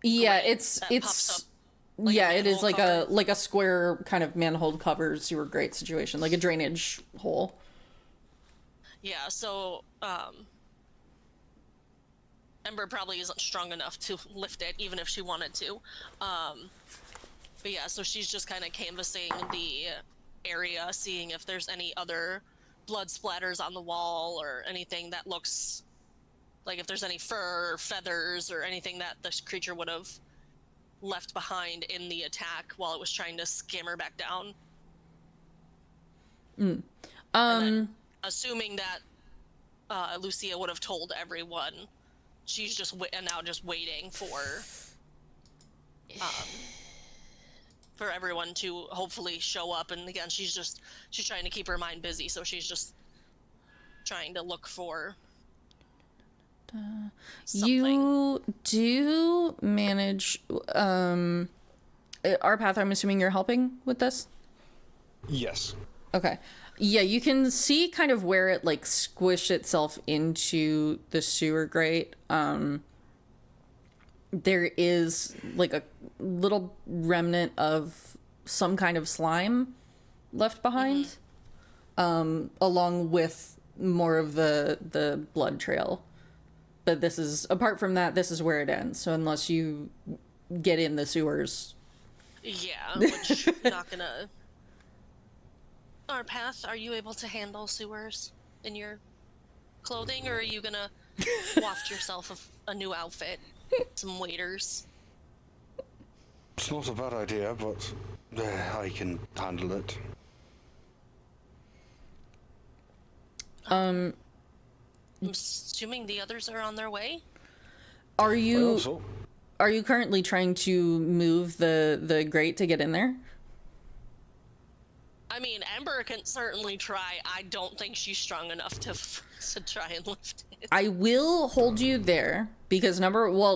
Yeah, grate it's that pops up. Like a yeah, it is manhole like cover. a square kind of manhole cover sewer grate situation, like a drainage hole. Yeah, so Ember probably isn't strong enough to lift it, even if she wanted to. But yeah, so she's just kind of canvassing the area, seeing if there's any other blood splatters on the wall or anything that looks like if there's any fur or feathers or anything that this creature would have left behind in the attack while it was trying to scam her back down. And then, assuming that Lucia would have told everyone, she's just now just waiting for everyone to hopefully show up. And again, she's trying to keep her mind busy, so she's just trying to look for something. You do manage Arpath, I'm assuming you're helping with this? Yes. Okay. Yeah, you can see kind of where it like squished itself into the sewer grate. There is like a little remnant of some kind of slime left behind, along with more of the blood trail. But this is, apart from that, this is where it ends. So unless you get in the sewers. Yeah, which not gonna. Arpath, are you able to handle sewers in your clothing, or are you gonna waft yourself a new outfit, some waders? It's not a bad idea, but I can handle it. I'm assuming the others are on their way. Are I you hope so. are you currently trying to move the grate to get in there? I mean, Ember can certainly try. I don't think she's strong enough to try and lift it. I will hold you there because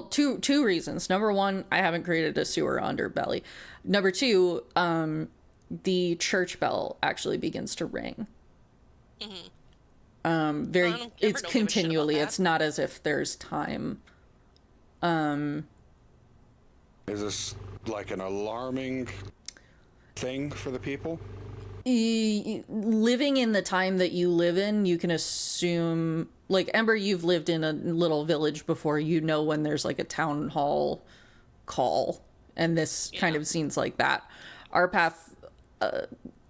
two reasons. Number one, I haven't created a sewer underbelly. Number two, the church bell actually begins to ring. It's continually. It's not as if there's time. Is this like an alarming thing for the people? Living in the time that you live in, you can assume, like Ember, you've lived in a little village before, you know when there's like a town hall call, and this kind of seems like that. Arpath,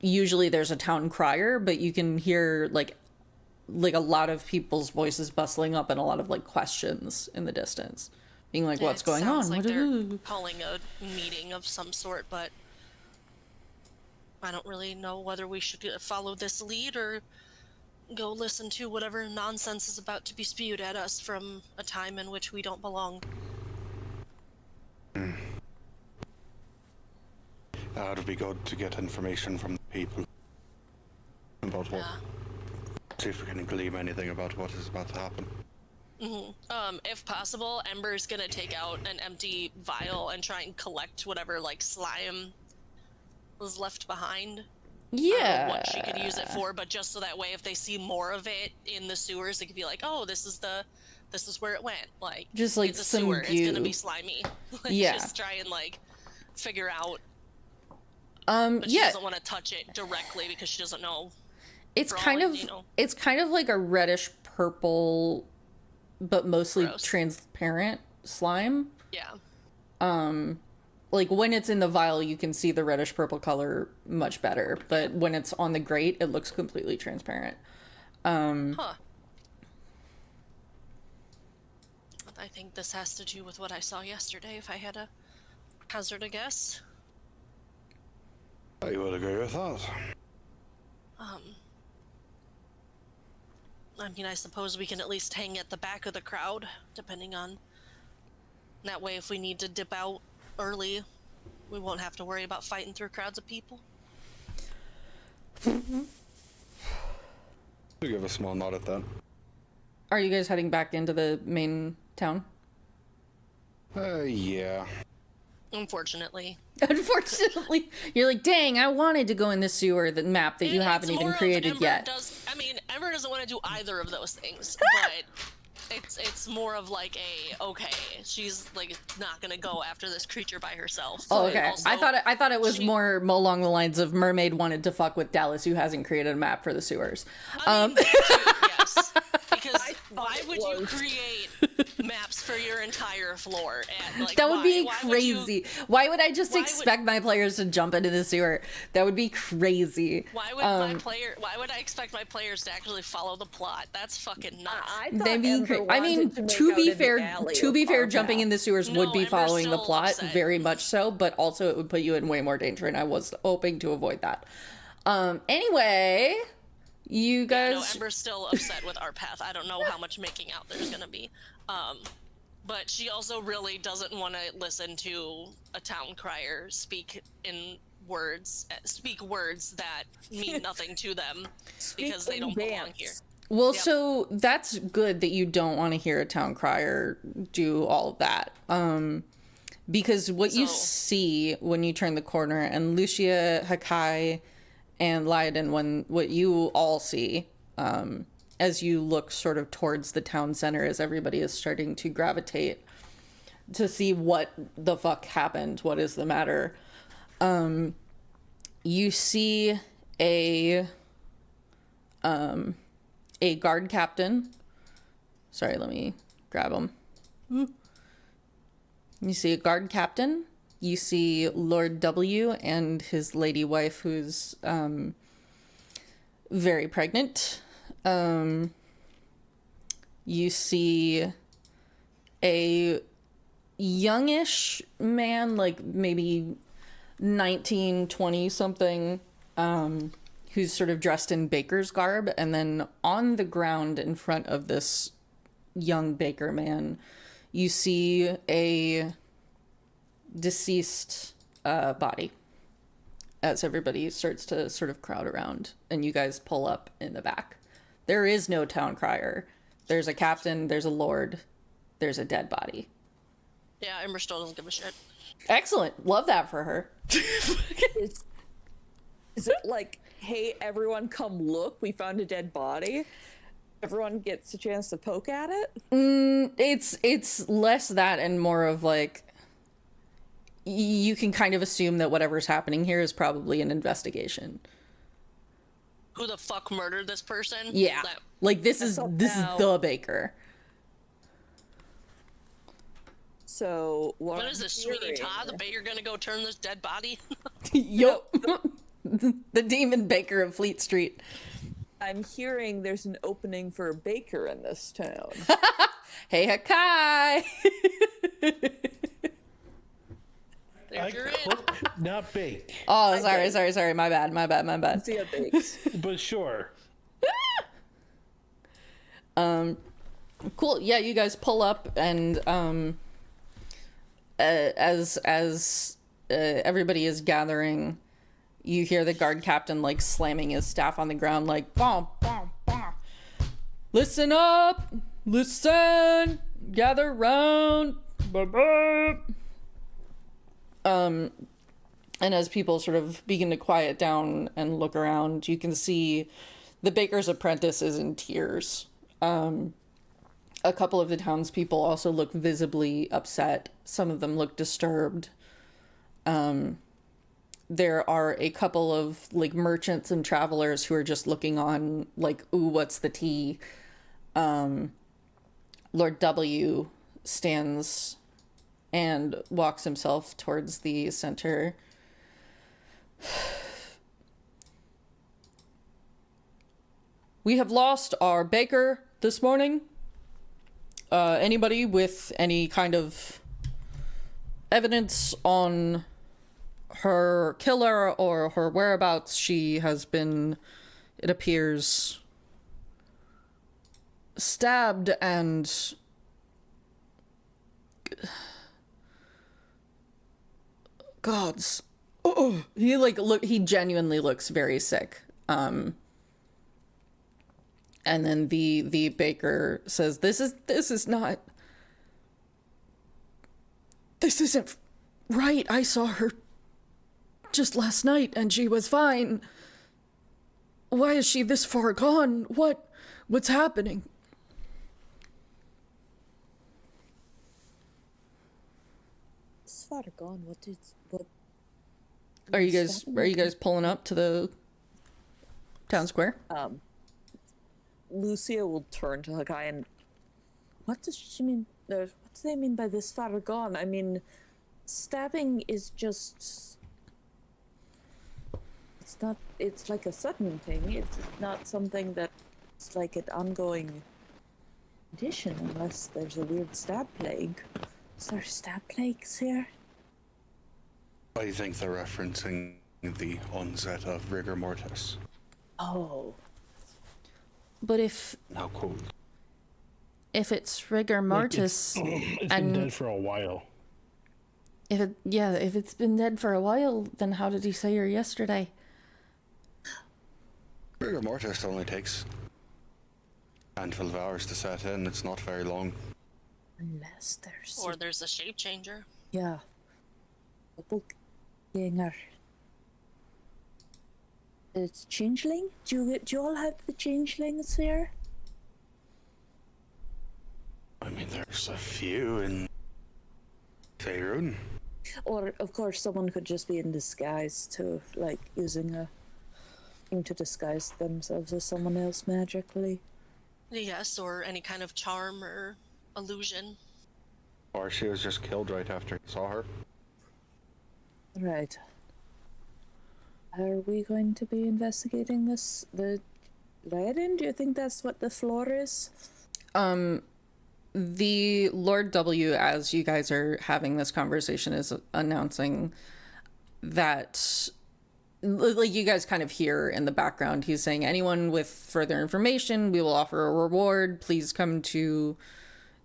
usually there's a town crier, but you can hear like a lot of people's voices bustling up and a lot of like questions in the distance, being like, what's going on? Like they're calling a meeting of some sort, but I don't really know whether we should follow this lead or go listen to whatever nonsense is about to be spewed at us from a time in which we don't belong. It would be good to get information from the people about what. See if we can glean anything about what is about to happen. If possible, Ember's gonna take out an empty vial and try and collect whatever like slime was left behind. Yeah. What she could use it for, but just so that way if they see more of it in the sewers, they could be like, oh, this is where it went. Like, just like it's a some sewer. goo. It's gonna be slimy. Like, Yeah. Just try and like figure out. But she doesn't want to touch it directly because she doesn't know. It's kind of it's kind of like a reddish purple, but mostly transparent slime. Yeah. Like when it's in the vial, you can see the reddish purple color much better, but when it's on the grate, it looks completely transparent. I think this has to do with what I saw yesterday, if I had a hazard a guess. I would agree with that. I mean, I suppose we can at least hang at the back of the crowd, depending on... That way, if we need to dip out early, we won't have to worry about fighting through crowds of people. We give a small nod at that. Are you guys heading back into the main town? Yeah. Unfortunately. Unfortunately, you're like, dang, I wanted to go in the sewer, the map that you haven't even created yet. Ember doesn't want to do either of those things, but it's more of like okay, she's like not gonna go after this creature by herself. So okay. Also, I thought it was more along the lines of Mermaid wanted to fuck with Dallas, who hasn't created a map for the sewers. I mean, yes, because why would you create maps for your entire floor? And, like, that would be why crazy. Why would I just expect my players to jump into the sewer? That would be crazy. Why would I expect my players to actually follow the plot? That's fucking nuts. To be fair, jumping in the sewers would be following the plot, very much so, but also it would put you in way more danger, and I was hoping to avoid that. Anyway, you guys... Yeah, no, Ember's still upset with Arpath. I don't know how much making out there's gonna be. But she also really doesn't want to listen to a town crier speak words that mean nothing to them because they don't belong here. Well, so that's good that you don't want to hear a town crier do all of that. Because what you So- see when you turn the corner, and Lucia, Hakai, and Lyden, what you all see as you look sort of towards the town center, as everybody is starting to gravitate to see what the fuck happened, what is the matter. You see a guard captain. Sorry, let me grab him. You see a guard captain. You see Lord W and his lady wife, who's very pregnant. You see a youngish man, like maybe 19, 20 something, who's sort of dressed in baker's garb. And then on the ground in front of this young baker man, you see a deceased body as everybody starts to sort of crowd around and you guys pull up in the back. There is no town crier. There's a captain, there's a lord, there's a dead body. Yeah, Ember still doesn't give a shit. Excellent. Love that for her. Is it like, hey, everyone come look, we found a dead body? Everyone gets a chance to poke at it? It's less that and more of like, you can kind of assume that whatever's happening here is probably an investigation. Who the fuck murdered this person? Yeah. Like this is the baker. So What is this, Sweeney Todd? The baker gonna go turn this dead body? Yup. The demon baker of Fleet Street. I'm hearing there's an opening for a baker in this town. Hey, Hakai! I There's your in. cook, not bake. Oh, sorry. My bad. See how bakes. But sure. Cool. Yeah, you guys pull up and as everybody is gathering, you hear the guard captain like slamming his staff on the ground like bom bom bom. Listen up. Listen. Gather round. And as people sort of begin to quiet down and look around, you can see the baker's apprentice is in tears. A couple of the townspeople also look visibly upset. Some of them look disturbed. There are a couple of like merchants and travelers who are just looking on like, ooh, what's the tea? Lord W stands and walks himself towards the center. We have lost our baker this morning. Anybody with any kind of evidence on her killer or her whereabouts? She has been, it appears, stabbed and gods. Oh, he genuinely looks very sick. And then the baker says, this isn't right. I saw her just last night and she was fine. Why is she this far gone? What's happening? This far gone. What? Are you guys pulling up to the town square? Lucia will turn to Hakai and, what does she mean? What do they mean by this far gone? I mean, stabbing is just. It's like a sudden thing. It's not something that's like an ongoing condition unless there's a weird stab plague. Is there stab plagues here? I think they're referencing the onset of rigor mortis. Oh. But if How cool. it's rigor mortis, It's and been dead for a while. if it's been dead for a while, then how did he say her yesterday? Rigor mortis only takes a handful of hours to set in. It's not very long. Unless there's. Or there's a shape changer. Yeah. doppelganger. It's changeling? Do you all have the changelings here? I mean, there's a few in Faerun. Or, of course, someone could just be in disguise too, like using a thing to disguise themselves as someone else magically. Yes, or any kind of charm or illusion. Or she was just killed right after he saw her. Right. Are we going to be investigating this? The Laden? Do you think that's what the floor is? The Lord W, as you guys are having this conversation, is announcing that, like, you guys kind of hear in the background, he's saying, anyone with further information, we will offer a reward. Please come to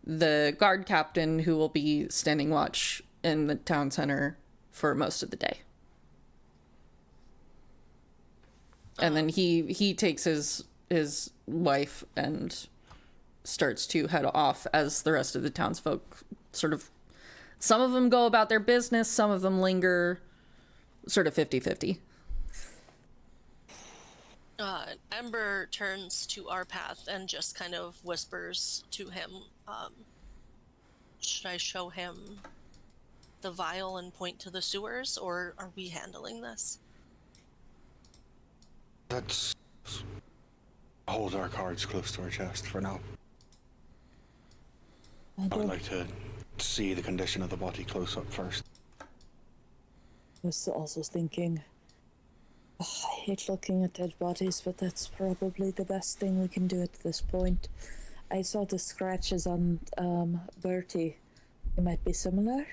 the guard captain, who will be standing watch in the town center for most of the day. And then he takes his wife and starts to head off as the rest of the townsfolk sort of, some of them go about their business, some of them linger, sort of 50-50. Ember turns to our path and just kind of whispers to him, should I show him the vial and point to the sewers, or are we handling this? Let's hold our cards close to our chest for now. I would like to see the condition of the body close up first. I was also thinking, I hate looking at dead bodies, but that's probably the best thing we can do at this point. I saw the scratches on Bertie. It might be similar.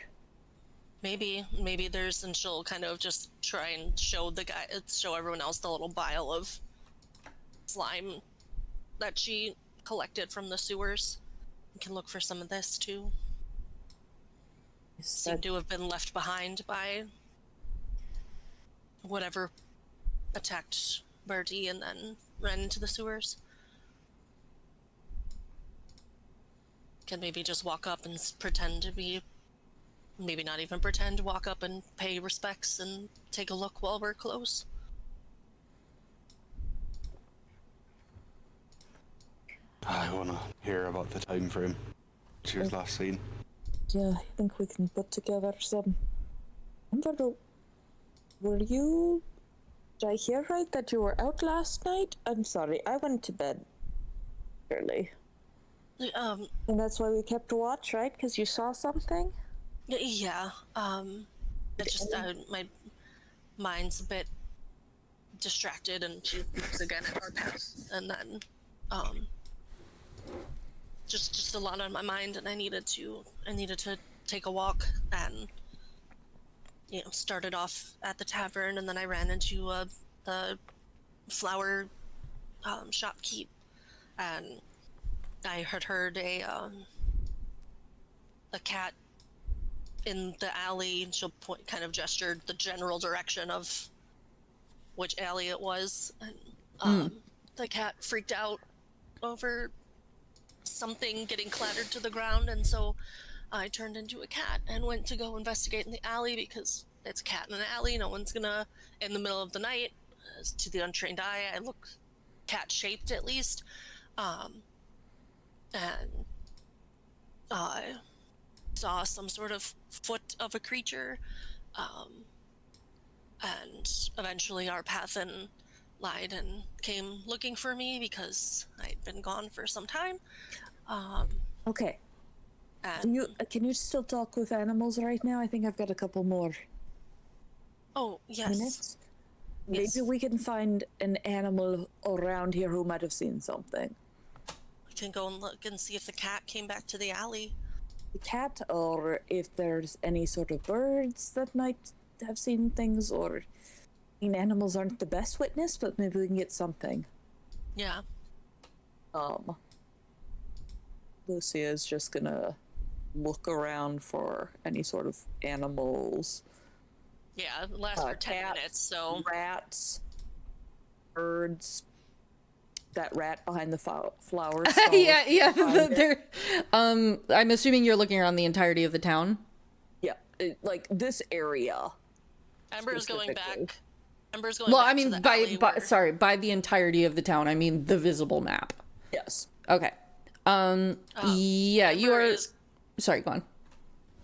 Maybe there's, and she'll kind of just try and show everyone else the little vial of slime that she collected from the sewers. We can look for some of this too. Seem to have been left behind by whatever attacked Bertie and then ran into the sewers. Can maybe just walk up and pretend to be, maybe not even pretend, walk up and pay respects and take a look while we're close. I want to hear about the time frame she was last seen. Yeah, I think we can put together some... Did I hear right that you were out last night? I'm sorry, I went to bed early. And that's why we kept watch, right? Because you saw something? Yeah, it's just my mind's a bit distracted, and she looks again at our path, and then just a lot on my mind, and I needed to take a walk, and started off at the tavern, and then I ran into the flower shopkeep, and I had heard a cat in the alley, and she'll kind of gestured the general direction of which alley it was, and the cat freaked out over something getting clattered to the ground, and so I turned into a cat and went to go investigate in the alley, because it's a cat in an alley, no one's gonna, in the middle of the night, to the untrained eye, I look cat-shaped at least, and I saw some sort of foot of a creature, and eventually our pathan lied and came looking for me because I'd been gone for some time. Okay. And Can you still talk with animals right now? I think I've got a couple more yes. minutes. Yes. Maybe we can find an animal around here who might have seen something. We can go and look and see if the cat came back to the alley. The cat, or if there's any sort of birds that might have seen things, or... I mean, animals aren't the best witness, but maybe we can get something. Yeah. Lucia is just gonna look around for any sort of animals. Yeah, it lasts for 10 cats, minutes, so... Rats, birds, that rat behind the flowers. Yeah. I'm assuming you're looking around the entirety of the town. Yeah. like this area. Ember's going Specifically. back. Ember's going Well, back I to mean, the alley where- by the entirety of the town, I mean the visible map. Yes. Okay. Yeah, you Ember are. is- Sorry, go on.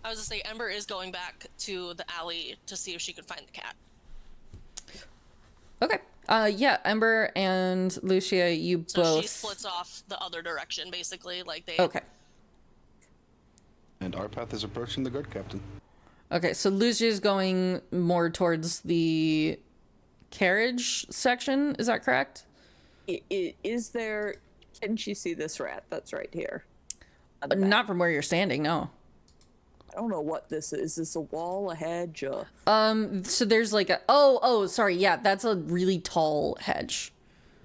I was gonna say Ember is going back to the alley to see if she could find the cat. Okay. Yeah, Ember and Lucia, you So both. she splits off the other direction, basically. Like they. Okay. And our path is approaching the guard captain. Okay, so Lucia's going more towards the carriage section. Is that correct? Is there? Can she see this rat that's right here? Not from where you're standing, no. I don't know what this is. Is this a wall, a hedge? So there's like a sorry, yeah, that's a really tall hedge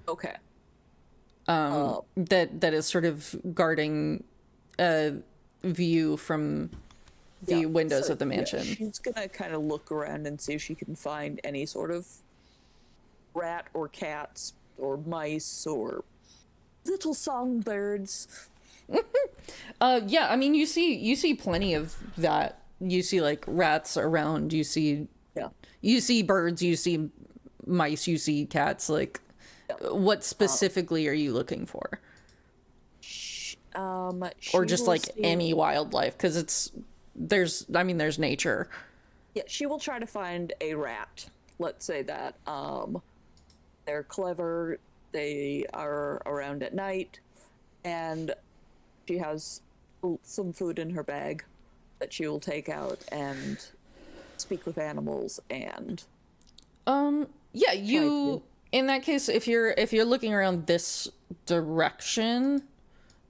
Okay. that is sort of guarding a view from the Yeah, windows so, of the mansion. Yeah, she's gonna kind of look around and see if she can find any sort of rat or cats or mice or little songbirds. Yeah, I mean you see plenty of that. You see like rats around, you see birds, you see mice, you see cats, like what specifically are you looking for? Or just like any wildlife, because there's nature. Yeah, she will try to find a rat. Let's say that. They're clever, they are around at night, and she has some food in her bag that she will take out and speak with animals and Yeah, in that case, if you're looking around this direction,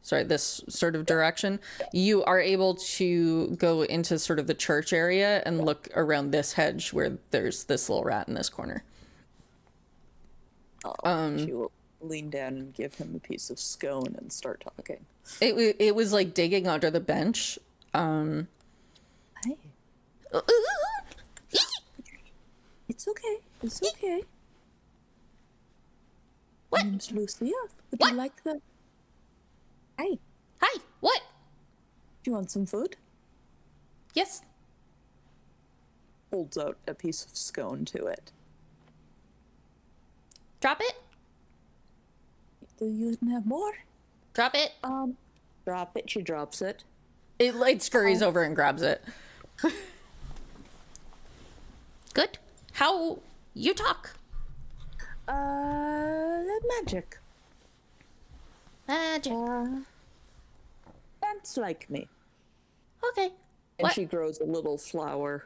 this sort of direction, you are able to go into sort of the church area and look around this hedge where there's this little rat in this corner. she will lean down and give him a piece of scone and start talking. It was like digging under the bench. Hey, it's okay. It's okay. My name's Lucia. Would you like the... Hey, Hi, what? do you want some food? Yes. Holds out a piece of scone to it. Drop it. Do you have more? Drop it. Drop it. She drops it. It scurries over and grabs it. Good. How you talk? Magic. Magic. Plants like me. Okay. And What? she grows a little flower.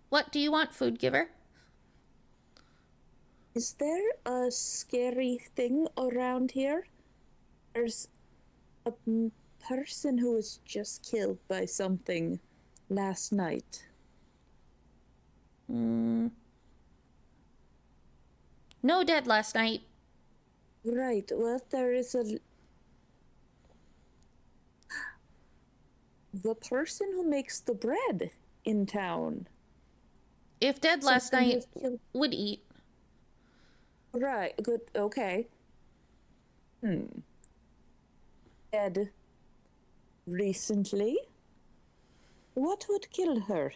What do you want, food giver? Is there a scary thing around here? There's a person who was just killed by something last night. No dead last night. Right, well, there is the person who makes the bread in town. If dead last Something night, was killed. would eat. Right, good, okay. Dead recently? What would kill her?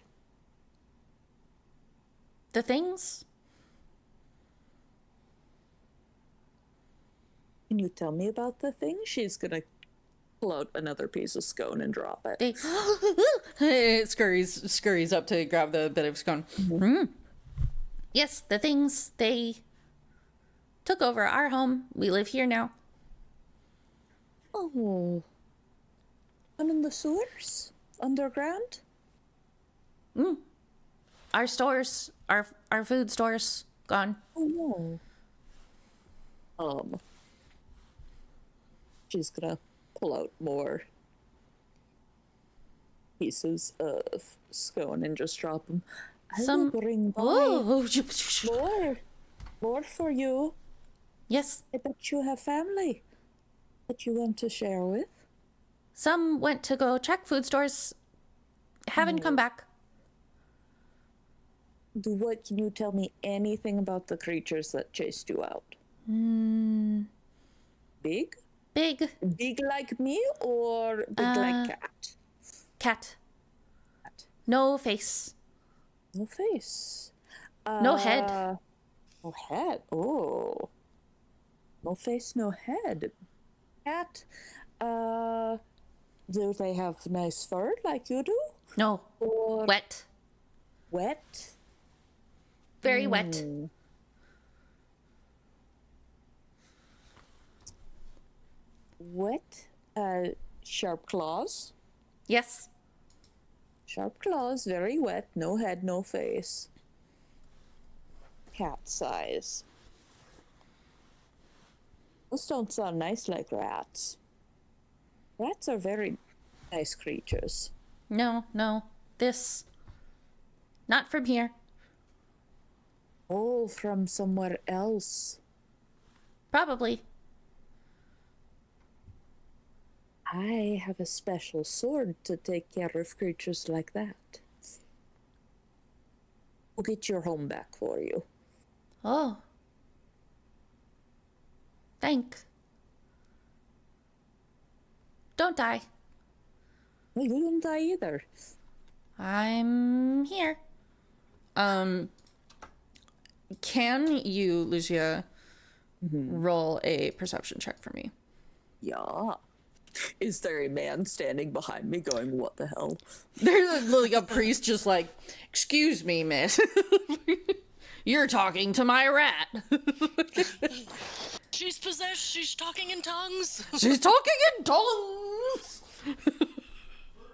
The things? Can you tell me about the thing? She's gonna pull out another piece of scone and drop it. It scurries up to grab the bit of scone. Yes, the things, they took over our home. We live here now. Oh. I'm in the sewers? Underground? Our stores, our food stores, gone. Oh no. She's gonna pull out more pieces of scone and just drop them. I will bring by more for you. Yes, I bet you have family that you want to share with. some went to go check food stores. Haven't come back. What can you tell me anything about the creatures that chased you out? Big? Big Big like me or big like cat? cat. No face. No face. No head. No head. Oh. No face, no head. Cat. Do they have nice fur like you do? No. Or Wet. wet? Very wet. Wet. Sharp claws. Yes. Sharp claws, very wet, no head, no face. Cat size. Those don't sound nice like rats. Rats are very nice creatures. No. This. Not from here. Oh, from somewhere else. Probably. I have a special sword to take care of creatures like that. We'll get your home back for you. Oh. Thanks. Don't die. Well, you don't die either. I'm here. Can you, Lucia, roll a perception check for me? Yeah. Is there a man standing behind me going, what the hell? There's like a priest just like, excuse me, miss. You're talking to my rat. She's possessed. She's talking in tongues. She's talking in tongues.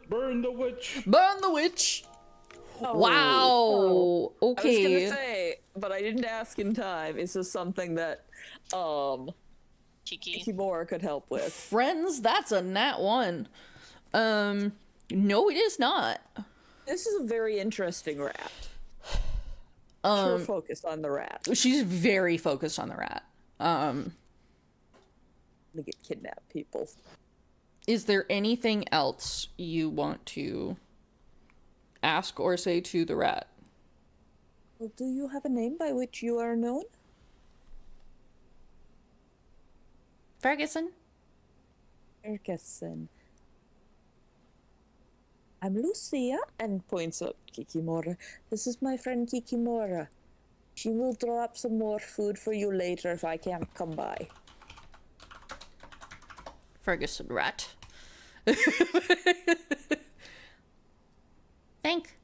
Burn the witch. Burn the witch. Oh, Wow. I was Okay. gonna say, but I didn't ask in time. Is this something that Kiki. Kimura could help with? Friends, that's a nat 1. No, it is not. This is a very interesting rat. Sure, focus on the rat. She's very focused on the rat. To get kidnapped people. Is there anything else you want to ask or say to the rat? Well, do you have a name by which you are known? Ferguson? Ferguson. I'm Lucia, and points at Kikimora. This is my friend Kikimora. She will drop some more food for you later if I can't come by. Ferguson rat. Thank.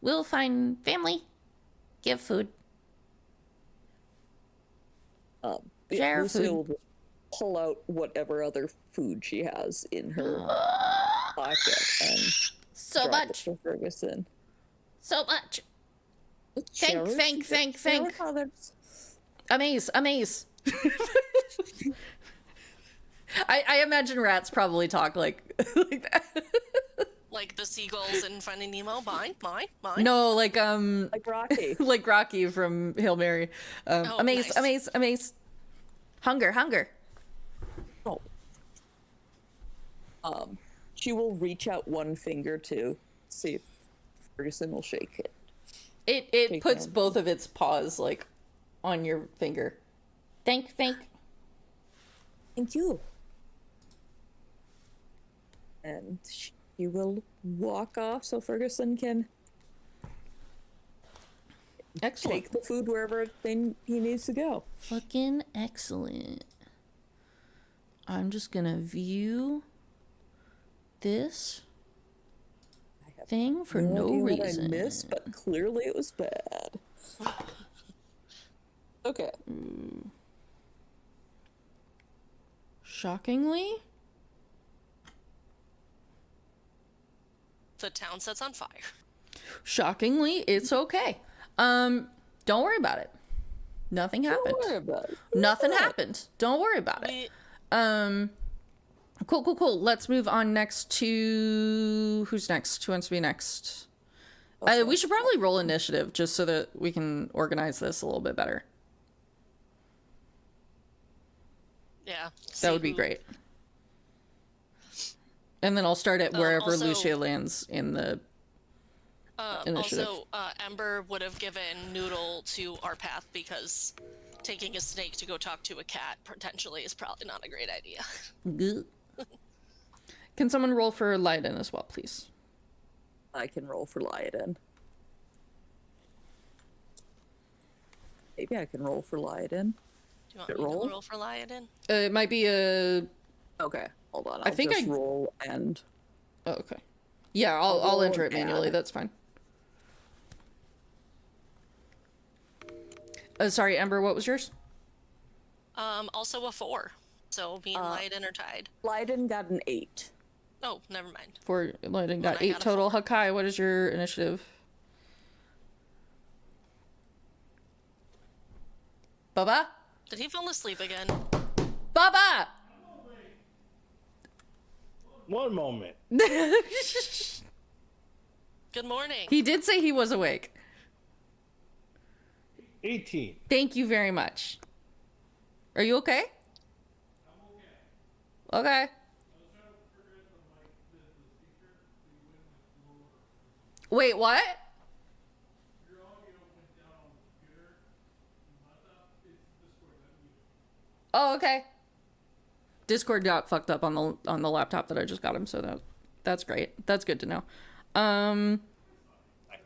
We'll find family. Give food. Share Lucia food. will just pull out whatever other food she has in her pocket and So drop much. it to Ferguson. So much. Share Thank. with others. Amaze. I imagine rats probably talk like that. Like the seagulls in Finding Nemo. Mine. No, like Like Rocky. like Rocky from Hail Mary. Oh, Amaze. Hunger. Oh. She will reach out one finger to see if Ferguson will shake it. It Take puts them. both of its paws like on your finger. Thank. Thank you. And she will walk off so Ferguson can Excellent. take the food wherever he needs to go. Fucking excellent. I'm just gonna view this thing for no idea reason. What I missed, but clearly it was bad. Okay. Shockingly, The town sets on fire. it's okay. Don't worry about it. Nothing happened. Don't worry about it. Nothing happened. Don't worry about it. We, Cool. Let's move on next to who's next? Who wants to be next? We should probably roll initiative just so that we can organize this a little bit better. yeah. That would be great. And then I'll start at wherever also- Lucia lands in the initiative. Also, Ember would have given Noodle to our path because taking a snake to go talk to a cat potentially is probably not a great idea. Gah. Can someone roll for Leiden as well, please? I can roll for Leiden. Maybe I can roll for Leiden. Do you want me to roll for Lion? It might be a... Okay, hold on. I think just roll and... Oh, okay. Yeah, I'll enter it manually. That's fine. Sorry, Ember, what was yours? Also a 4. So me and Leiden are tied. Leiden got an 8. Oh, never mind. For Leiden got I 8 got a total. 4. Hakai, what is your initiative? Baba? Did he fall asleep again? Baba! One moment. Good morning. He did say he was awake. 18. Thank you very much. Are you okay? I'm okay. Okay. Wait, what? Oh, okay. Discord got fucked up on the laptop that I just got him, so that's great. That's good to know.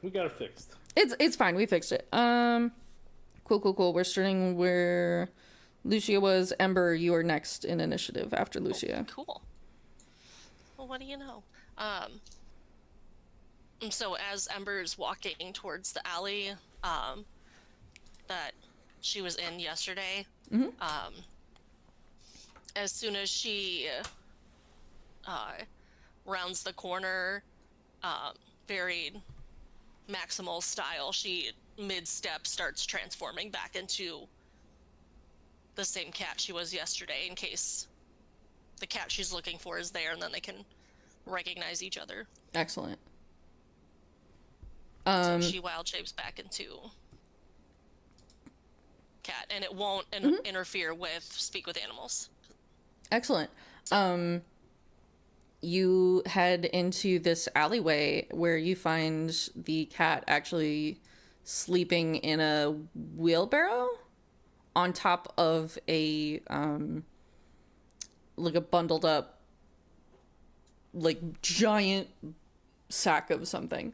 We got it fixed. It's fine. We fixed it. Cool. We're starting where Lucia was. Ember, you are next in initiative after Lucia. Cool. Well, what do you know? So as Ember's walking towards the alley that she was in yesterday, as soon as she rounds the corner, very Maximal style, she mid-step starts transforming back into the same cat she was yesterday, in case the cat she's looking for is there, and then they can recognize each other. Excellent. So she wild shapes back into cat, and it won't interfere with speak with animals. Excellent. You head into this alleyway where you find the cat actually sleeping in a wheelbarrow on top of a like a bundled up like giant sack of something.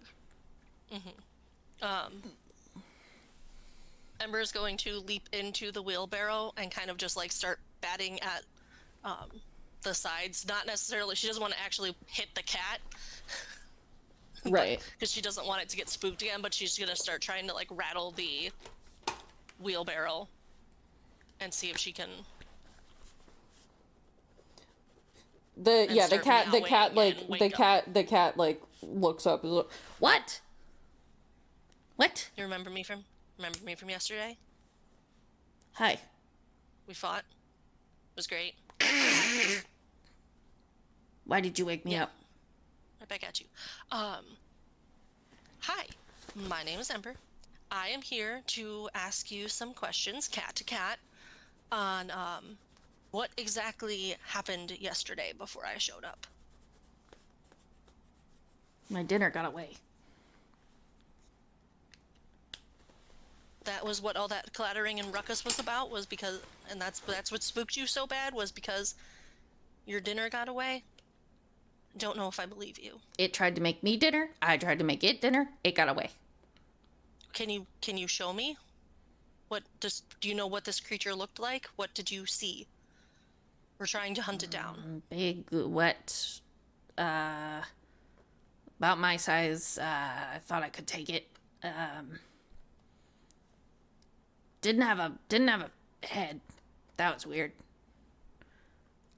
Ember's going to leap into the wheelbarrow and kind of just like start batting at the sides. Not necessarily, she doesn't want to actually hit the cat. Right. Because she doesn't want it to get spooked again, but she's going to start trying to like rattle the wheelbarrow and see if she can. The cat like looks up and is like, what? You remember me from yesterday? Hi. We fought. It was great. Why did you wake me up? Right back at you. Hi, my name is Ember. I am here to ask you some questions, cat to cat, on what exactly happened yesterday before I showed up. My dinner got away. That was what all that clattering and ruckus was about, was because, and that's what spooked you so bad, was because your dinner got away? Don't know if I believe you. It tried to make me dinner. I tried to make it dinner. It got away. Can you show me? Do you know what this creature looked like? What did you see? We're trying to hunt it down. Big, wet, about my size. I thought I could take it. Didn't have a head. That was weird.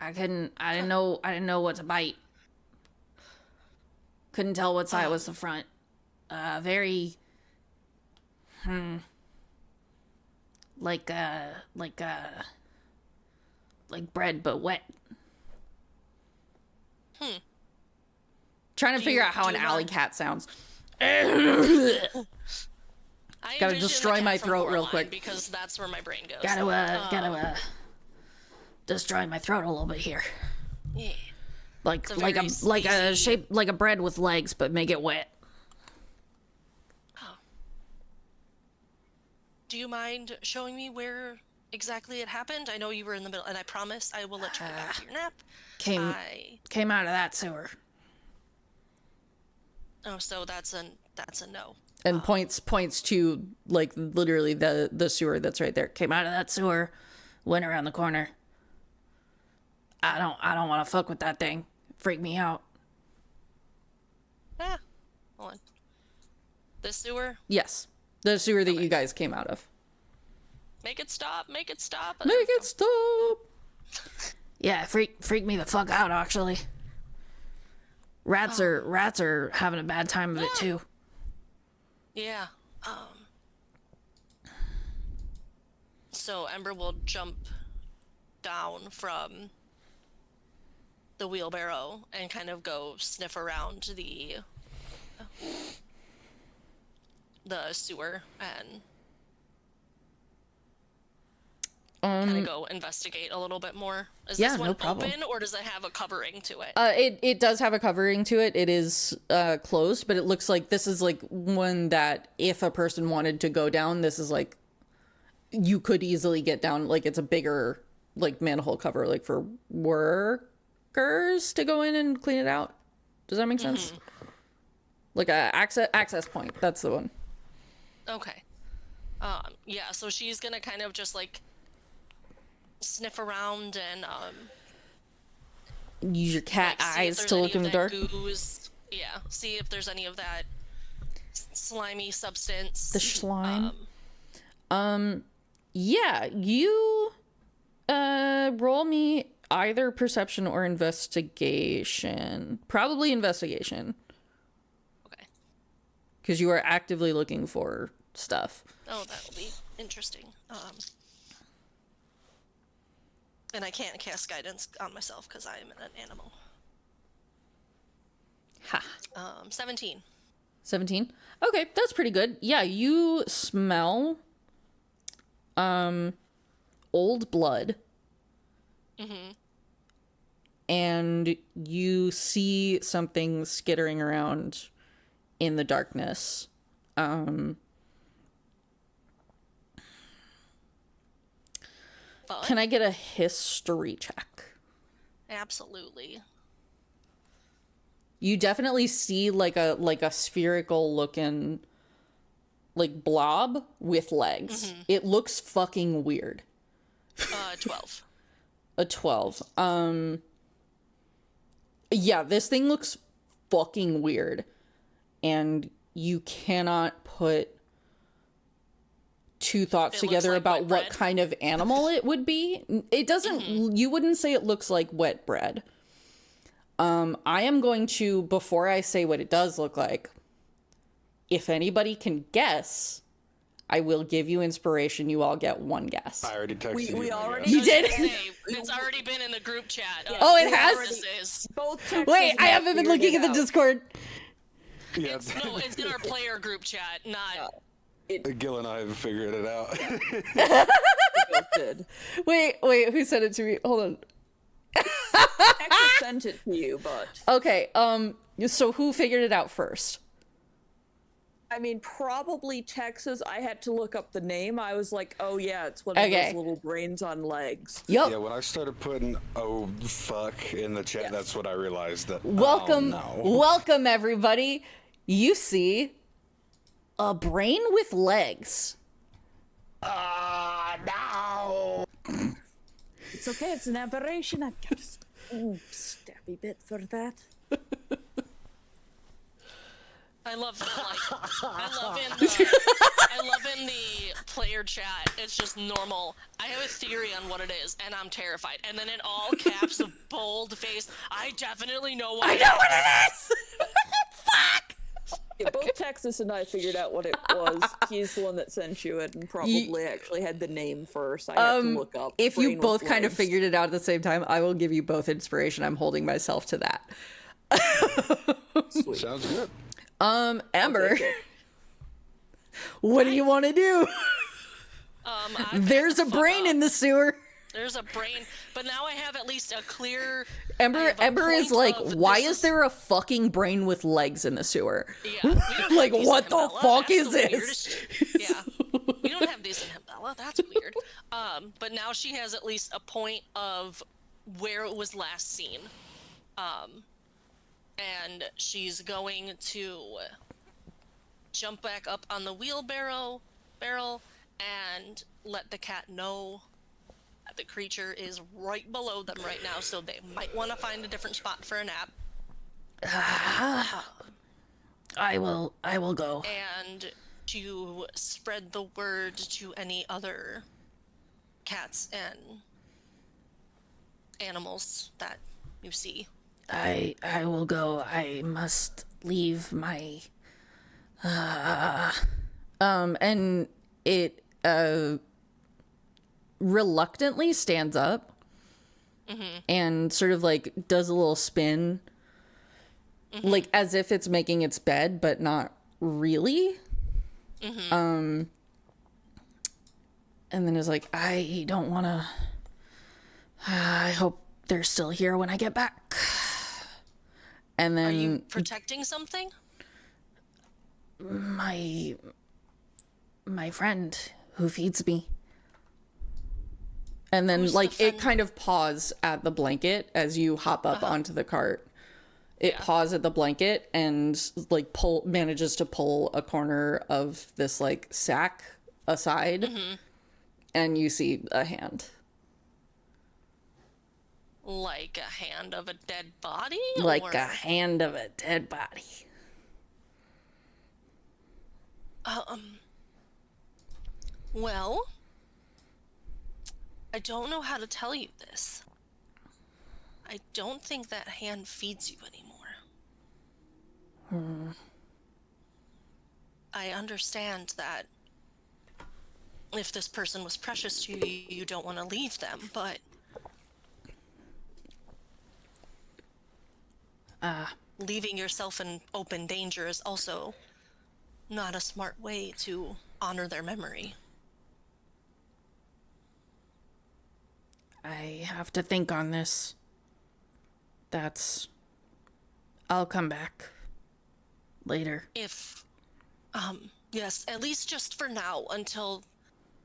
I didn't know what to bite. Couldn't tell what side was the front. Very like bread but wet. Trying to figure out how an alley cat sounds. Gotta destroy my throat real quick because that's where my brain goes. Gotta destroy my throat a little bit here. Yeah. Like a shape like a bread with legs, but make it wet. Oh. Do you mind showing me where exactly it happened? I know you were in the middle, and I promise I will let you get back to your nap. Came out of that sewer. Oh, so that's a no. And points to like literally the sewer that's right there. Came out of that sewer, went around the corner. I don't want to fuck with that thing. Freak me out. Ah, hold on. This sewer? Yes, the sewer that you guys came out of. Make it stop. Make it stop. Make it stop. Yeah, freak me the fuck out. Actually, rats are having a bad time of it too. Yeah. So Ember will jump down from the wheelbarrow and kind of go sniff around the sewer and kind of go investigate a little bit more. Is Yeah, this one no problem. open, or does it have a covering to it? It does have a covering to it. It is closed, but it looks like this is like one that if a person wanted to go down, this is like you could easily get down. Like it's a bigger like manhole cover, like for workers to go in and clean it out. Does that make sense? Like a access point. That's the one. Okay. Yeah, so she's gonna kind of just like sniff around and Use your cat like, see if eyes there's to any look in of the that dark. Goose. Yeah, see if there's any of that slimy substance. The slime. Yeah, you roll me either perception or investigation. Probably investigation. Okay. Because you are actively looking for stuff. Oh, that'll be interesting. And I can't cast guidance on myself because I am an animal. Ha. 17. 17? Okay, that's pretty good. Yeah, you smell old blood. And you see something skittering around in the darkness. Fun. Can I get a history check? Absolutely. You definitely see like a spherical looking like blob with legs. It looks fucking weird. 12. A 12. Yeah, this thing looks fucking weird. And you cannot put two thoughts It looks together like about wet what bread? kind of animal it would be. It doesn't, you wouldn't say it looks like wet bread. I am going to, before I say what it does look like, if anybody can guess, I will give you inspiration. You all get one guess. I already texted We you. my already- guess. You did? It's already been in the group chat. Oh, it what has? This is. Both Texas Wait, I have haven't been figured looking it at the out. Discord. Yeah, It's in our player group chat, not. Gil and I have figured it out. Both did. Wait, who sent it to me? Hold on. Texas sent it to you, but Okay, so who figured it out first? I mean, probably Texas. I had to look up the name. I was like, oh yeah, it's one of Okay. those little brains on legs. Yup. Yeah, when I started putting "oh fuck" in the chat, Yes. that's what I realized. That Welcome, oh, no. welcome everybody. You see a brain with legs. No. It's okay. It's an aberration. I've got a stabby bit for that. I love that, I love in the player chat, it's just normal. I have a theory on what it is, and I'm terrified. And then in all caps, a bold face, I definitely know what it is. What it is? Fuck. Yeah, both Texas and I figured out what it was. He's the one that sent you it, and probably actually had the name first. I had to look up. If you brain both with kind of legs. figured it out at the same time, I will give you both inspiration. I'm holding myself to that. Sweet. Sounds good. Amber, Okay. what do you want to do? There's There's a brain in the sewer. There's a brain, but now I have at least a clear. Ember is point like, of why this is there a fucking brain with legs in the sewer? Yeah, we don't Like, have these what in the Hambella, fuck that's is the this? weirdest shit. Yeah, we don't have these in Hambella. well, that's weird. But now she has at least a point of where it was last seen. And she's going to jump back up on the wheelbarrow barrel and let the cat know that the creature is right below them right now, so they might want to find a different spot for a nap. I will go. And to spread the word to any other cats and animals that you see. I will go. I must leave my and it reluctantly stands up and sort of like does a little spin, like as if it's making its bed, but not really. And then is like, I don't want to. I hope they're still here when I get back. And then Are you protecting something? My friend who feeds me. And then, Who's like, the it friend? kind of paws at the blanket as you hop up onto the cart. It paws at the blanket and, like, manages to pull a corner of this, like, sack aside. And you see a hand. Like a hand of a dead body? Like or... a hand of a dead body. Well, I don't know how to tell you this. I don't think that hand feeds you anymore. I understand that if this person was precious to you, you don't want to leave them, but... leaving yourself in open danger is also not a smart way to honor their memory. I have to think on this. I'll come back later. If, yes, at least just for now, until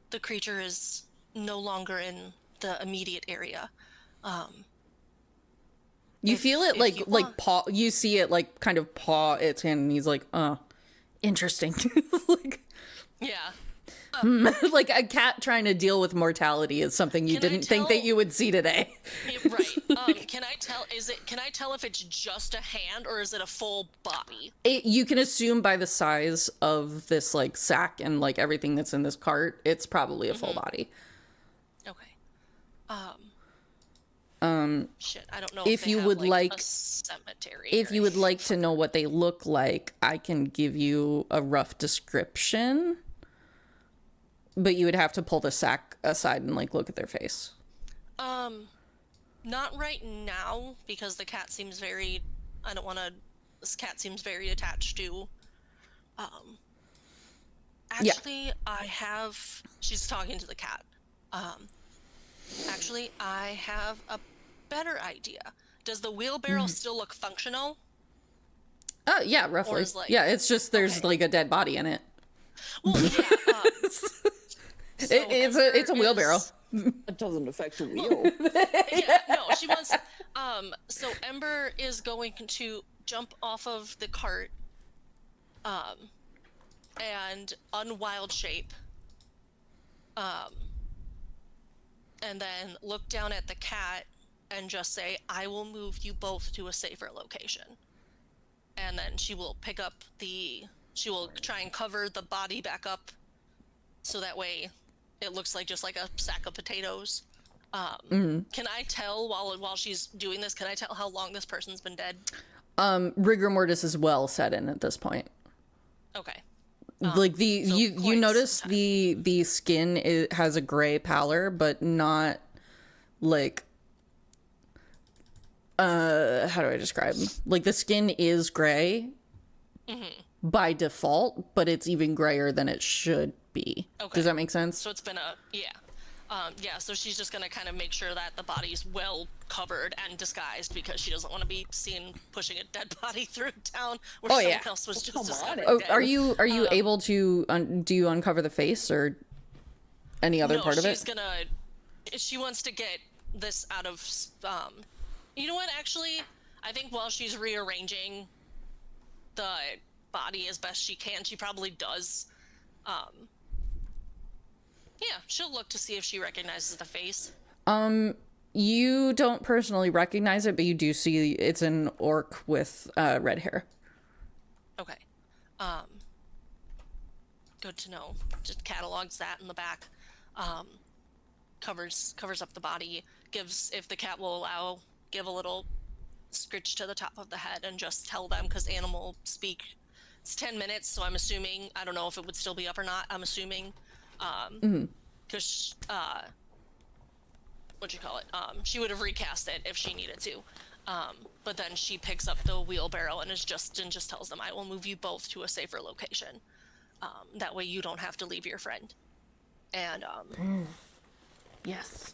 the creature is no longer in the immediate area. You feel it like you like want. paw. You see it like kind of paw its hand, and he's like, "Oh, interesting." Like, Yeah. like a cat trying to deal with mortality is something you Can I didn't think that tell- you would see today. Right. Can I tell? Can I tell if it's just a hand or is it a full body? You can assume by the size of this like sack and like everything that's in this cart, it's probably a full body. Okay. Shit. I don't know if they you have, would like like- a cemetery. If or you would anything. like to know what they look like, I can give you a rough description. But you would have to pull the sack aside and like look at their face. Not right now because the cat seems very. I don't want to. This cat seems very attached to. Actually, I have. She's talking to the cat. Actually, I have a better idea. Does the wheelbarrow still look functional? Oh, yeah, roughly. is, like- Yeah, it's just there's okay. like a dead body in it. Well, yeah. So It's a Ember wheelbarrow. is- It doesn't affect the wheel. Yeah, no, she wants. So Ember is going to jump off of the cart, and unwild shape, and then look down at the cat and just say, "I will move you both to a safer location." And then she will pick up she will try and cover the body back up, so that way it looks like just like a sack of potatoes. Can I tell while she's doing this? Can I tell how long this person's been dead? Rigor mortis is well set in at this point. Okay. Like so you quite notice some the skin has a gray pallor, but not like how do I describe? Like the skin is gray by default, but it's even grayer than it should be. Okay. Does that make sense? So it's been so she's just gonna kind of make sure that the body's well covered and disguised because she doesn't want to be seen pushing a dead body through town where Oh, someone yeah. else was just Come on, discovered it- Oh, dead. are you able to do you uncover the face or any other part of she's it? gonna. She wants to get this out of. You know what? Actually, I think while she's rearranging the body as best she can, she probably does. Yeah, she'll look to see if she recognizes the face. You don't personally recognize it, but you do see it's an orc with red hair. Okay. Good to know. Just catalogs that in the back. Covers up the body. Gives, if the cat will allow, give a little scritch to the top of the head and just tell them, because animal speak. It's 10 minutes, so I'm assuming, I don't know if it would still be up or not. I'm assuming, because what'd you call it? She would have recast it if she needed to. But then she picks up the wheelbarrow and just tells them, I will move you both to a safer location. That way you don't have to leave your friend. And Yes.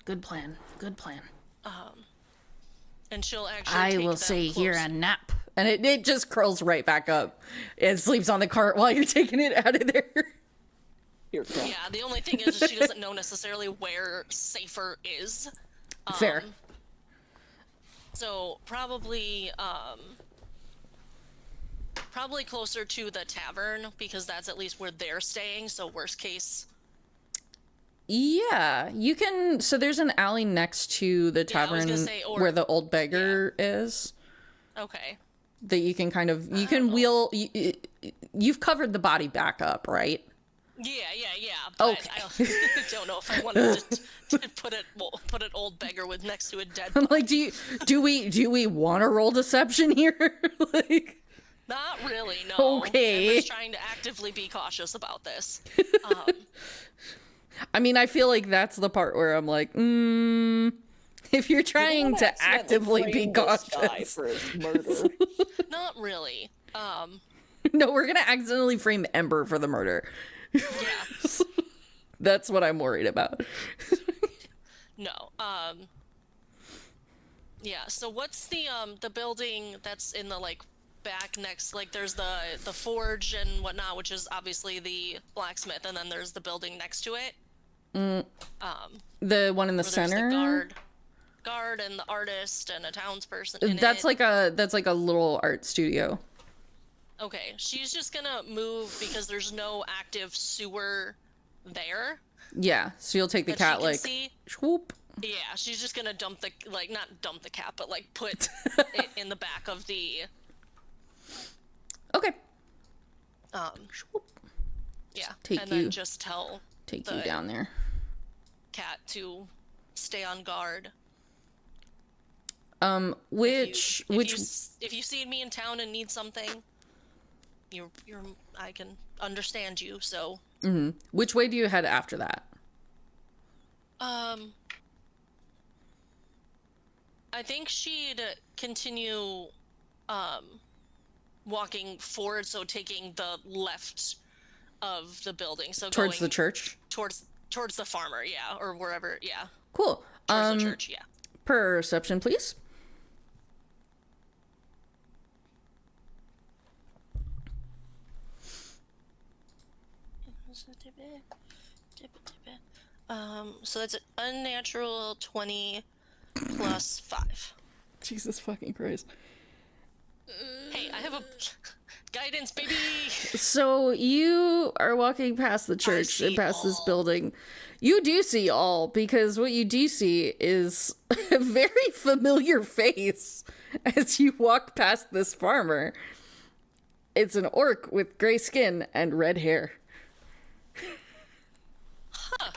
Good plan. Good plan. And she'll actually I take will them say here close. a nap. And it just curls right back up. It sleeps on the cart while you're taking it out of there. Here, go. Yeah, the only thing is she doesn't know necessarily where safer is. Fair. So probably closer to the tavern, because that's at least where they're staying, so worst case. Yeah, you can. So there's an alley next to the Yeah, I was tavern gonna say, or- where the old beggar is. Okay. That you can kind of, you can wheel, you've covered the body back up, right? Yeah. But Okay. I don't know if I wanted to put an old beggar with next to a dead I'm body. like, do we want to roll deception here? Like, Not really, no. Okay. I'm just trying to actively be cautious about this. I mean, I feel like that's the part where I'm like, if you're trying to actively be cautious. For his murder. Not really. No, we're gonna accidentally frame Ember for the murder. Yeah. That's what I'm worried about. No. Yeah, so what's the building that's in the, like, back next, like, there's the forge and whatnot, which is obviously the blacksmith, and then there's the building next to it. The one in the Where there's center. the guard and the artist and a townsperson in That's it. like a little art studio. Okay, she's just gonna move because there's no active sewer there. Yeah, so you'll take the that cat she can like see. whoop. Yeah, she's just gonna dump the, like, not dump the cat, but, like, put it in the back of the, Okay. yeah, take and you- then just tell Take the you down there. cat to stay on guard. Which If you see me in town and need something, I can understand you. So which way do you head after that? I think she'd continue walking forward, so taking the left of the building, so Towards going the church? towards the farmer, yeah, or wherever, yeah, Cool. towards the church, yeah. Perception, please. So that's an unnatural 20 plus 5. Jesus fucking Christ. Hey, I have a guidance, baby. So you are walking past the church see and past this all. building. You do see all, because what you do see is a very familiar face as you walk past this farmer. It's an orc with gray skin and red hair. Huh.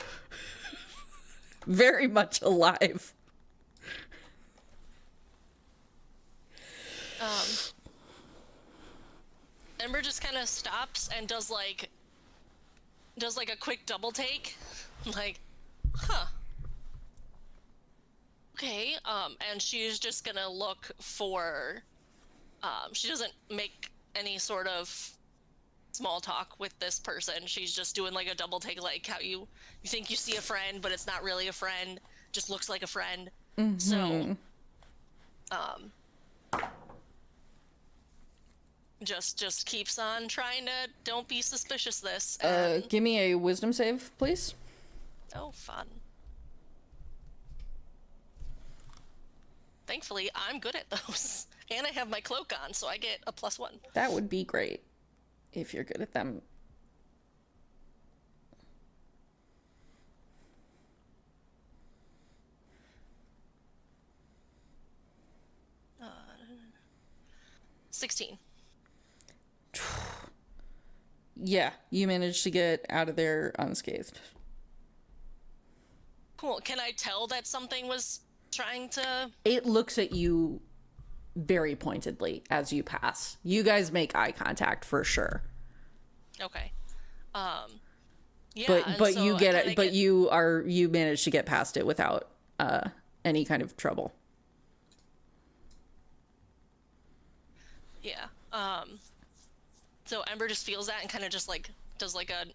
Very much alive. Ember just kind of stops and does like a quick double take, like, huh. Okay, and she's just gonna look for, she doesn't make any sort of small talk with this person. She's just doing like a double take, like how you think you see a friend, but it's not really a friend, just looks like a friend. So, just keeps on trying to don't be suspicious this. And... Give me a wisdom save, please. Oh, fun. Thankfully, I'm good at those. And I have my cloak on, so I get a +1. That would be great if you're good at them. Uh, 16. Yeah, you managed to get out of there unscathed. Cool. Can I tell that something was trying to... It looks at you very pointedly as you pass. You guys make eye contact for sure. Okay. Yeah. But so you get it. But you manage to get past it without any kind of trouble. Yeah. So Ember just feels that and kind of just like does like a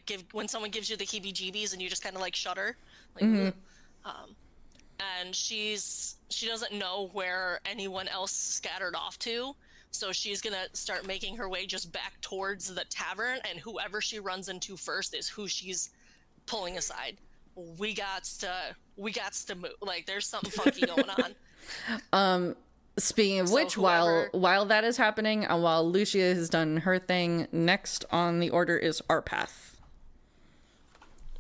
give when someone gives you the heebie-jeebies and you just kind of like shudder. Like, and she doesn't know where anyone else scattered off to, so she's gonna start making her way just back towards the tavern, and whoever she runs into first is who she's pulling aside. We got to move. Like, there's something funky going on. Speaking of which, while that is happening, and while Lucia has done her thing, next on the order is Arpath,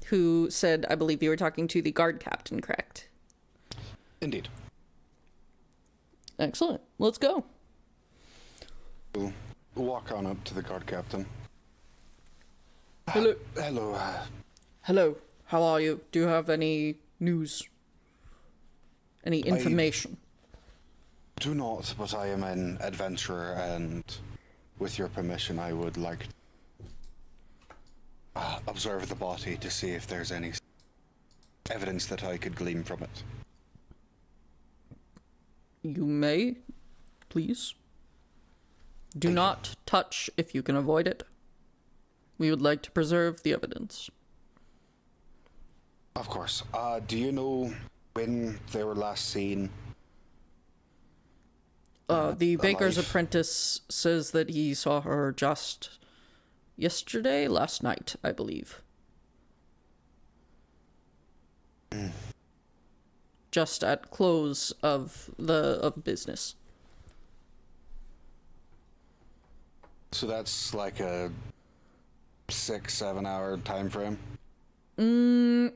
who said, I believe you were talking to the guard captain, correct? Indeed. Excellent. Let's go. We'll walk on up to the guard captain. Hello. Hello. Hello. How are you? Do you have any news? Any information? Do not, but I am an adventurer, and with your permission, I would like to observe the body to see if there's any evidence that I could glean from it. You may, please. Do not touch if you can avoid it. We would like to preserve the evidence. Of course. Do you know when they were last seen? The baker's alive? apprentice says that he saw her just last night, I believe. Just at close of business. So that's like a 6-7 hour time frame?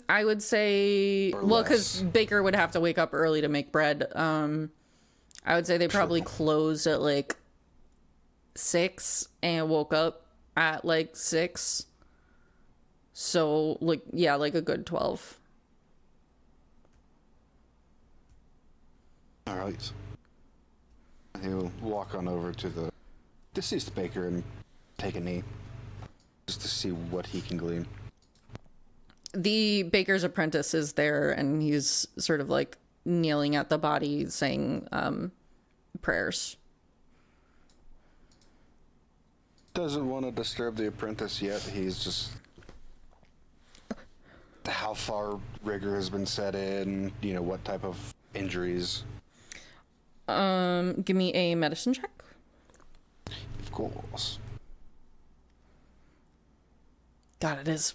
I would say, Or well, less. because Baker would have to wake up early to make bread. I would say they probably closed at like 6 and woke up at like 6. So, like, yeah, like a good 12. Alright. He'll walk on over to the deceased baker and take a knee. Just to see what he can glean. The baker's apprentice is there, and he's sort of like kneeling at the body saying prayers. Doesn't want to disturb the apprentice yet. He's just... how far rigor has been set in, you know, what type of injuries. Give me a medicine check. Of course. God, this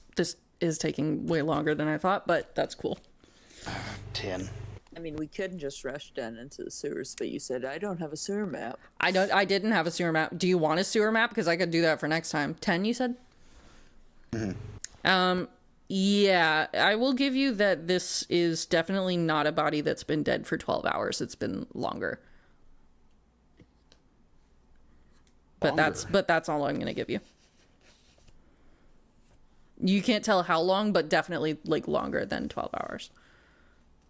is taking way longer than I thought, but that's cool. 10. I mean, we couldn't just rush down into the sewers, but you said, I don't have a sewer map. I didn't have a sewer map. Do you want a sewer map? Because I could do that for next time. 10, you said? Yeah, I will give you that this is definitely not a body that's been dead for 12 hours. It's been longer. But that's all I'm going to give you. You can't tell how long, but definitely like longer than 12 hours.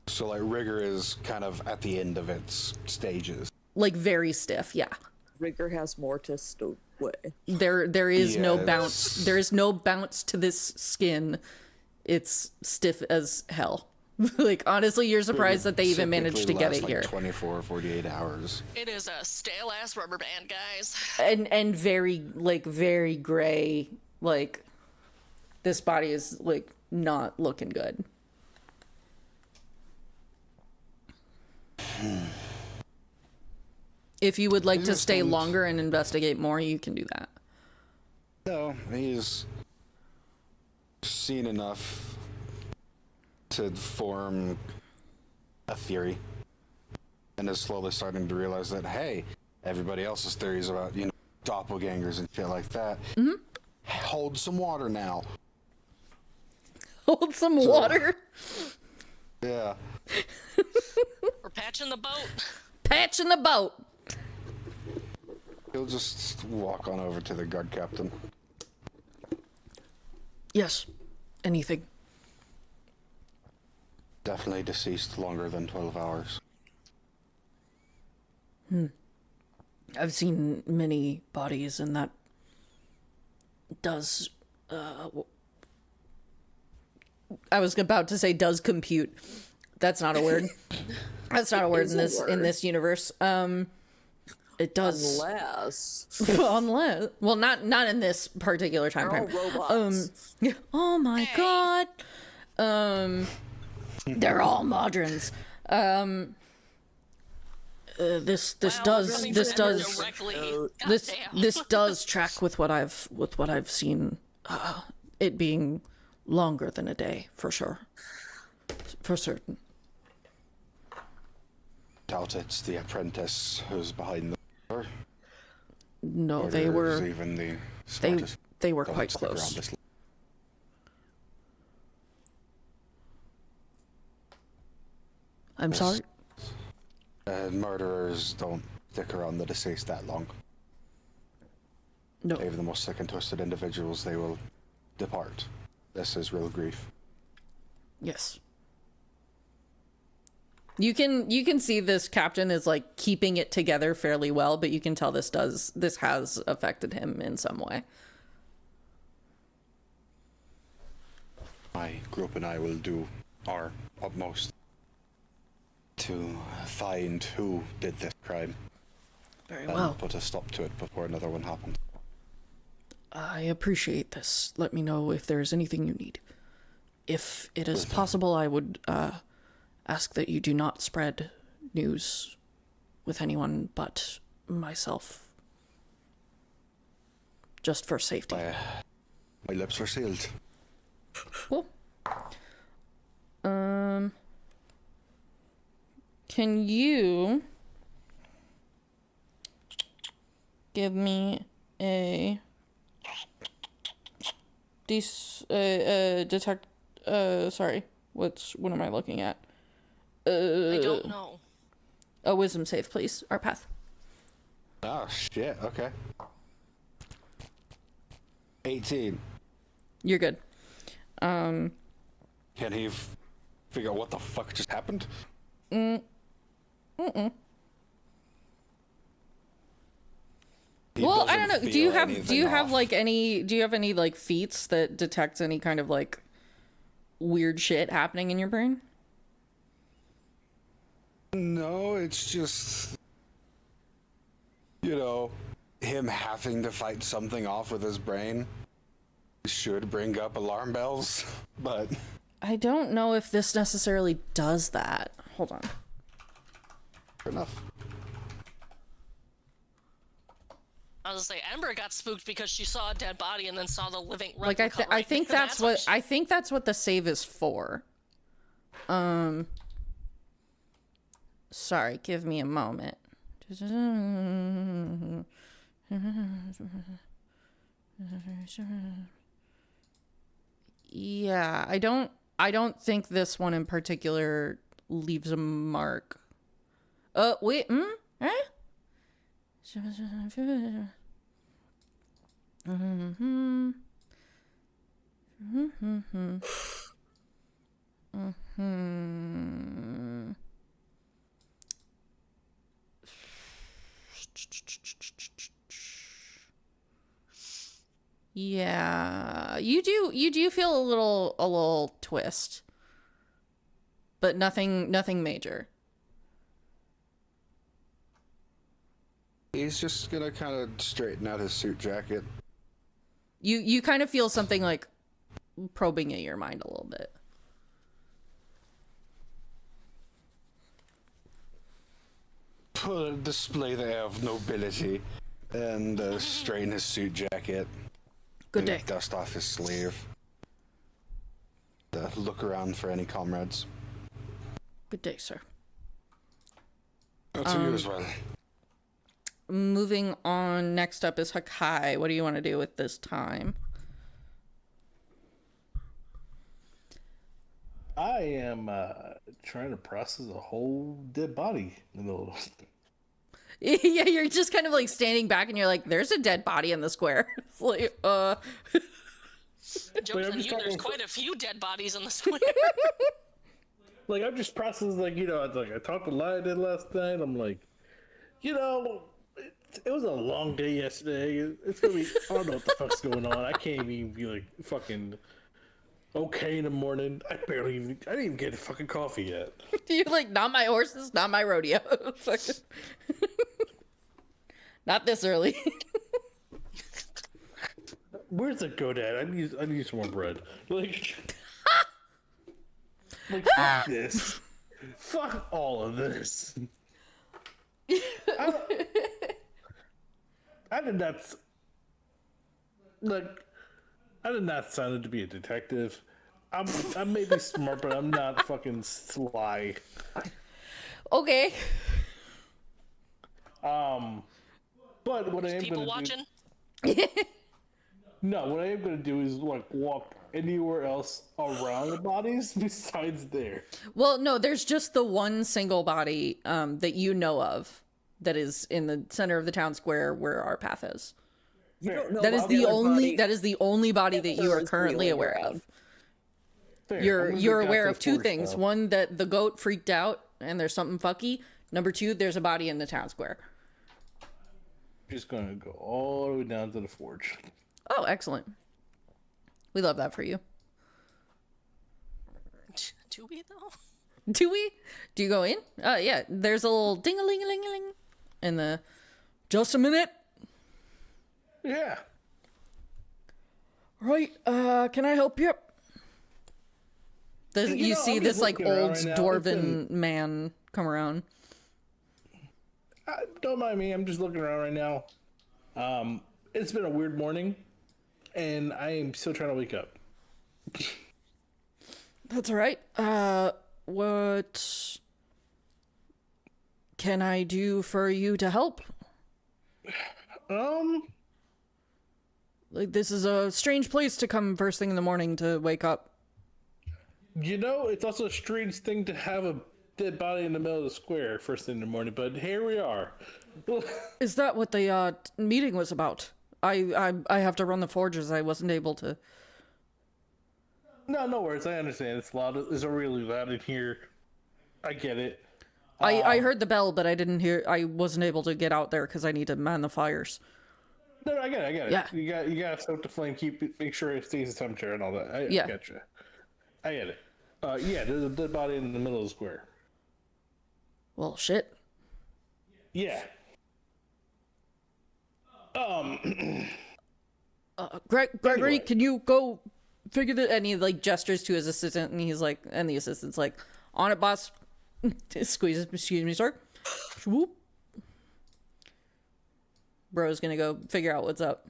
So, like, rigor is kind of at the end of its stages. Like very stiff, yeah. Rigor has more to stow away. There is no Yes. bounce. There is no bounce to this skin. It's stiff as hell. Like, honestly, you're surprised that they even managed to get it Typically here. lasts, like 24 or 48 hours. It is a stale ass rubber band, guys. And very gray. Like, this body is like not looking good. If you would like He's to just stay in- longer and investigate more, you can do that. No, he's seen enough to form a theory, and is slowly starting to realize that, hey, everybody else's theories about, doppelgangers and shit like that. Mm-hmm. Hold some water now. Hold some water. Yeah. We're patching the boat. Patching the boat. He'll just walk on over to the guard captain. Yes. Anything. Definitely deceased longer than 12 hours. I've seen many bodies, and that does. I was about to say does compute. That's not a word. That's not a word in this universe. It does. Unless, well, not in this particular time frame. Robots. Oh my god. They're all moderns. This does track with what I've seen. It being longer than a day, for sure. For certain. Doubt it's the apprentice who's behind the door. No, Or they is were even the smartest. they were Don't quite stick around close. this I'm sorry. Murderers don't stick around the deceased that long. No. Even the most sick and twisted individuals, they will depart. This is real grief. Yes. You can see this captain is like keeping it together fairly well, but you can tell this has affected him in some way. My group and I will do our utmost to find who did this crime Very and well. put a stop to it before another one happens. I appreciate this. Let me know if there's anything you need. If it is possible, I would ask that you do not spread news with anyone but myself. Just for safety. My lips are sealed. Cool. Can you give me a detect? Sorry. What am I looking at? I don't know. A wisdom save, please. Our path. Oh shit, okay. 18. You're good. Can he figure out what the fuck just happened? He Well, I don't know. doesn't Do you feel have anything off. like any like feats that detect any kind of like weird shit happening in your brain? No, it's just him having to fight something off with his brain should bring up alarm bells, but I don't know if this necessarily does that. Hold on. fair enough. I was gonna say Ember got spooked because she saw a dead body and then saw the living. Like I think that's what the save is for. Sorry, give me a moment. Yeah, I don't think this one in particular leaves a mark. Wait, eh? Yeah, you do feel a little twist, but nothing major. He's just gonna kind of straighten out his suit jacket. You kind of feel something like probing at your mind a little bit. display the air of nobility and straighten his suit jacket. Good Maybe day. dust off his sleeve. Look around for any comrades. Good day, sir. To you as well. Moving on, next up is Hakai. What do you want to do with this time? I am trying to process a whole dead body in the middle of Yeah, you're just kind of like standing back and you're like, there's a dead body in the square. It's like, Joke's I'm on just you, there's talking- quite a few dead bodies in the square. Like, I'm just processing, like, you know, I talked to Lionel last night. I'm like, you know, it was a long day yesterday. It's gonna be, I don't know what the fuck's going on. I can't even be like fucking okay in the morning. I didn't even get a fucking coffee yet. you're like, not my horses, not my rodeo. Fucking- not this early. Where's the GoDad? I need some more bread. Like fuck this. Fuck all of this. I did not. Like, I did not sign up to be a detective. I may be smart, but I'm not fucking sly. Okay. But what I am People gonna watching? no, what I am gonna do is like walk anywhere else around the bodies besides there. Well, no, there's just the one single body that you know of that is in the center of the town square where our path is. You don't know That is about the other only body. that is the only body that you are is currently wheeling aware around. of. Fair. You're I'm gonna you're get aware to of the two forge things. now. One, that the goat freaked out and there's something fucky. Number two, there's a body in the town square. Just gonna go all the way down to the forge. Oh, excellent. We love that for you. Do we though? Do we? Do you go in? Yeah. There's a little ding-a-ling-a-ling-a-ling in the... Just a minute. Yeah. Right, can I help you? You You know, see I'm this, just like, looking around old right now. dwarven man come around. Don't mind me. I'm just looking around right now. It's been a weird morning, and I am still trying to wake up. That's all right. What can I do for you to help? Like, this is a strange place to come first thing in the morning to wake up. You know, it's also a strange thing to have a dead body in the middle of the square first thing in the morning, but here we are. Is that what the meeting was about? I have to run the forges. I wasn't able to. No worries. I understand. It's loud. It's really loud in here. I get it. I heard the bell, but I didn't hear. I wasn't able to get out there because I need to man the fires. No, I get it. I get it. Yeah. You got to stoke the flame. Make sure it stays the temperature and all that. I Yeah. gotcha. I get it. Yeah, there's a dead body in the middle of the square. Well, shit. Yeah. Gregory, Anyway. can you go figure that? And he like gestures to his assistant, and he's like, and the assistant's like, on it, boss. Squeezes. Excuse me, sir. Whoop. Bro's gonna go figure out what's up.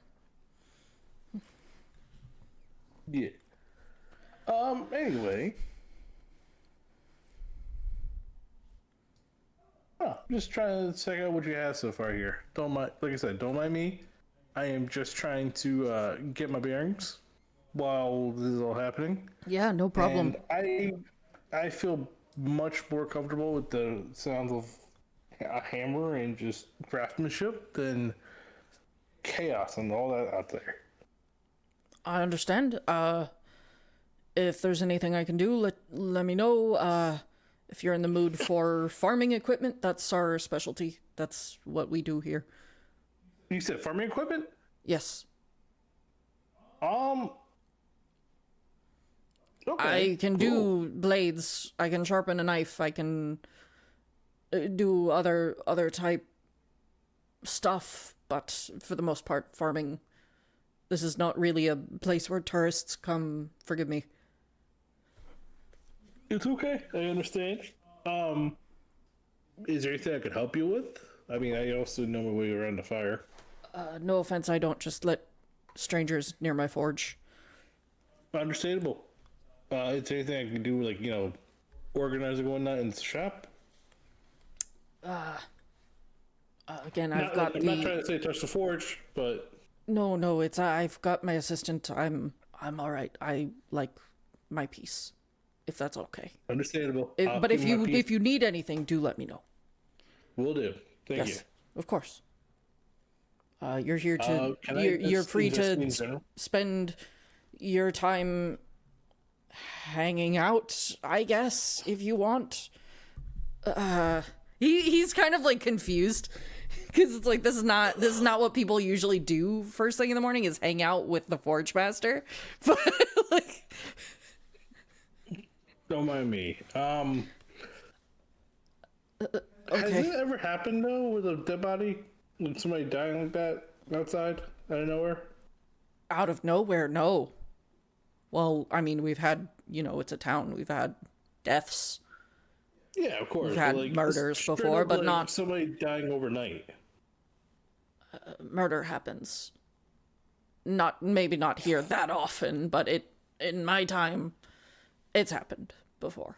Yeah. Anyway. Oh, just trying to check out what you have so far here. Don't mind, like I said, don't mind me. I am just trying to get my bearings while this is all happening. Yeah, no problem. And I feel much more comfortable with the sounds of a hammer and just craftsmanship than chaos and all that out there. I understand. If there's anything I can do, let me know. If you're in the mood for farming equipment, that's our specialty. That's what we do here. You said farming equipment? Yes. Okay. I can do blades. I can sharpen a knife. I can do other type stuff, but for the most part, farming. This is not really a place where tourists come. Forgive me. It's okay. I understand. Is there anything I could help you with? I mean, I also know my way around the fire. No offense, I don't just let strangers near my forge. Understandable. Is there anything I can do, like, organizing whatnot in the shop? Again, Not, I've got I'm the... not trying to say touch the forge, but... No, it's I've got my assistant. I'm all right. I like my peace, if that's okay. Understandable. But if you need anything, do let me know. Will do. Thank you. Yes, of course. You're here to. You're free to spend your time hanging out, I guess, if you want. He's kind of like confused because it's like this is not what people usually do first thing in the morning is hang out with the forge master. But like, don't mind me. Has okay. it ever happened though with a dead body, with somebody dying like that outside out of nowhere? Out of nowhere, no. Well, I mean, we've had, it's a town. We've had deaths. Yeah, of course. We've had murders before, but not somebody dying overnight. Murder happens. Maybe not here that often, but in my time, it's happened before.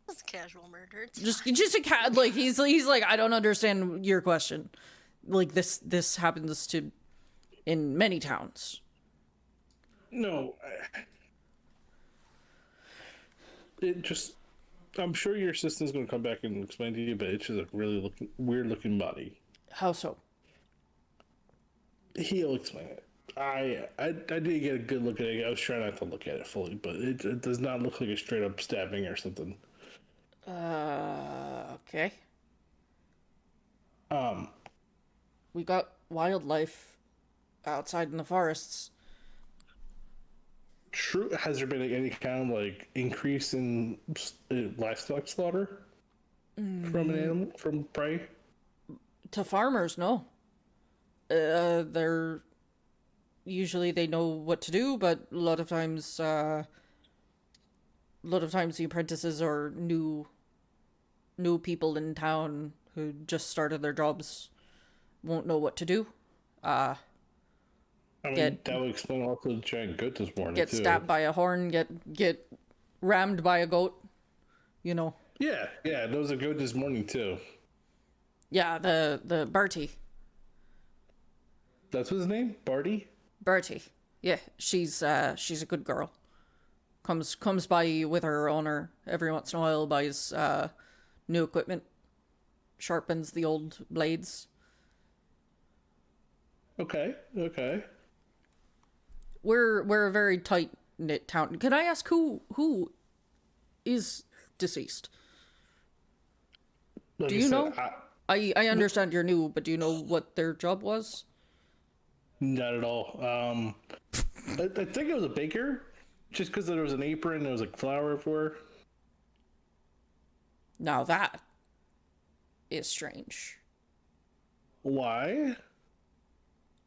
It's casual murder. It's Just a cat. Like he's like, I don't understand your question. Like this happens in many towns. No, I'm sure your assistant's going to come back and explain to you, but it's just a really weird looking body. How so? He'll explain it. I didn't get a good look at it. I was trying not to look at it fully, but it does not look like a straight up stabbing or something. Okay. Um, We got wildlife outside in the forests. True. Has there been any kind of like increase in livestock slaughter from an animal, from prey? To farmers, no. They're usually they know what to do, but a lot of times the apprentices or new people in town who just started their jobs won't know what to do. I mean, that would explain also the giant goat this morning. Get too. stabbed by a horn, get rammed by a goat, Yeah, there was a goat this morning too. Yeah, the Bertie. That's his name, Barty. Bertie. Yeah, she's a good girl. Comes by with her owner every once in a while, buys new equipment, sharpens the old blades. Okay. We're a very tight knit town. Can I ask who is deceased? Like Do you know? I I understand you're new, but do you know what their job was? not at all. I think it was a baker, just because there was an apron and there was like flour for. Now that is strange. Why?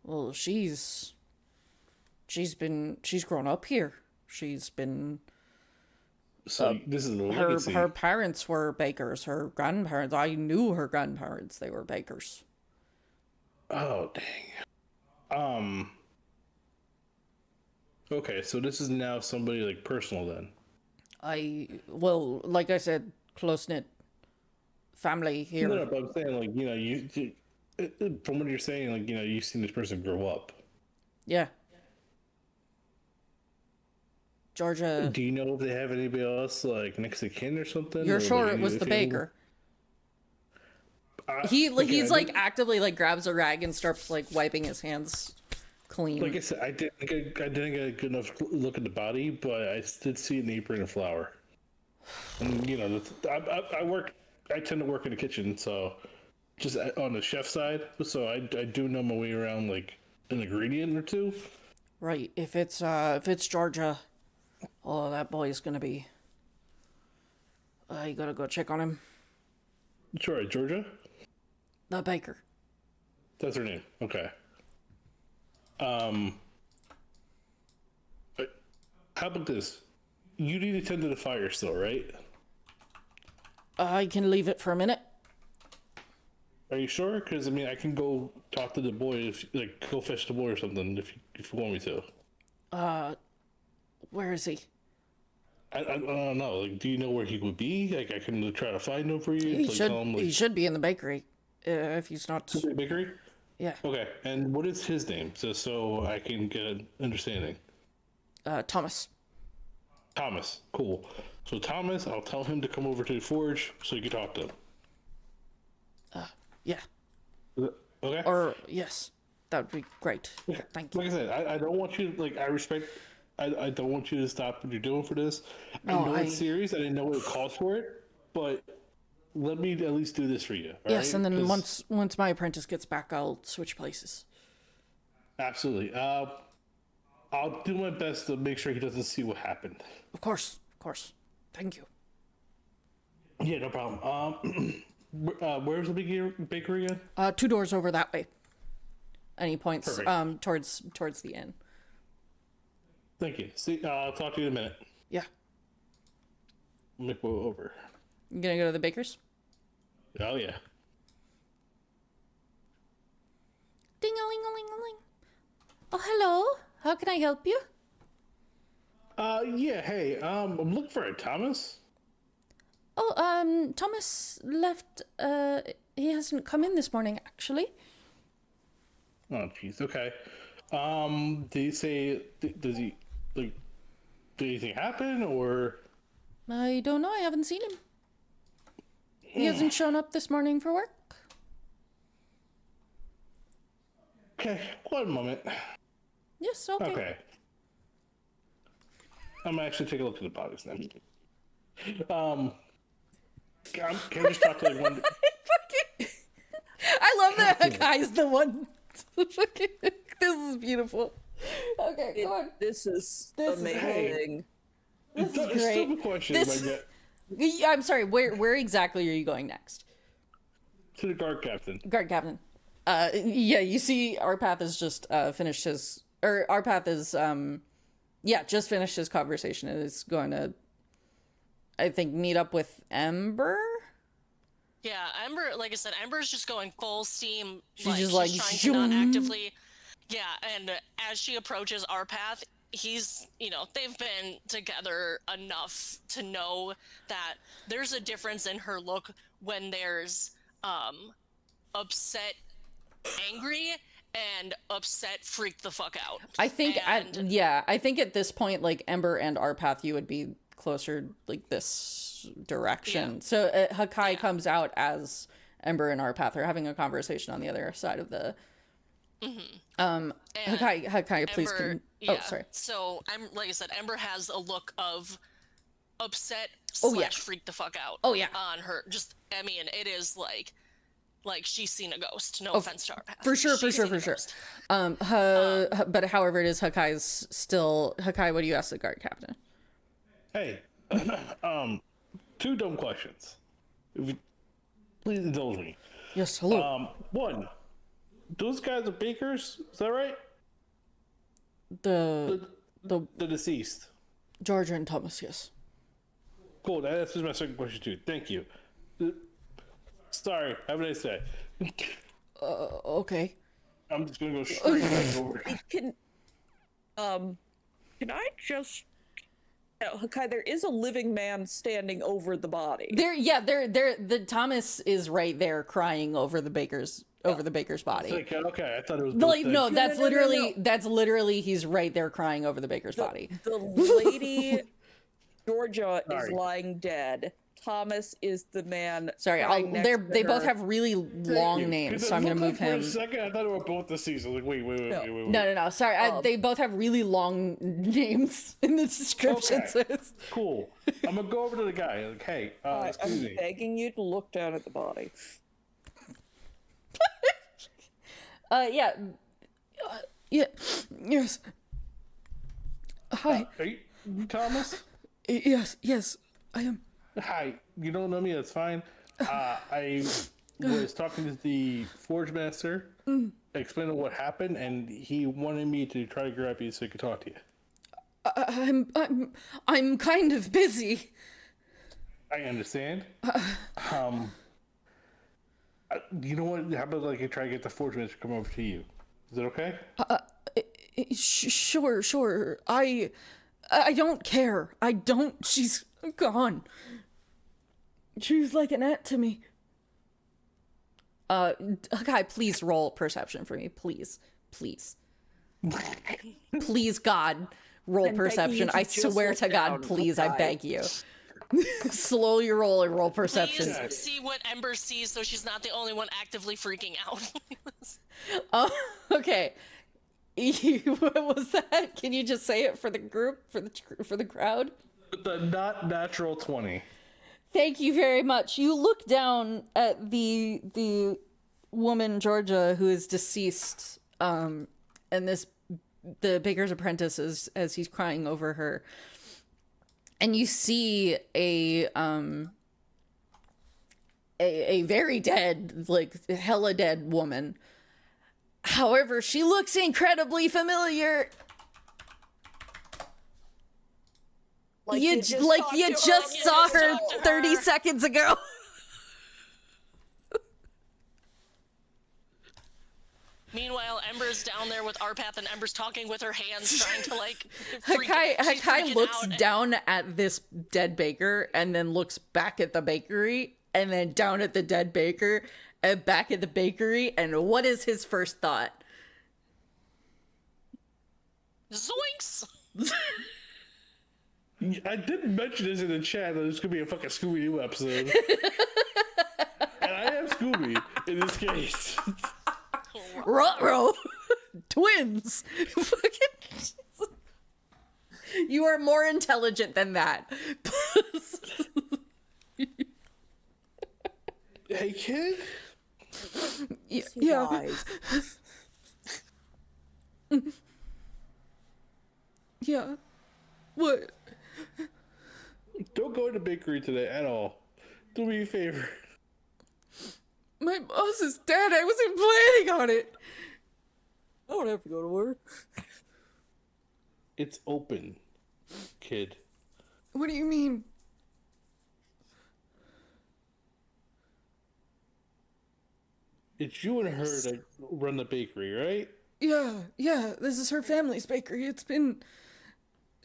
Well, she's grown up here. She's been So this is a legacy. her parents were bakers. Her grandparents, I knew her grandparents. They were bakers. Oh dang. Okay, so this is now somebody like personal then. Well, like I said, close knit family here. No, but I'm saying like you from what you're saying, like you've seen this person grow up. Yeah. Georgia. Do you know if they have anybody else like next to kin or something? You're or, sure like, it was the family? baker? Okay, He's like actively like grabs a rag and starts like wiping his hands clean. Like I said, I didn't get a good enough look at the body, but I did see an apron and flour. And I tend to work in the kitchen, so just on the chef side, so I do know my way around like an ingredient or two. Right. If it's Georgia, oh, that boy's gonna be. You gotta go check on him. Sure, Georgia. The baker. That's her name. Okay. But how about this? You need to tend to the fire still, right? I can leave it for a minute. Are you sure? Because I mean, I can go talk to the boy, if like go fish the boy or something, if you want me to. Where is he? I don't know. Like, do you know where he would be? Like, I can try to find him for you. He like, should. tell him, like, He should be in the bakery. If he's not. the bakery. Yeah. Okay. And what is his name? Just so I can get an understanding. Thomas. Thomas. Cool. So Thomas, I'll tell him to come over to the forge so you can talk to him. Yeah. Okay. Or yes, that would be great. Okay. Thank you. Like I said, I don't want you like I respect. I don't want you to stop what you're doing for this. No, I know it's serious. I didn't know it calls for it, but let me at least do this for you. All Yes, right? and then 'Cause- once my apprentice gets back, I'll switch places. Absolutely. I'll do my best to make sure he doesn't see what happened. Of course. Thank you. Yeah, no problem. Where's the bakery again? 2 doors over that way. And he points Perfect. towards the inn. Thank you. See, I'll talk to you in a minute. Yeah. Let me go over. You gonna go to the baker's? Oh yeah. Ding-a-ling-a-ling-a-ling. Oh, hello. How can I help you? Yeah. Hey, I'm looking for a Thomas. Oh, Thomas left. He hasn't come in this morning, actually. Oh, jeez. Okay. Did he say? Does he like? Did anything happen or? I don't know. I haven't seen him. He hasn't shown up this morning for work. Okay. 1 moment. Yes. Okay. Okay. I'm gonna actually take a look at the bodies then. Can I just talk to like one? I love that Hakai's the one. This is beautiful. Okay, go on. This is This is amazing. This is Still great. a question. This- Like, I'm sorry. Where exactly are you going next? to the guard captain. Guard captain. Yeah. You see, Arpath has just finished his, or Arpath is just finished his conversation and is going to, I think, meet up with Ember. Yeah, Ember, like I said, Ember's just going full steam. She's just she's like, trying to not zoom. actively. Yeah, and as she approaches our path, he's, they've been together enough to know that there's a difference in her look when there's upset, angry, and upset, freak the fuck out. I think, And- I think at this point, like Ember and Arpath, you would be closer like this direction. Yeah. So Hakai comes out as Ember and Arpath are having a conversation on the other side of the. And Hakai, please. Ember, Oh, sorry. So I'm like I said, Ember has a look of upset Oh, yeah. / freak the fuck out. Oh, yeah. On her. Just I mean, it is like she's seen a ghost. No offense to our path. For sure. She's seen a ghost. But however, it is Hakai's still. Hakai, what do you ask the guard captain? Hey, 2 dumb questions. If you, please indulge me. Yes, hello. 1, those guys are bakers. Is that right? The The deceased. Georgia and Thomas, yes. Cool. That answers my second question too. Thank you. Sorry. Have a nice day. Okay. I'm just gonna go straight back over. Can I just Hakai, there is a living man standing over the body. The Thomas is right there crying over the baker's body. Like, okay, I thought it was. Like, no, No, that's no, no, no, literally no. that's literally he's right there crying over the baker's body. The lady Georgia is Sorry. lying dead. Thomas is the man. Sorry, lying next to they both her. have really long names, so I'm gonna move For him. a second, I thought it were both deceased. I was like, wait. No. Sorry, they both have really long names in the description. Okay. So it's... Cool. I'm gonna go over to the guy. Like, hey, excuse I'm me. begging you to look down at the body. Yeah. Yes. Hi. Are you Thomas? Yes, I am. Hi. You don't know me. That's fine. I was talking to the forge master, explaining what happened, and he wanted me to try to grab you so he could talk to you. I'm kind of busy. I understand. You know what? How about like I try to get the fortune to come over to you? Is it okay? Sure. I don't care. I don't. She's gone. She was like an aunt to me. Guy, please roll perception for me, please. Please, God, roll perception. I swear to God, please, I beg you. Slow your roll and roll perception. Please see what Ember sees, so she's not the only one actively freaking out. Okay. What was that? Can you just say it for the group, for the crowd? The not natural 20. Thank you very much. You look down at the woman Georgia who is deceased, and the baker's apprentice as he's crying over her, and you see a very dead, like hella dead woman. However, she looks incredibly familiar. You just saw her 30 seconds ago. Meanwhile, Ember's down there with Arpath, and Ember's talking with her hands, trying to like. Hakai looks down at this dead baker, and then looks back at the bakery, and then down at the dead baker, and back at the bakery. And what is his first thought? Zoinks! I didn't mention this in the chat that this could be a fucking Scooby-Doo episode. And I am Scooby in this case. Ruh-roh! Twins! You are more intelligent than that. Hey, kid? Yeah. Yeah. What? Don't go to the bakery today at all. Do me a favor. My boss is dead. I wasn't planning on it. I don't have to go to work. It's open, kid. What do you mean? It's you and her that run the bakery, right? Yeah. This is her family's bakery. It's been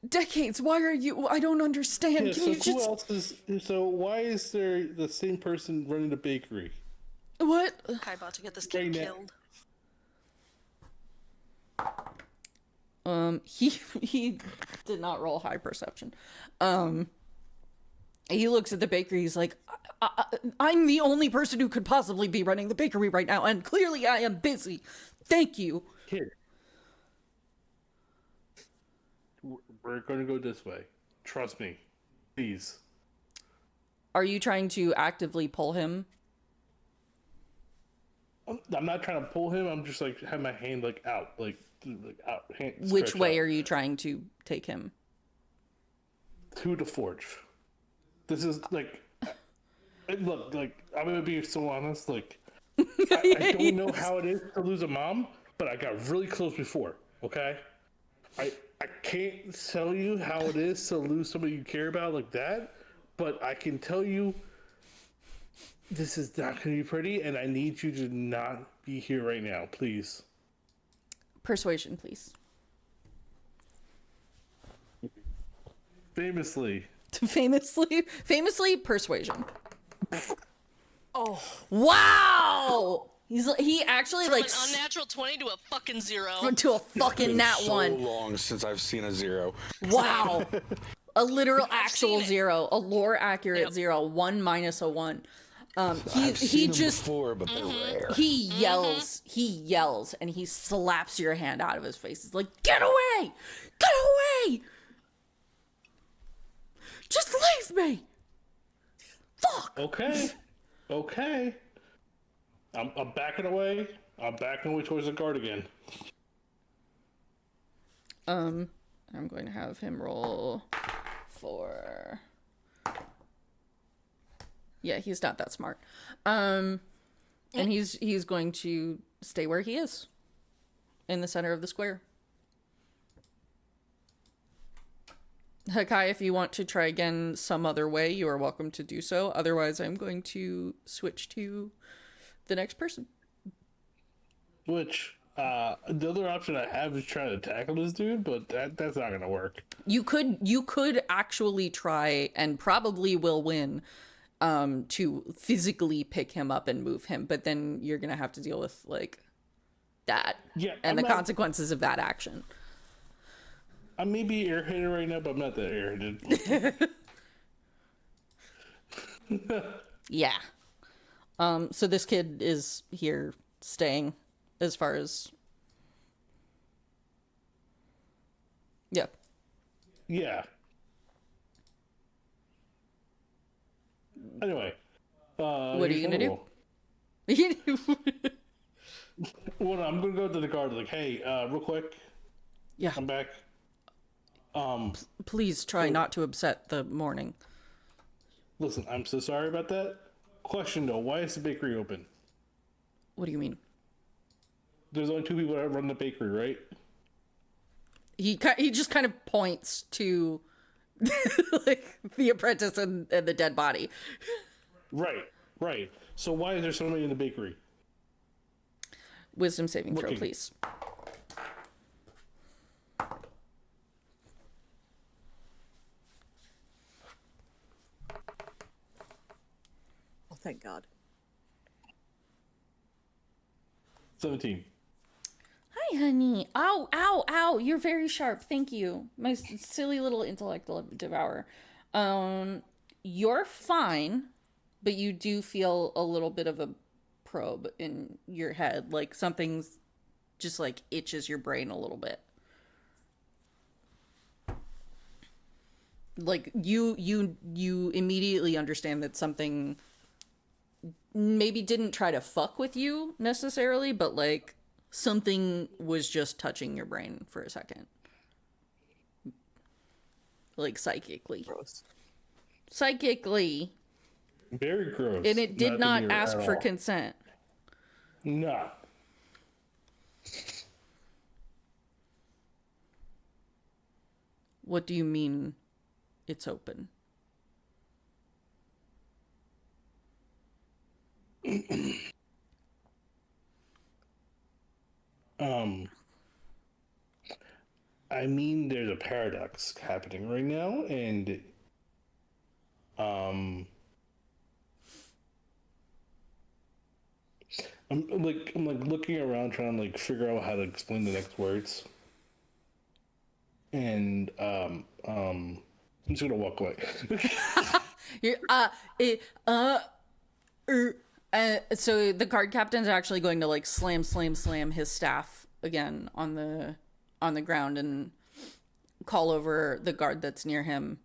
decades. Why are you? I don't understand. Yeah, Can so you who just? else is? So why is there the same person running the bakery? What? I'm about to get this kid killed. He did not roll high perception. He looks at the bakery. He's like, I'm the only person who could possibly be running the bakery right now, and clearly I am busy. Thank you. Kid, we're gonna go this way. Trust me, please. Are you trying to actively pull him? I'm not trying to pull him. I'm just like have my hand like out, like out. Which way are you trying to take him? To the forge. This is like, look, like I'm gonna be so honest. Like, I don't know how it is to lose a mom, but I got really close before. Okay, I can't tell you how it is to lose somebody you care about like that, but I can tell you. This is not going to be pretty, and I need you to not be here right now, please. Persuasion, please. Famously, persuasion. Oh, wow! He actually From like an unnatural 20 to a fucking 0. to a fucking nat so one. long since I've seen a 0. Wow. A literal actual seen it. 0, a lore accurate Yep. 0, 1 minus a 1. I've He seen them just before, but they're rare. he yells, and he slaps your hand out of his face. He's like, "Get away! Get away! Just leave me! Fuck!" Okay. I'm backing away. I'm backing away towards the guard again. I'm going to have him roll for. Yeah, he's not that smart. And he's going to stay where he is, in the center of the square. Hakai, if you want to try again some other way, you are welcome to do so. Otherwise, I'm going to switch to the next person. Which, the other option I have is trying to tackle this dude, but that's not gonna work. You could actually try, and probably will win, to physically pick him up and move him, but then you're gonna have to deal with, like, that. Yeah, and the consequences of that action. I may be airheaded right now, but I'm not that airheaded. Yeah. So this kid is here staying, as far as... Yeah. Yeah. Anyway. What are you gonna do? Well, I'm gonna go to the guard, like, hey, real quick, Yeah. I'm back. Please try not to upset the morning. Listen, I'm so sorry about that. Question though, why is the bakery open? What do you mean? There's only 2 people that run the bakery, right? He just kind of points to like the apprentice and the dead body. Right. So why is there somebody in the bakery? Wisdom saving throw, Looking. please. Oh, thank God. 17. Hi, honey. Ow, ow, ow. You're very sharp. Thank you. My silly little intellect devourer. You're fine, but you do feel a little bit of a probe in your head. Like something's just like itches your brain a little bit. Like you immediately understand that something maybe didn't try to fuck with you necessarily, but like something was just touching your brain for a second. Like psychically. Gross. Psychically. Very gross. And it did not to be ask at for all. consent. No. What do you mean it's open? I mean, there's a paradox happening right now, and I'm like looking around trying to like figure out how to explain the next words, and I'm just gonna walk away. You're, so the guard captain's actually going to like slam his staff again on the ground and call over the guard that's near him.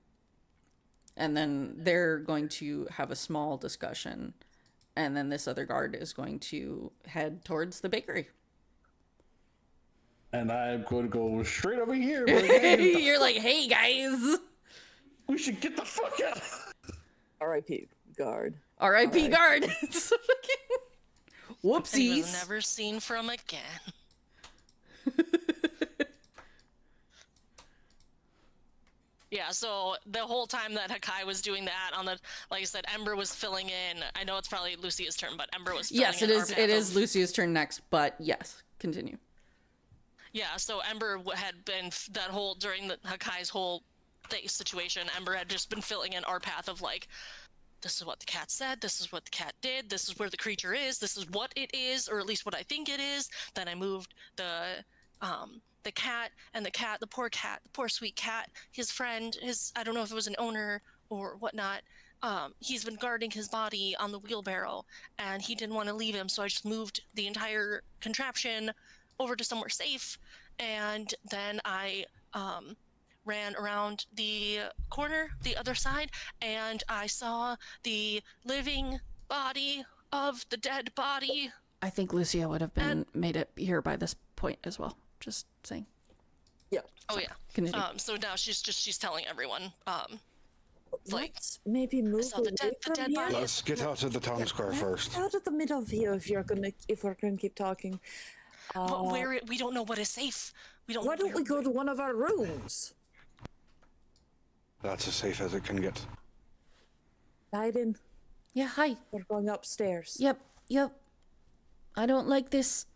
And then they're going to have a small discussion. And then this other guard is going to head towards the bakery. And I'm going to go straight over here. You're like, hey guys. We should get the fuck out. R.I.P. guard. R.I.P. guard. It's fucking... He was Whoopsies. never seen from again. Yeah, so the whole time that Hakai was doing that on the, like I said, Ember was filling in. I know it's probably Lucia's turn, but Ember was filling Yes, in. it is Lucia's turn next, but yes, continue. Yeah, so Ember had been that whole during the Hakai's whole situation. Ember had just been filling in our path of like, this is what the cat said, this is what the cat did, this is where the creature is, this is what it is, or at least what I think it is. Then I moved the cat, and the poor sweet cat, his friend, I don't know if it was an owner or whatnot, he's been guarding his body on the wheelbarrow, and he didn't want to leave him, so I just moved the entire contraption over to somewhere safe, and then I ran around the corner, the other side, and I saw the living body of the dead body. I think Lucia would have been made it here by this point as well. Just saying. Yeah. Oh yeah. Continue. So now she's telling everyone. Like, Let's maybe move saw the away dead from body. here. Let's get out of the town square first. Out of the middle of here if we're gonna keep talking. But we don't know what is safe. We don't. Why don't we go to one of our rooms? That's as safe as it can get. Biden, Yeah, hi. we're going upstairs. Yep. I don't like this.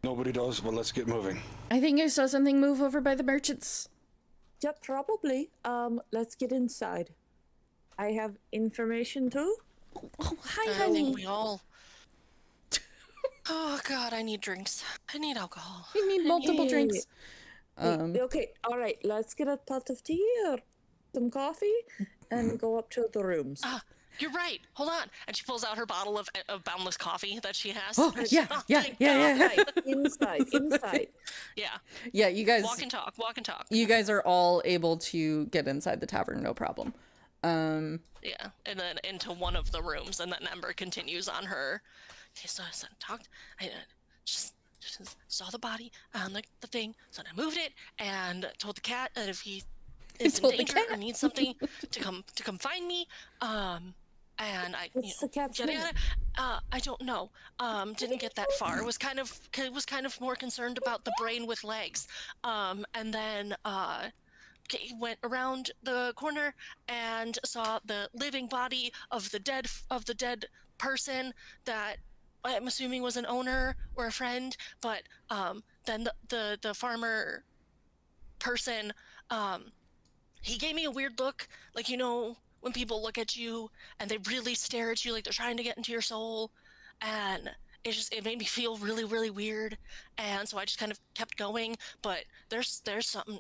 Nobody does, but let's get moving. I think I saw something move over by the merchants. Yeah, probably. Let's get inside. I have information too. Oh, hi, I honey. think we all. Oh God, I need drinks. I need alcohol. You need multiple drinks. Okay, all right. Let's get a pot of tea or some coffee and go up to the rooms. Ah, you're right. Hold on. And she pulls out her bottle of boundless coffee that she has. Oh, yeah. Right, inside. Yeah. Yeah, you guys. Walk and talk. You guys are all able to get inside the tavern, no problem. Yeah, and then into one of the rooms, and then Ember continues on her. Okay, so I talked. I just saw the body on the thing, so I moved it and told the cat that if he is in told the danger cat. or needs something to come find me. And I What's the cat's yada, name? yada. I don't know. Didn't get that far. Was kind of more concerned about the brain with legs. And then went around the corner and saw the living body of the dead person that I'm assuming was an owner or a friend. But then the farmer person, he gave me a weird look, like, you know, when people look at you and they really stare at you like they're trying to get into your soul, and it made me feel really, really weird. And so I just kind of kept going, but there's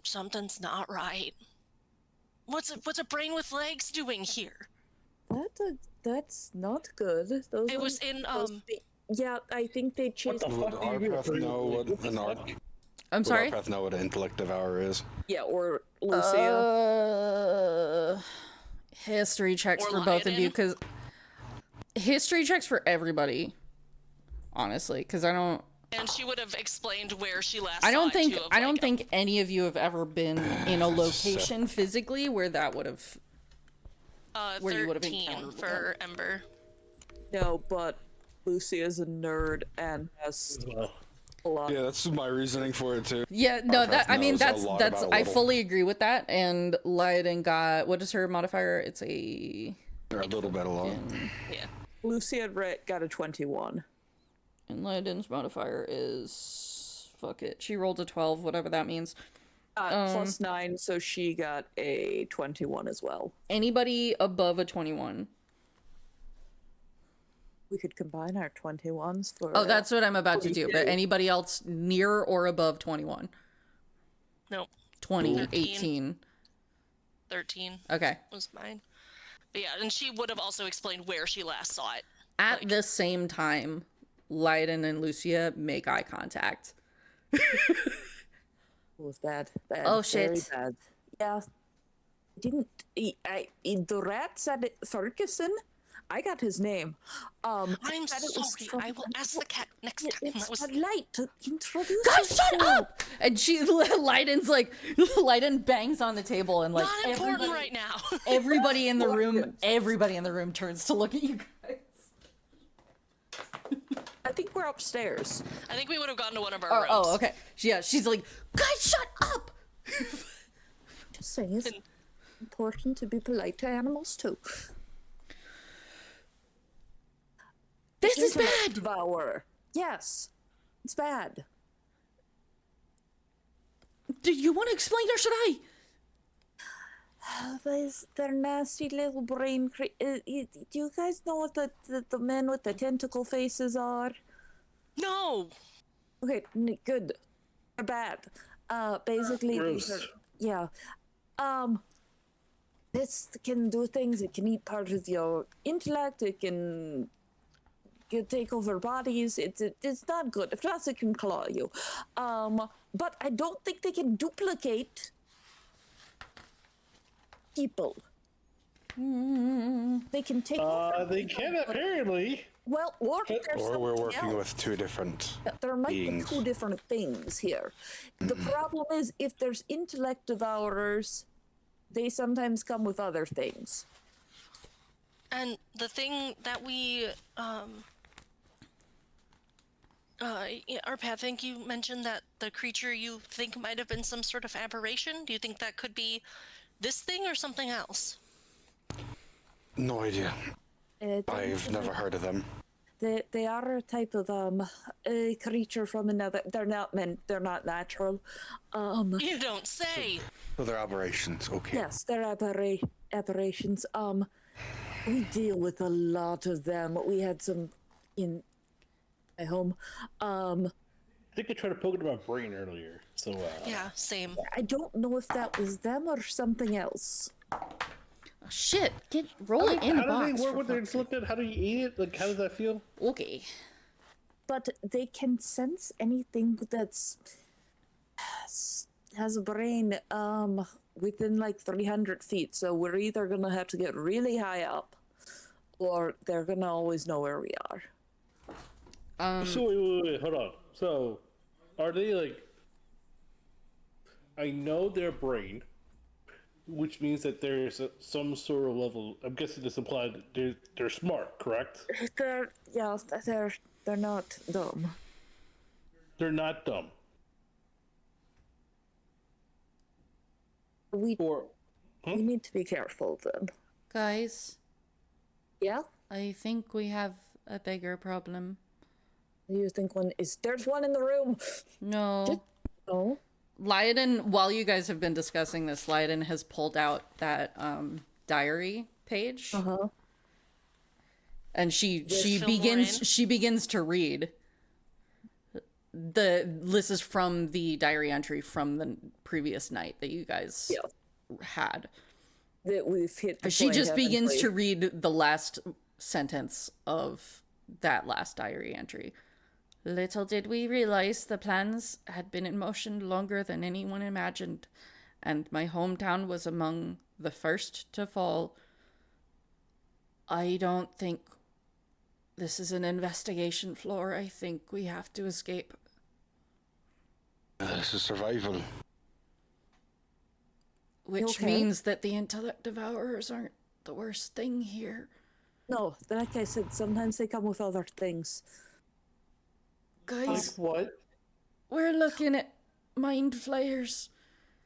something's not right. What's a brain with legs doing here? That's not good. Those It was ones in supposed to be- Yeah, I think they changed. the Would fuck do you mean? Arpath know what an art? I'm sorry? Would Arpath know what an intellect devour is? Yeah, or Lucia. History checks Or for both of Lionel. you, because history checks for everybody, honestly, because I don't And she would have explained where she last. I don't saw it think too, of, I don't like, think any of you have ever been in a location physically where that would have where you would have 13 encountered for Ember. No, but Lucia's a nerd and has Well, a lot. Yeah, that's my reasoning for it too. Yeah, no, Arpath that I mean knows a that's lot that's about I little. fully agree with that. And Lyden got, what is her modifier? It's a They're a little bit alone. Yeah. Lucia got a 21. and Lyden's modifier is, fuck it. She rolled a 12, whatever that means. Plus 9, so she got a 21 as well. Anybody above a 21. We could combine our 21s for. Oh, that's what I'm about to do. But 42. anybody else near or above 21? Nope. 20, 13. 18. 13 Okay. was mine. But yeah, and she would have also explained where she last saw it. At the same time, Lyden and Lucia make eye contact. It was bad. Oh, very shit. bad. Yeah. The rat said Ferguson. I got his name. I'm said it was sorry. from- I will ask the cat next Yeah, time. it's That was polite to introduce Guys, shut yourself. up! And Lyden's like, Lyden bangs on the table and like not important right now. everybody in the room turns to look at you guys. I think we're upstairs. I think we would have gone to one of our Oh, rooms. oh, okay. Yeah, she's like, guys, shut up! Just saying, it's important to be polite to animals too. This is Intellect bad! Devourer. Yes, it's bad. Do you want to explain or should I? They're nasty little brain. Do you guys know what the men with the tentacle faces are? No. Okay, good. They're bad. Basically, these Gross. are, yeah. This can do things. It can eat part of your intellect. It can take over bodies. It's not good. Plus, it can claw you. But I don't think they can duplicate people. They can take over. they can apparently. Well, or there's Or we're something working else. with two different. There might beings. be two different things here. The problem is, if there's intellect devourers, they sometimes come with other things. And the thing that we, Arpath, I think you mentioned that the creature you think might have been some sort of aberration. Do you think that could be this thing or something else? No idea. They- I've never heard of them. They are a type of a creature from another. They're not natural. You don't say. So they're aberrations. Okay. Yes, they're aberrations. We deal with a lot of them. We had some in my home. I think I tried to poke it in my brain earlier. So Yeah, same. I don't know if that was them or something else. Oh, shit, roll it in a how do box. they work for when they're fuck's looked at? How do you eat it? Like, how does that feel? sake. Okay. But they can sense anything that's has a brain within like 300 feet. So we're either gonna have to get really high up, or they're gonna always know where we are. So wait, hold on. So, are they like? I know their brain, which means that there's some sort of level. I'm guessing this implies that they're smart, correct? They're not dumb. They're not dumb. We Or we need to be careful then. Guys, Yeah. I think we have a bigger problem. You think there's one in the room? No. No. Lyodin, while you guys have been discussing this, Lyodin has pulled out that diary page. Uh-huh. And she Fill more begins in? she begins to read. This is from the diary entry from the previous night that you guys had. That we've hit the She point, just haven't begins we? to read the last sentence of that last diary entry. Little did we realize the plans had been in motion longer than anyone imagined, and my hometown was among the first to fall. I don't think this is an investigation floor. I think we have to escape. This is survival. Which Okay. means that the intellect devourers aren't the worst thing here. No, like I said, sometimes they come with other things. Guys, what? we're looking at mind flayers.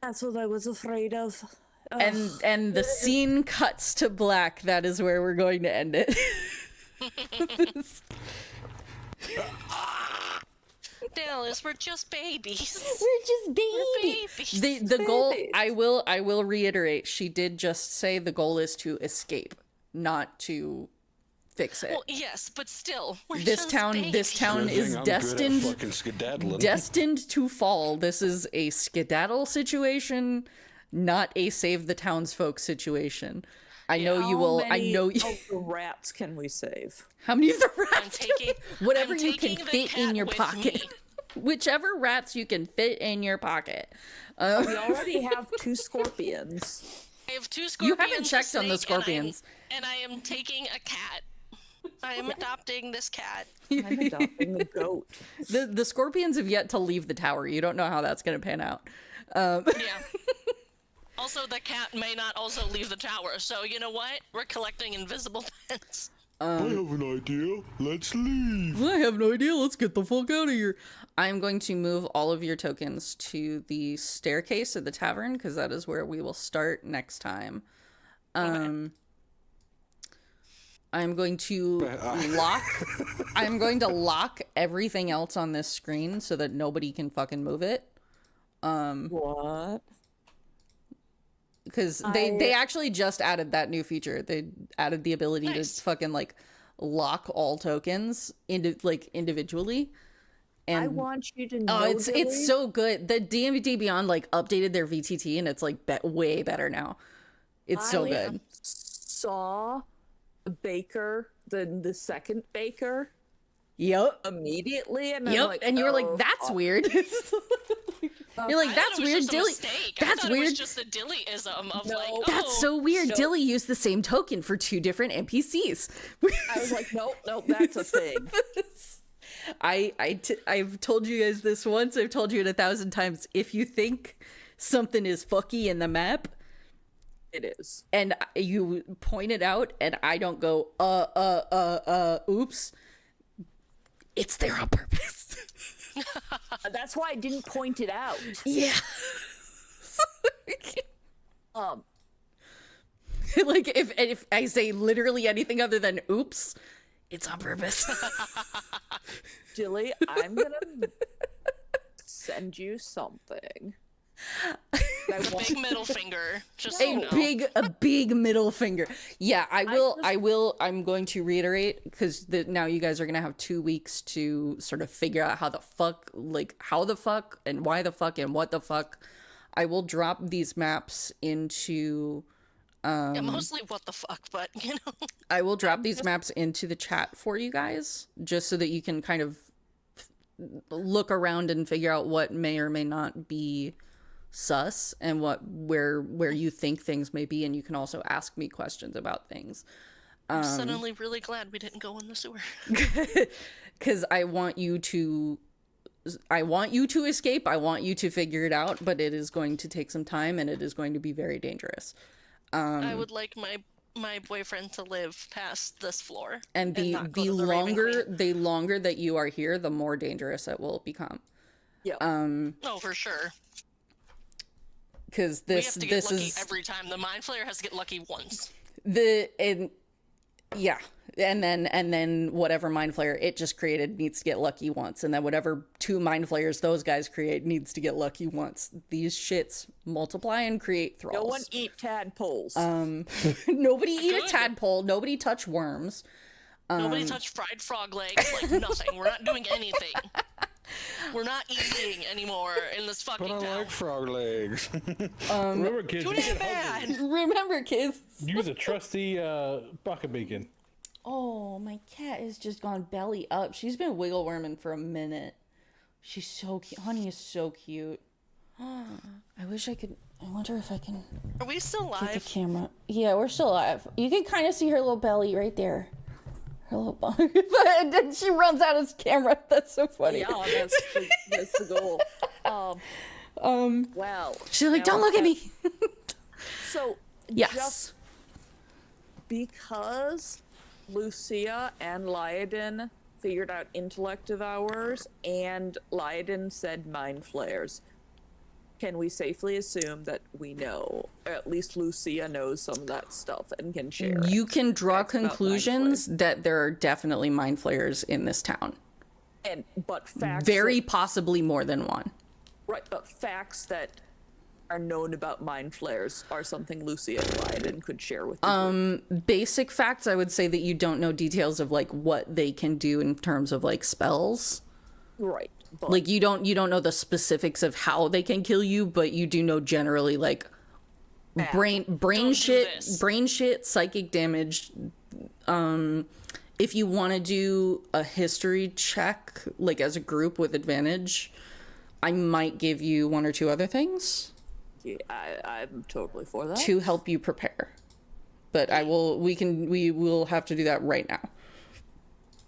That's what I was afraid of. And the scene cuts to black. That is where we're going to end it. Dallas, we're just babies. We're just babies. The goal, I will reiterate, she did just say the goal is to escape, not to fix it. Well, yes, but still, we're This just town babies. is Good thing I'm good at destined fucking skedaddling. destined to fall. This is a skedaddle situation, not a save the townsfolk situation. I know you will. I know you. How many of the rats can we save? How many of the I'm rats? taking Whatever I'm you can taking the fit in cat your with pocket. me. Whichever rats you can fit in your pocket. We already have 2 scorpions. I have 2 You scorpions. haven't checked a on the snake, and scorpions. And I am taking a cat. I am adopting this cat. I'm adopting the goat. The scorpions have yet to leave the tower. You don't know how that's going to pan out. Yeah. Also, the cat may not also leave the tower, so you know what? We're collecting invisible pets. I have an idea. Let's leave. I have no idea. Let's get the fuck out of here. I'm going to move all of your tokens to the staircase of the tavern because that is where we will start next time. I'm going to lock. I'm going to lock everything else on this screen so that nobody can fucking move it. What? Because they actually just added that new feature. They added the ability Nice. to fucking like lock all tokens into like individually. And I want you to know. oh, it's Dilly, so good. The D&D Beyond like updated their VTT and it's like way better now. It's so I good. saw the baker, the second baker, Yep. immediately, and I'm Yep. like, And you were like, "Oh, that's weird. You're like, I that's thought it was weird, just a Dilly. mistake. That's I thought It weird. was just a Dillyism of No. like, That's oh, so weird. So- Dilly used the same token for 2 different NPCs. I was like, nope, that's a thing. I've told you guys this once. I've told you it 1,000 times. If you think something is fucky in the map, It is. and you point it out, and I don't go, oops, it's there on purpose. That's why I didn't point it out. Yeah. Like, if I say literally anything other than oops, it's on purpose. Dilly, I'm gonna send you something. Big middle finger. Just so you know. A big middle finger. Yeah, I will. I'm going to reiterate, because now you guys are gonna have 2 weeks to sort of figure out how the fuck and why the fuck and what the fuck. I will drop these maps into Yeah, mostly what the fuck, but you know. I will drop these maps into the chat for you guys, just so that you can kind of look around and figure out what may or may not be sus, and where you think things may be, and you can also ask me questions about things. I'm suddenly really glad we didn't go in the sewer. Because I want you to escape. I want you to figure it out, but it is going to take some time, and it is going to be very dangerous. I would like my boyfriend to live past this floor. And the longer that you are here, the more dangerous it will become. Yeah. Oh, for sure. Because we have to get lucky every time. The Mind Flayer has to get lucky once. And then whatever Mind Flayer it just created needs to get lucky once, and then whatever 2 Mind Flayers those guys create needs to get lucky once. These shits multiply and create thralls. No one eat tadpoles. Nobody eat a tadpole. Nobody touch worms. Nobody touch fried frog legs. Like nothing. We're not doing anything. We're not eating anymore in this fucking But I town. like frog legs. Remember, kids, Too you damn get hungry. bad. Remember, kids. Use a trusty bucket bacon. Oh, my cat has just gone belly up. She's been wiggle worming for a minute. She's so cute. Honey is so cute. I wish I could. I wonder if I can Are we still get the live? camera. Yeah, we're still alive. You can kind of see her little belly right there. Her little bum. And then she runs out of camera. That's so funny. Yeah, that's the goal. Well, She's like, now don't look at me. So, Yes. just because Lucia and Lyodin figured out intellect devours and Lyodin said mind flayers, can we safely assume that we know, or at least Lucia knows some of that stuff and can share it? You can draw Facts about mind conclusions that there are definitely mind flayers in this town. But facts Very that, possibly more than one. right, but facts that are known about mind flayers are something Lucia and Lyodin could share with you. Basic facts, I would say that you don't know details of like what they can do in terms of like spells. Right. But Like you don't know the specifics of how they can kill you, but you do know generally like brain do shit, psychic damage. If you want to do a history check like as a group with advantage, I might give you 1 or 2 other things yeah, I'm totally for that. to help you prepare. But we will have to do that right now.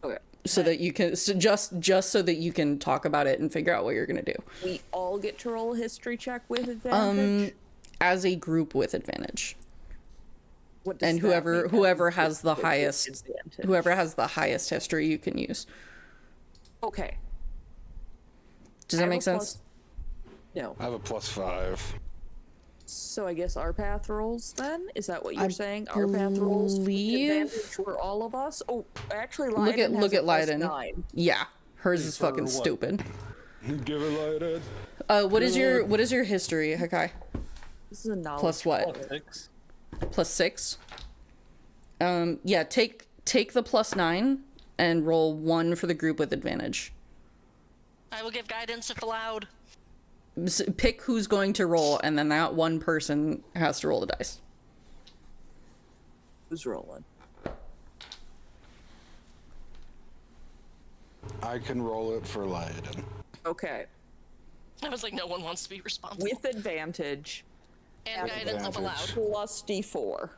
Okay. So that you can just so that you can talk about it and figure out what you're gonna do We all get to roll a history check with advantage. as a group with advantage, What does and that mean? whoever has the With highest advantage. history you can use. Okay. Does I that have make a sense? No. I have a +5. So I guess our path rolls then? Is that what you're saying? Our path rolls with believe- advantage for all of us? Oh, actually, Lyodin Look at has a Lyodin. +9. Yeah, hers is For fucking what? stupid. Give it lighted. What is your history, Hakai? This is a knowledge. Plus what? Politics. +6. Yeah, take the +9 and roll 1 for the group with advantage. I will give guidance if allowed. Pick who's going to roll, and then that one person has to roll the dice. Who's rolling? I can roll it for Lyodin. Okay. I was like, no one wants to be responsible. With advantage, And guidance if allowed. plus D4.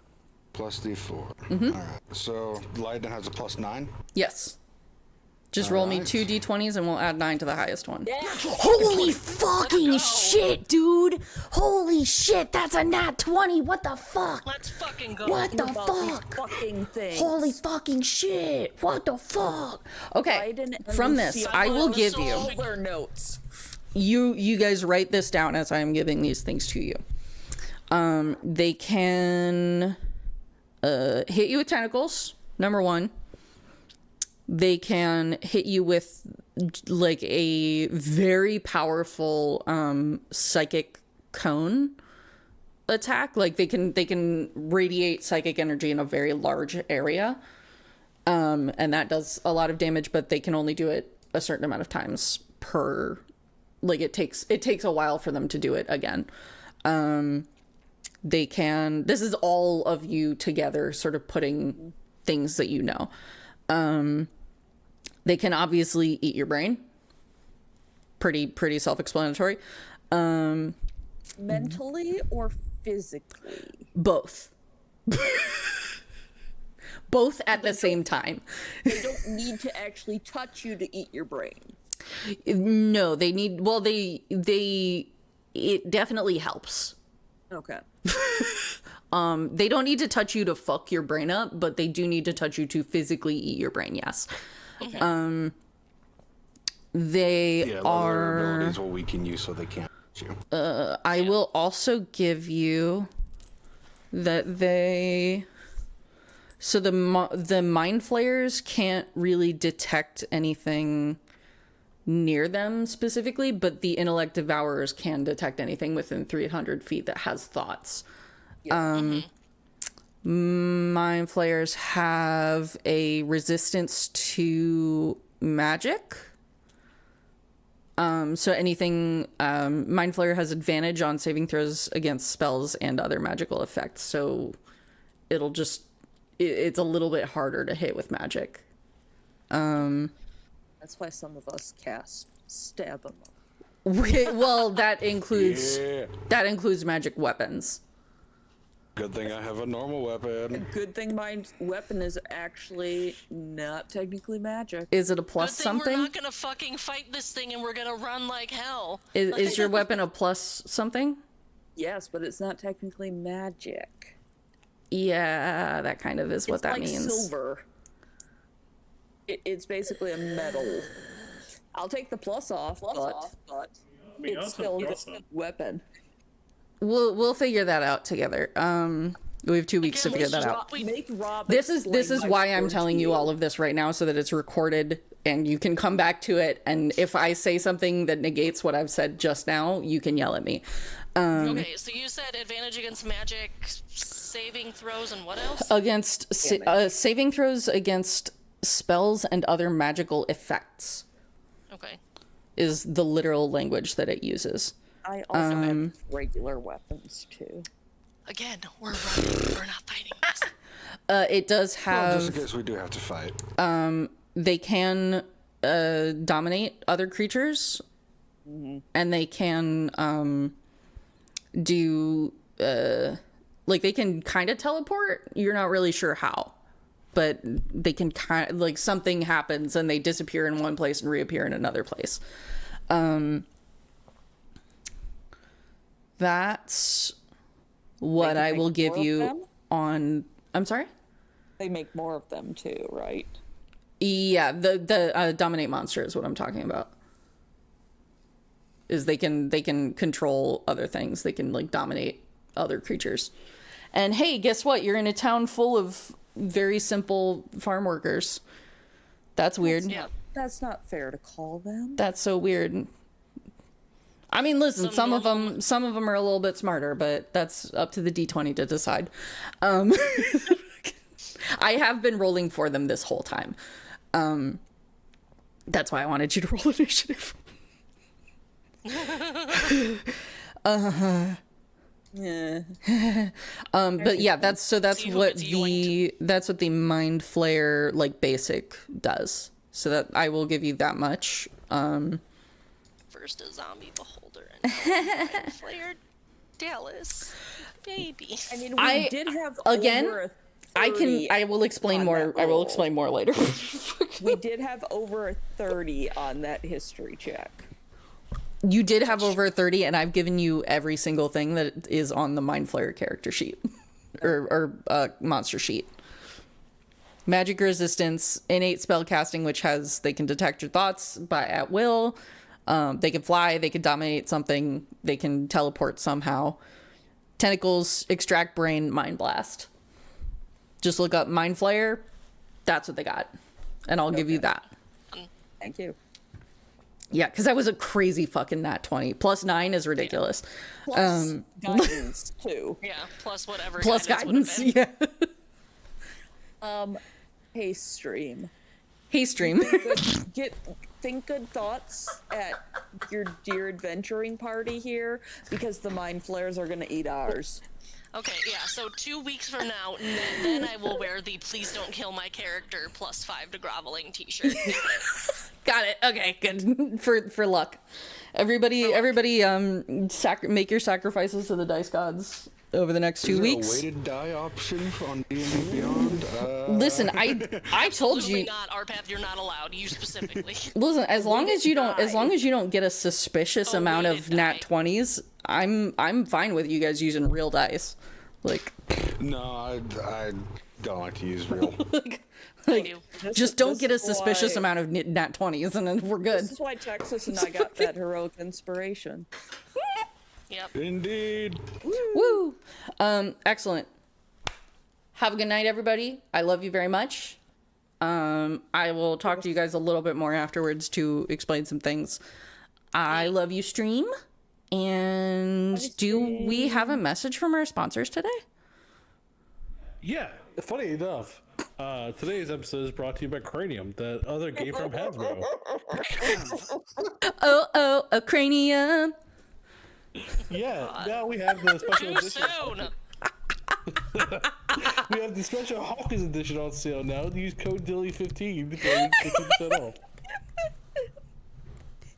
+D4. Mm-hmm. Alright, so Lyodin has a +9. Yes. Just roll me Alright. 2 d20s and we'll add 9 to the highest one. Yeah. Holy fucking shit, dude! Holy shit, that's a nat 20! What the fuck? Let's fucking go. What the About these fuck? fucking things. Holy fucking shit! What the fuck? Okay, Lyodin and from this, Lucia I will was give so- you. all their notes. You guys write this down as I am giving these things to you. They can hit you with tentacles, number one. They can hit you with like a very powerful psychic cone attack. Like they can radiate psychic energy in a very large area. And that does a lot of damage, but they can only do it a certain amount of times per, like it takes a while for them to do it again. They can, this is all of you together sort of putting things that you know. They can obviously eat your brain. Pretty self-explanatory. Mentally or physically? Both. Both at the same time. They don't need to actually touch you to eat your brain. No, they need, well, it definitely helps. Okay. They don't need to touch you to fuck your brain up, but they do need to touch you to physically eat your brain, yes. Okay. They Yeah, are... their abilities will weaken you so they can't hurt you. I will also give you that they... So the mind flayers can't really detect anything near them specifically, but the intellect devourers can detect anything within 300 feet that has thoughts. Yeah. Mind flayers have a resistance to magic. So anything, mind flayer has advantage on saving throws against spells and other magical effects. So it'll just, it's a little bit harder to hit with magic. That's why some of us cast stab them up. Well, that includes Yeah. magic weapons. Good thing I have a normal weapon. Good thing my weapon is actually not technically magic. Is it a Good plus thing something? we're not gonna fucking fight this thing and we're gonna run like hell. Is your weapon a plus something? Yes, but it's not technically magic. Yeah, that kind of is what It's that like means. silver. It's basically a metal. I'll take the plus off, but it's still a good weapon. We'll figure that out together. We have 2 weeks to Again, figure let's that just- out. Make Rob This is explain my why I'm sword telling to you all of this right now, so that it's recorded and you can come back to it. And if I say something that negates what I've said just now, you can yell at me. Okay, so you said advantage against magic, saving throws, and what else? Against saving throws against spells and other magical effects Okay. is the literal language that it uses. I also have regular weapons too. Again, we're running. We're not fighting this. It does Well, just in have. case we do have to fight. They can dominate other creatures, and they can do like they can kind of teleport. You're not really sure how, but they can kind of, like, something happens and they disappear in one place and reappear in another place. That's what They can I will make give more of you them? on. I'm sorry. They make more of them too, right? Yeah, the dominate monster is what I'm talking about. Is they can control other things. They can, like, dominate other creatures. And hey, guess what? You're in a town full of very simple farm workers. That's weird. Yeah. That's not fair to call them. That's so weird. I mean, listen, some of them are a little bit smarter, but that's up to the D20 to decide. I have been rolling for them this whole time. That's why I wanted you to roll initiative. Yeah. But yeah, that's See who what gets the mind flayer, like, basic does. So that I will give you that much. First a zombie beholder and now a flared Dallas. Baby. I mean, I- we did have again, over a I will explain on more. that I will roll. explain more later. We did have over a 30 on that history check. You did have over 30, and I've given you every single thing that is on the mind flayer character sheet or monster sheet. Magic resistance, innate spell casting, which has they can detect your thoughts by at will. They can fly. They can dominate something. They can teleport somehow. Tentacles, extract brain, mind blast. Just look up Mind Flayer. That's what they got. And I'll give you that. Thank you. Yeah, because that was a crazy fucking nat 20. Plus 9 is ridiculous. Plus guidance too. Yeah, plus whatever. Plus guidance guidance, would've been. yeah. Hey, stream. Hey, stream. Think good thoughts at your dear adventuring party here, because the mind flares are gonna eat ours. Okay, yeah, so 2 weeks from now, then I will wear the please don't kill my character +5 to groveling t-shirt. Got it. Okay, good. For luck. Everybody, make your sacrifices to the dice gods over the next 2 Is there weeks. a weighted die option on D&D Beyond? Listen, I told Absolutely you. not, Arpath, you're not allowed, you specifically. Listen, as long as you don't get a suspicious amount of weighted nat die. 20s, I'm fine with you guys using real dice. Like, No, I don't like to use real. I do. just don't this get a is suspicious why- amount of nat 20s, and then we're good. This is why Texas and I got that heroic inspiration. Yep. Indeed. Woo! Excellent. Have a good night, everybody. I love you very much. I will talk to you guys a little bit more afterwards to explain some things. I love you, stream. And do we have a message from our sponsors today? Yeah, funny enough, today's episode is brought to you by Cranium, that other game from Hasbro. A cranium. Yeah, now we have the special Too edition. soon! We have the special Hawkins edition on sale now. Use code Dilly15 to get 15% off.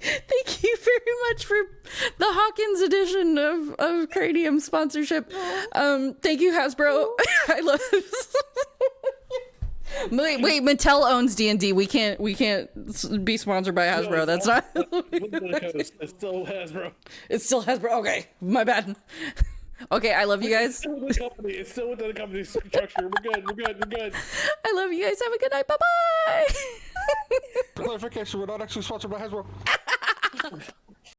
Thank you very much for the Hawkins edition of Cranium sponsorship. Thank you, Hasbro. I love Wait, Mattel owns D&D. We can't be sponsored by Hasbro. No, That's not. It's still Hasbro. It's still Hasbro. Okay, my bad. Okay, I love you guys. It's still within the company structure. We're good. I love you guys. Have a good night. Bye-bye. For clarification, we're not actually sponsored by Hasbro.